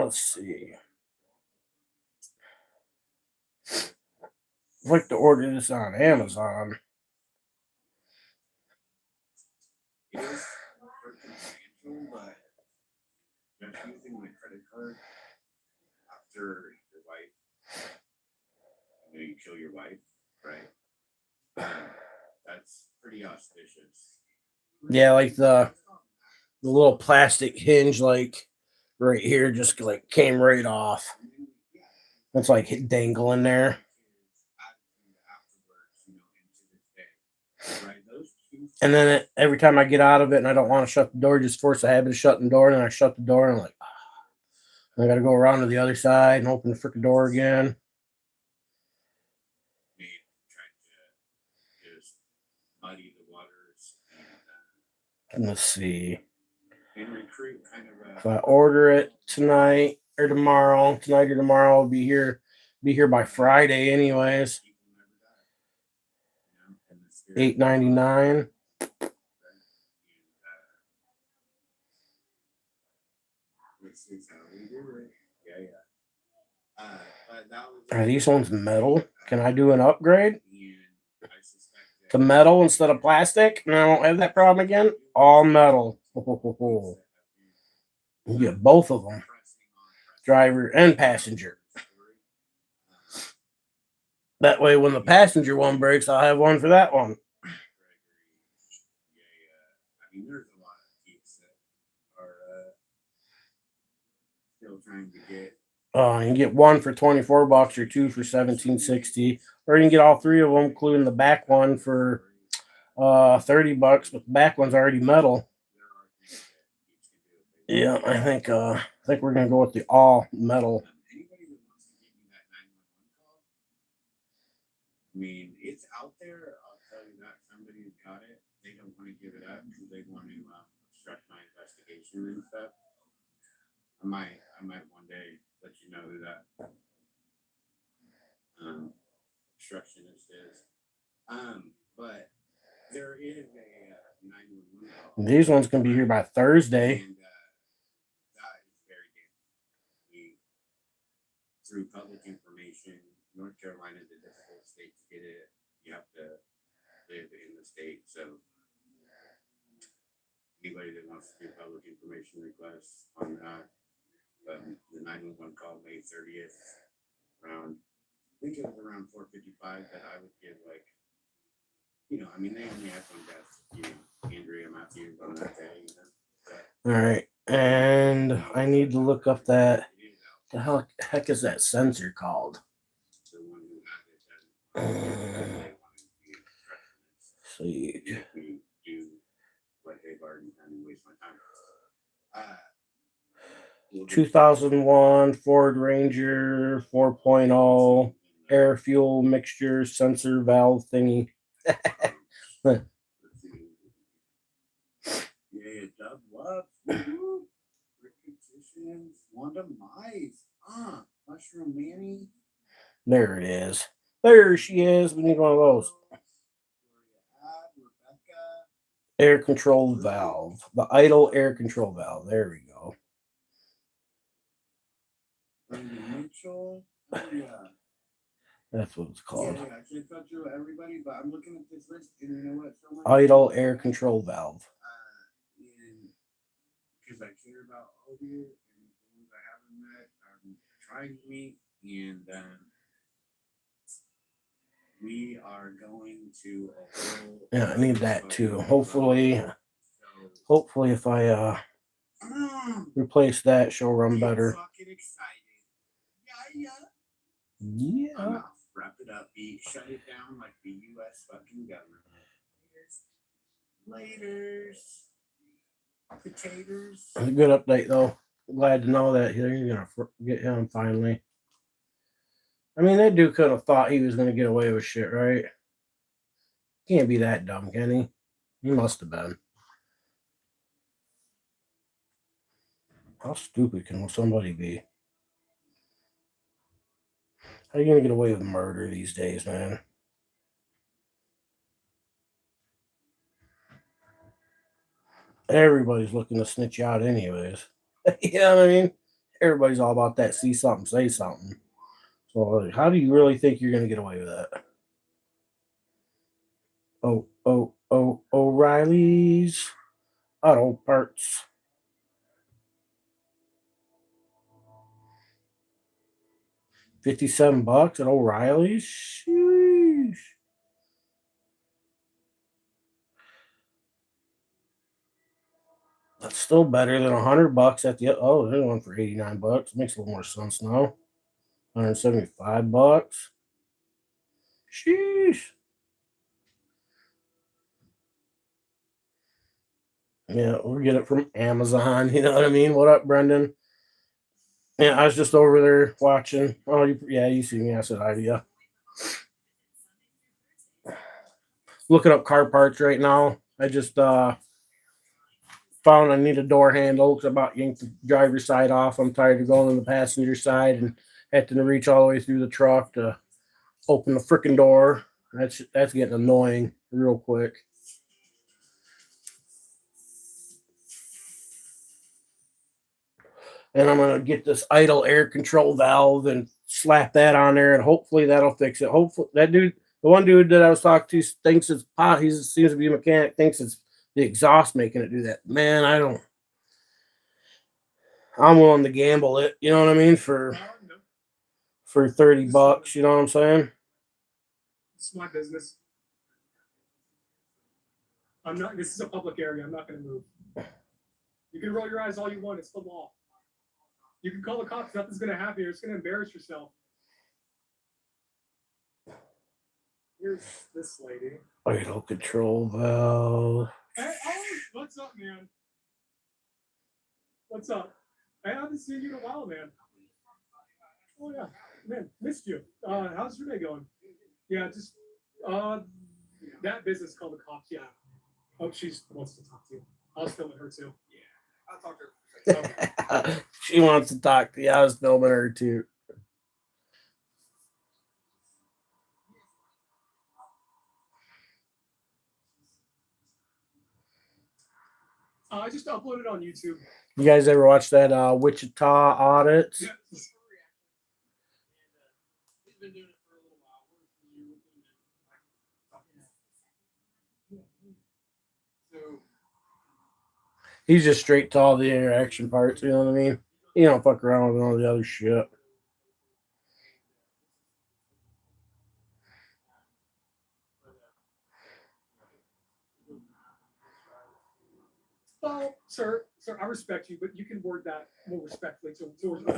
Let's see. I'd like to order this on Amazon. it is circumstantial, but just using my credit card after your wife, you kill your wife, right? That's pretty auspicious. Yeah, like the little plastic hinge, like right here, just like came right off. That's like dangling there. And then every time I get out of it and I don't want to shut the door, just force the habit of shutting the door, and then I shut the door and I'm like, I got to go around to the other side and open the freaking door again. Muddy the waters. Let's see. And recruit kind of If I order it tonight or tomorrow, I'll be here by Friday anyways. $8.99. This is how we do it. Yeah. Are these ones metal? Can I do an upgrade to metal instead of plastic? And I won't have that problem again. All metal. You get both of them, driver and passenger. That way, when the passenger one breaks, I'll have one for that one. I mean, there's a lot of kids that are still trying to get. You can get one for $24 or two for $17.60, or you can get all three of them, including the back one for $30. But the back one's already metal. Yeah, I think we're gonna go with the all metal. Anybody that wants to give me that 911 call, I mean, it's out there. I'll tell you that somebody's got it. They don't want to give it up because they want to obstruct my investigation and stuff. I might one day let you know who that obstructionist is. But there is a 911 call. These ones can be here by Thursday. And that is very dangerous. Through public information, North Carolina is a difficult state to get it. You have to live in the state. So anybody that wants to do public information requests on that, the 911 call May 30th around, I think it was around 4:55 that I would give, like, I mean, they only had one death, Andrea Matthews on that day. All right, and I need to look up that. The heck is that sensor called? The one who had it, See. me do what they've already done and waste my time. 2001 Ford Ranger 4.0 air fuel mixture sensor valve thingy. Yeah, Doug Love, Petitions, Wanda Mize, Mushroom Manny. There it is. There she is. We need one of those. Air control valve. The idle air control valve. There we go. Mitchell. Oh, yeah. That's what it's called. Yeah, I can't go through everybody, but I'm looking at this list, and you know what? So much Idle air control valve. Because I care about all of you, and the ones I haven't met, I'm trying to meet, and we are going to. Yeah, I need that too. Hopefully, if I replace that, she'll run better. Yeah. Wrap it up. Shut it down like the U.S. fucking government. Laters. Potatoes. It's a good update, though. Glad to know that you're going to get him finally. I mean, that dude could have thought he was going to get away with shit, right? Can't be that dumb, can he? He must have been. How stupid can somebody be? How are you gonna get away with murder these days, man? Everybody's looking to snitch you out anyways. You know what I mean? Everybody's all about that see something, say something. So like, how do you really think you're gonna get away with that? O'Reilly's Auto Parts. $57 at O'Reilly's? Sheesh. That's still better than $100 at the there's one for $89. Makes a little more sense now. $175. Sheesh. Yeah, we'll get it from Amazon. You know what I mean? What up, Brendan? Yeah, I was just over there watching. Oh, you see me. I said hi to you. Looking up car parts right now. I just found I need a door handle because I about yanked the driver's side off. I'm tired of going on the passenger side and having to reach all the way through the truck to open the freaking door. That's getting annoying real quick. And I'm gonna get this idle air control valve and slap that on there, and hopefully that'll fix it. Hopefully that dude, the one dude that I was talking to, thinks it's pot. He seems to be a mechanic. Thinks it's the exhaust making it do that. Man, I don't. I'm willing to gamble it. You know what I mean for $30. You know what I'm saying? It's my business. I'm not. This is a public area. I'm not going to move. You can roll your eyes all you want. It's the law. You can call the cops. Nothing's going to happen. You're just going to embarrass yourself. Here's this lady. Idle control valve. Hey, what's up, man? What's up? I haven't seen you in a while, man. Oh yeah, man, missed you. How's your day going? Yeah, just that business called the cops. Yeah. Oh, she wants to talk to you. I was filming her too. Yeah, I'll talk to her. Okay. She wants to talk to you. I was filming her too. I just uploaded on YouTube. You guys ever watch that Wichita audit? Yeah. He's just straight to all the interaction parts. You know what I mean? You don't fuck around with all the other shit. Oh, sir, I respect you, but you can word that more respectfully towards me.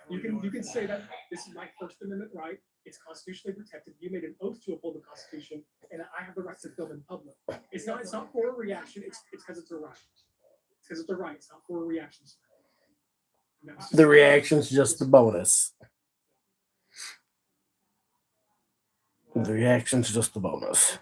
You can say that this is my First Amendment right. It's constitutionally protected. You made an oath to uphold the Constitution, and I have the right to film in public. It's not for a reaction. It's because it's a right. It's because it's a right. It's not for a reaction. The reaction's just the bonus. The reaction's just the bonus.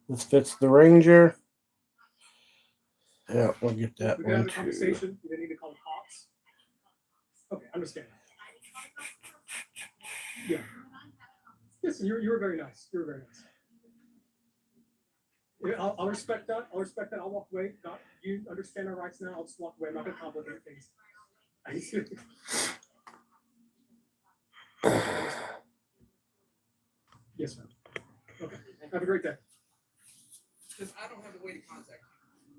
This fits the Ranger. Yeah, we'll get that we can have one a too. conversation. You don't need to call the cops. Okay, understand. Yeah. Listen, you were very nice. You were very nice. Yeah, I'll respect that. I'll respect that. I'll walk away. You understand our rights now. I'll just walk away. I'm not going to complicate things. Yes, ma'am. Okay. Have a great day. Because I don't have a way to contact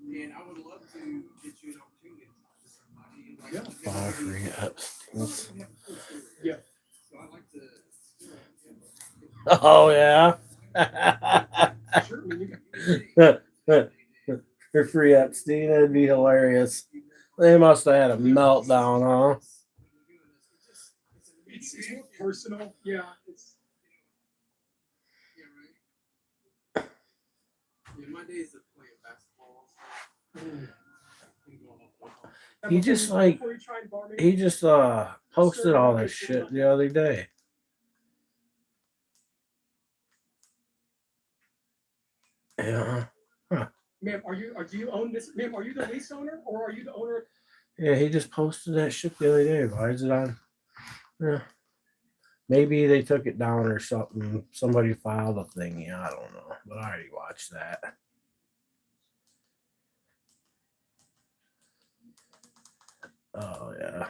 you, and I would love to get you an opportunity to talk to somebody. Yeah. Free abstinence. Yeah. So I'd like to. Oh yeah. For free Epstein, that'd be hilarious. They must have had a meltdown, huh? It's more personal. Yeah. Yeah, my days of playing basketball. He just posted all that shit the other day. Yeah. Huh. Ma'am, do you own this? Ma'am, are you the lease owner or are you the owner? Yeah, he just posted that shit the other day. Why is it on? Yeah. Maybe they took it down or something. Somebody filed a thing. Yeah, I don't know. But I already watched that. Oh, yeah.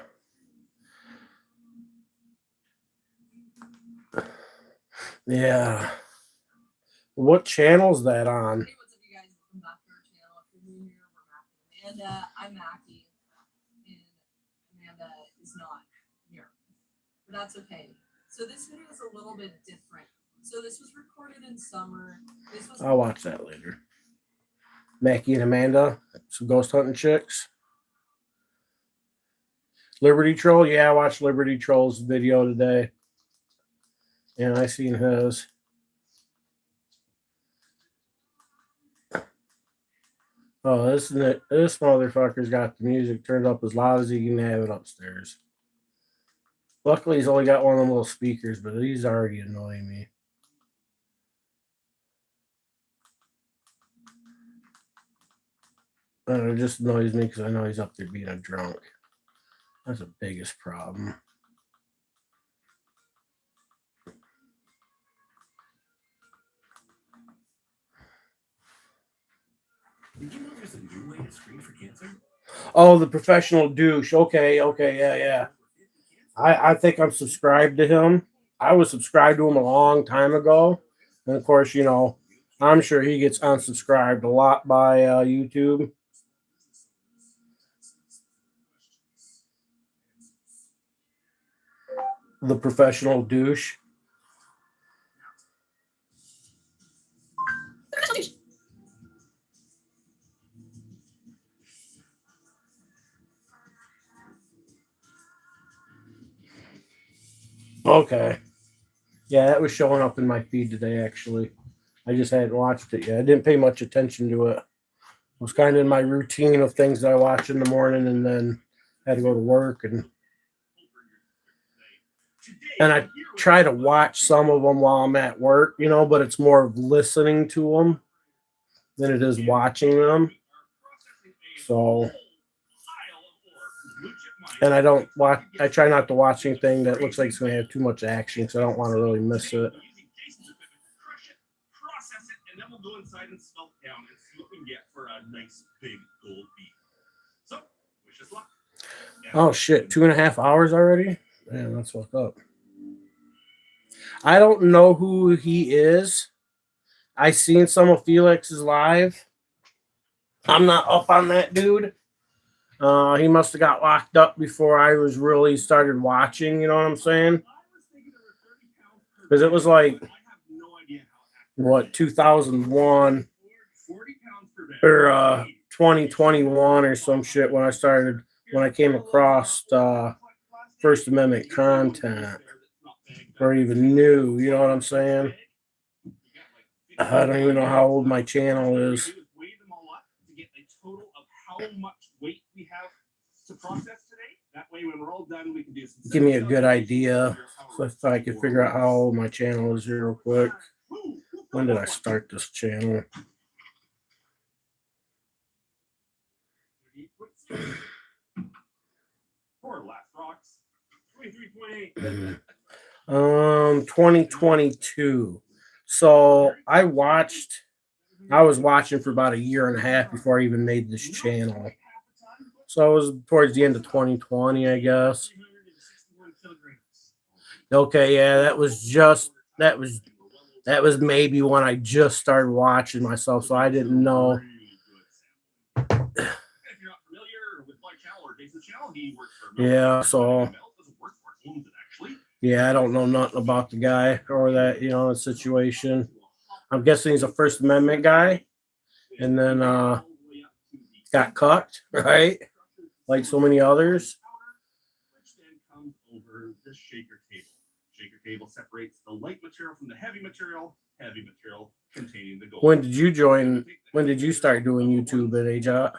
Yeah. What channel's that on? Hey, what's up, you guys? Welcome back to our channel. If you're new here, we're Mac and Amanda. I'm Mackie, and Amanda is not here. But that's okay. So this video is a little bit different. So this was recorded in summer. I'll watch that later. Mackie and Amanda, some ghost hunting chicks. Liberty Troll, yeah, I watched Liberty Troll's video today. Yeah, I seen his. Oh, this motherfucker's got the music turned up as loud as he can have it upstairs. Luckily, he's only got one of them little speakers, but he's already annoying me. And it just annoys me because I know he's up there being a drunk. That's the biggest problem. Did you know there's a new way to screen for cancer? Oh, the professional douche. Okay, yeah. I think I'm subscribed to him. I was subscribed to him a long time ago. And of course, you know, I'm sure he gets unsubscribed a lot by YouTube. The professional douche. Okay. Yeah, that was showing up in my feed today, actually. I just hadn't watched it yet. I didn't pay much attention to it. It was kind of in my routine of things that I watch in the morning, and then had to go to work. And I try to watch some of them while I'm at work, you know, but it's more of listening to them than it is watching them. So, and I try not to watch anything that looks like it's going to have too much action, because I don't want to really miss it. Process it, and then we'll go inside and smelt down and see what we can get for a nice big gold beef. So, wish us luck. Oh shit, 2.5 hours already? Man, that's what's up. I don't know who he is. I seen some of Felix's live. I'm not up on that dude. He must have got locked up before I was really started watching, you know what I'm saying? Because it was like, what, 2001 or 2021 or some shit when I came across First Amendment content, or even knew, you know what I'm saying? I don't even know how old my channel is. Give me a good idea if I can figure out how old my channel is here real quick. When did I start this channel? Um, 2022. So I was watching for about 1.5 years before I even made this channel. So it was towards the end of 2020, I guess. Okay, yeah, that was maybe when I just started watching myself, so I didn't know. Yeah, so yeah, I don't know nothing about the guy or that, you know, the situation. I'm guessing he's a First Amendment guy, and then got cucked, right? Like so many others. Shaker table separates the light material from the heavy material containing the gold. When did you join? When did you start doing YouTube at AJ?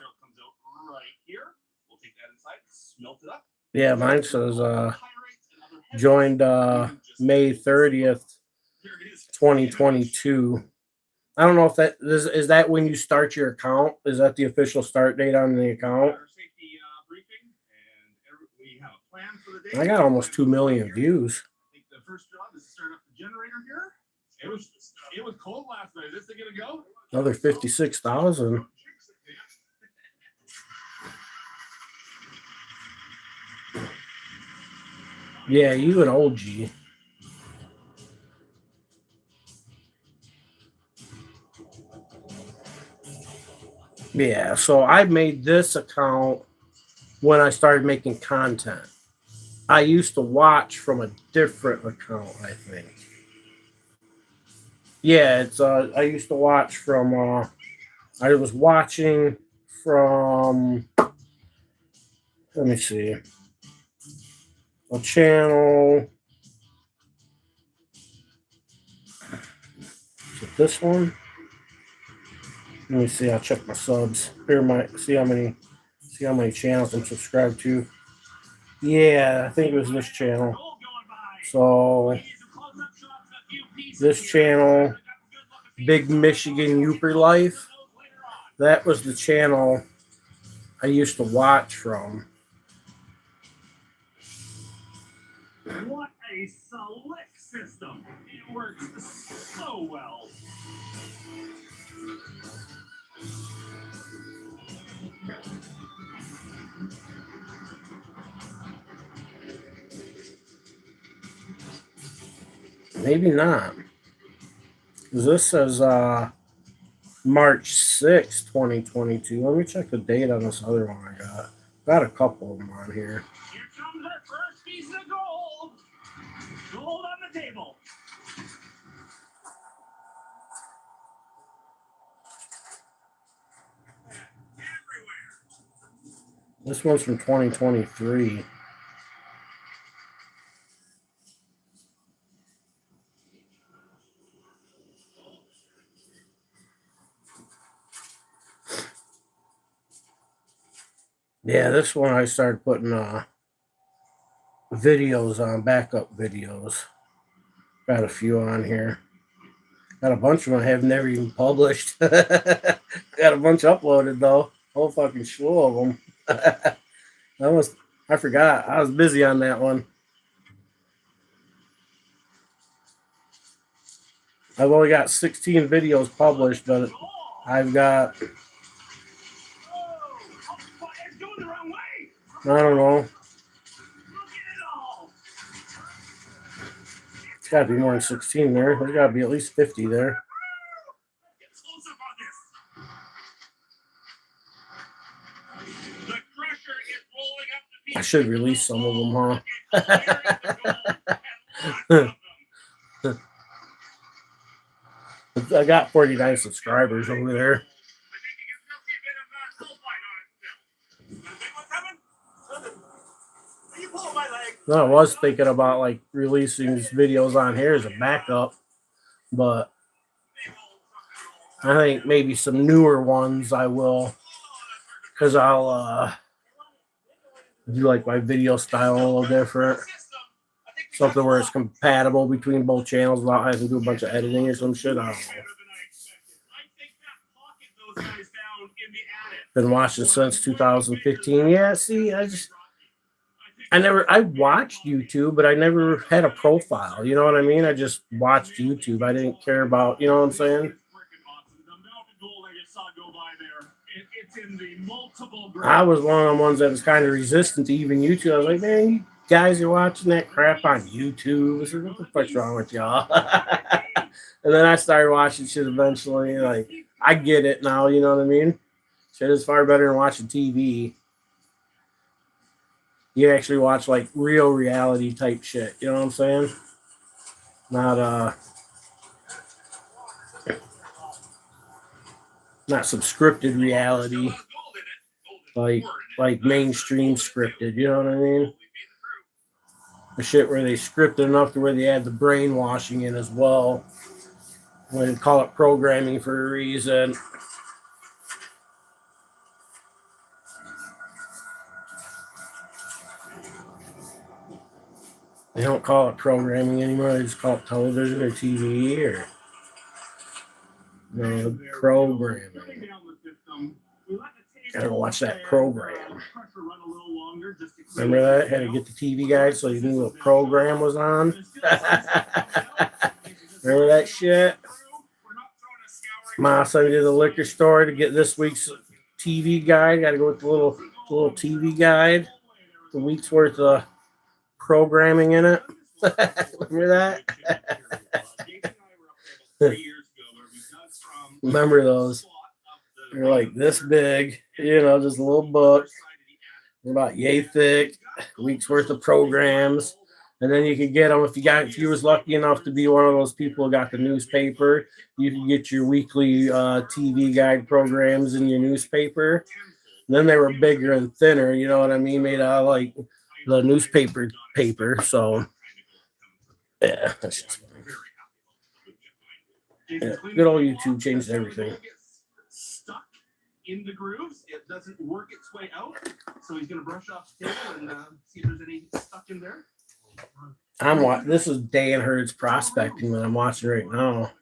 Yeah, mine says Joined May 30th, 2022. I don't know if that is that when you start your account? Is that the official start date on the account? I got almost 2 million views. The first job is to start up the generator here. It was cold last night. Is this gonna go? Another 56,000. Yeah, you an OG. Yeah, so I made this account when I started making content. I used to watch from a different account, I think. Yeah, it's I used to watch from I was watching from, let me see, a channel. Is it this one? Let me see. I'll check my subs. Here, see how many channels I'm subscribed to. Yeah, I think it was this channel. So this channel, Big Michigan YooperLife, that was the channel I used to watch from. What a select system. It works so well. Maybe not. This says March 6th, 2022. Let me check the date on this other one I got. Got a couple of them on here. Here comes our first piece of gold. Gold on the table. This one's from 2023. Yeah, this one I started putting videos on, backup videos. Got a few on here. Got a bunch of them I have never even published. Got a bunch uploaded though. Whole fucking slew of them. I forgot. I was busy on that one. I've only got 16 videos published, but I've got, I don't know. It's got to be more than 16 there. There's got to be at least 50 there. I should release some of them, huh? I got 49 subscribers over there. No, I was thinking about like releasing these videos on here as a backup, but I think maybe some newer ones I will, because I'll do like my video style a little different. Something where it's compatible between both channels without having to do a bunch of editing or some shit. I don't know. Been watching since 2015. Yeah, see, I watched YouTube, but I never had a profile. You know what I mean? I just watched YouTube. I didn't care about, you know what I'm saying? I was one of the ones that was kind of resistant to even YouTube. I was like, man, you guys are watching that crap on YouTube. I said, what the fuck's wrong with y'all? And then I started watching shit eventually. Like, I get it now, you know what I mean? Shit is far better than watching TV. You actually watch like real reality type shit. You know what I'm saying? Not subscripted reality. Like mainstream scripted. You know what I mean? The shit where they scripted enough to where they add the brainwashing in as well. When they call it programming for a reason. They don't call it programming anymore. They just call it television or TV or programming. Gotta watch that program. Remember that? Had to get the TV guide so you knew what program was on. Remember that shit? Ma sent me to the liquor store to get this week's TV guide. Got to go with the little TV guide. The week's worth of programming in it. Remember that? Remember those? They're like this big, you know, just a little book. They're about yay thick. A week's worth of programs. And then you could get them if you was lucky enough to be one of those people who got the newspaper. You could get your weekly TV guide programs in your newspaper. And then they were bigger and thinner, you know what I mean? Made out of like the newspaper paper. So yeah, that's just funny. Yeah, good old YouTube changed everything. Stuck in the grooves, it doesn't work its way out. So he's gonna brush off the table and see if there's any stuck in there. This is Dan Hurd's prospecting that I'm watching right now.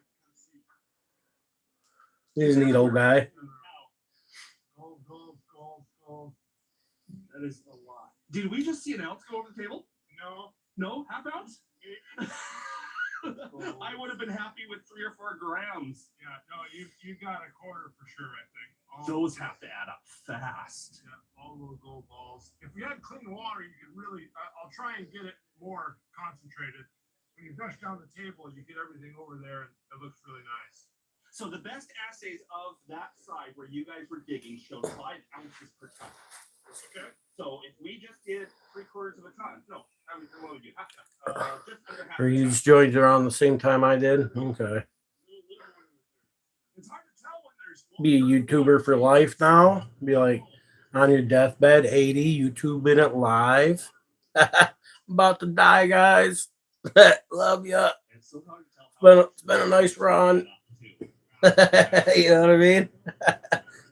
He's a neat old guy. That is a lot. Did we just see an ounce go over the table? No, half ounce? I would have been happy with 3 or 4 grams. Yeah, no, you got a quarter for sure, I think. Those have to add up fast. Yeah, all those gold balls. If you had clean water, you could really. I'll try and get it more concentrated. When you brush down the table, you get everything over there, and it looks really nice. So the best assays of that side where you guys were digging showed 5 ounces per ton. Okay. So if we just did 3/4 of a ton, what would you half ton? Just under half. Or you just joined around the same time I did? Okay. It's hard to tell when there's. Be a YouTuber for life now. Be like on your deathbed, 80, YouTubing it live. About to die, guys. Love ya. It's so hard to tell. It's been a nice run. You know what I mean?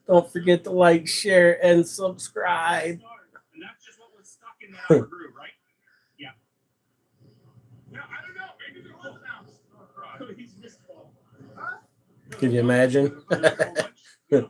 Don't forget to like, share, and subscribe. And that's just what was stuck in that upper groove, right? Yeah. Yeah, I don't know. Maybe they're all now. He's missed all. Can you imagine? These are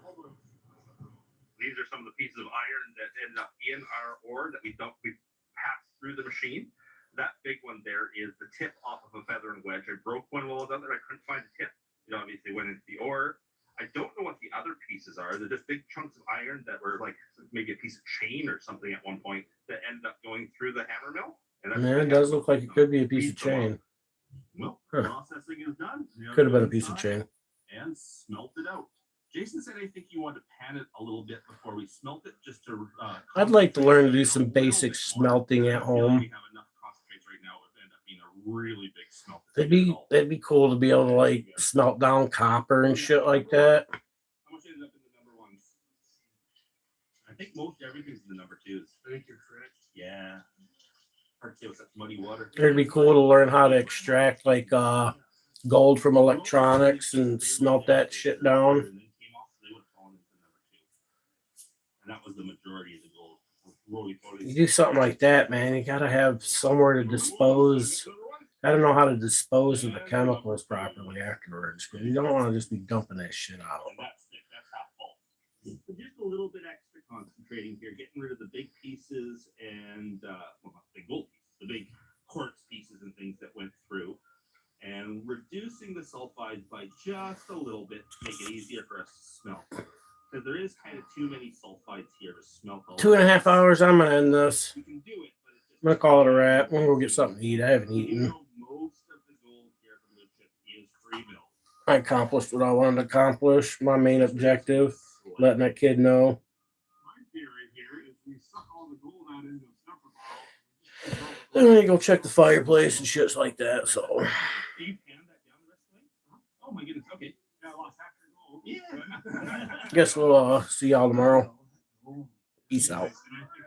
some of the pieces of iron that end up in our ore that we passed through the machine. That big one there is the tip off of a feather and wedge. I broke one while I was out there. I couldn't find the tip. It obviously went into the ore. I don't know what the other pieces are. They're just big chunks of iron that were like maybe a piece of chain or something at one point that ended up going through the hammer mill. And Man, it does look like it could be a piece of chain. Well, processing is done. Could have been a piece of chain. And smelt it out. Jason said I think you want to pan it a little bit before we smelt it, just to. I'd like to learn to do some basic smelting at home. We have enough concentrates right now. It would end up being a really big smelt. That'd be cool to be able to like smelt down copper and shit like that. How much ended up in the number 1s? I think most everything's in the number 2s. I think you're correct. Yeah. Hard to say with such muddy water. It'd be cool to learn how to extract like gold from electronics and smelt that shit down. And that was the majority of the gold. You do something like that, man, you gotta have somewhere to dispose. Gotta know how to dispose of the chemicals properly afterwards, because you don't want to just be dumping that shit out. That's half full. So just a little bit extra concentrating here, getting rid of the big pieces and well, not the big gold pieces, the big quartz pieces and things that went through, and reducing the sulfides by just a little bit to make it easier for us to smelt. Because there is kind of too many sulfides here to smelt all. 2.5 hours, I'm gonna end this. We can do it, but it's just I'm gonna call it a wrap. I'm gonna go get something to eat. I haven't eaten. Most of the gold here from the chip is free mill. I accomplished what I wanted to accomplish. My main objective, letting that kid know. My theory here is we suck all the gold out into a separate bottle. Then we go check the fireplace and shit like that. So, Steve, hand that down the rest of the way. Oh my goodness. Okay. Yeah, I lost half your gold. Yeah. guess we'll see y'all tomorrow. Peace out. And I think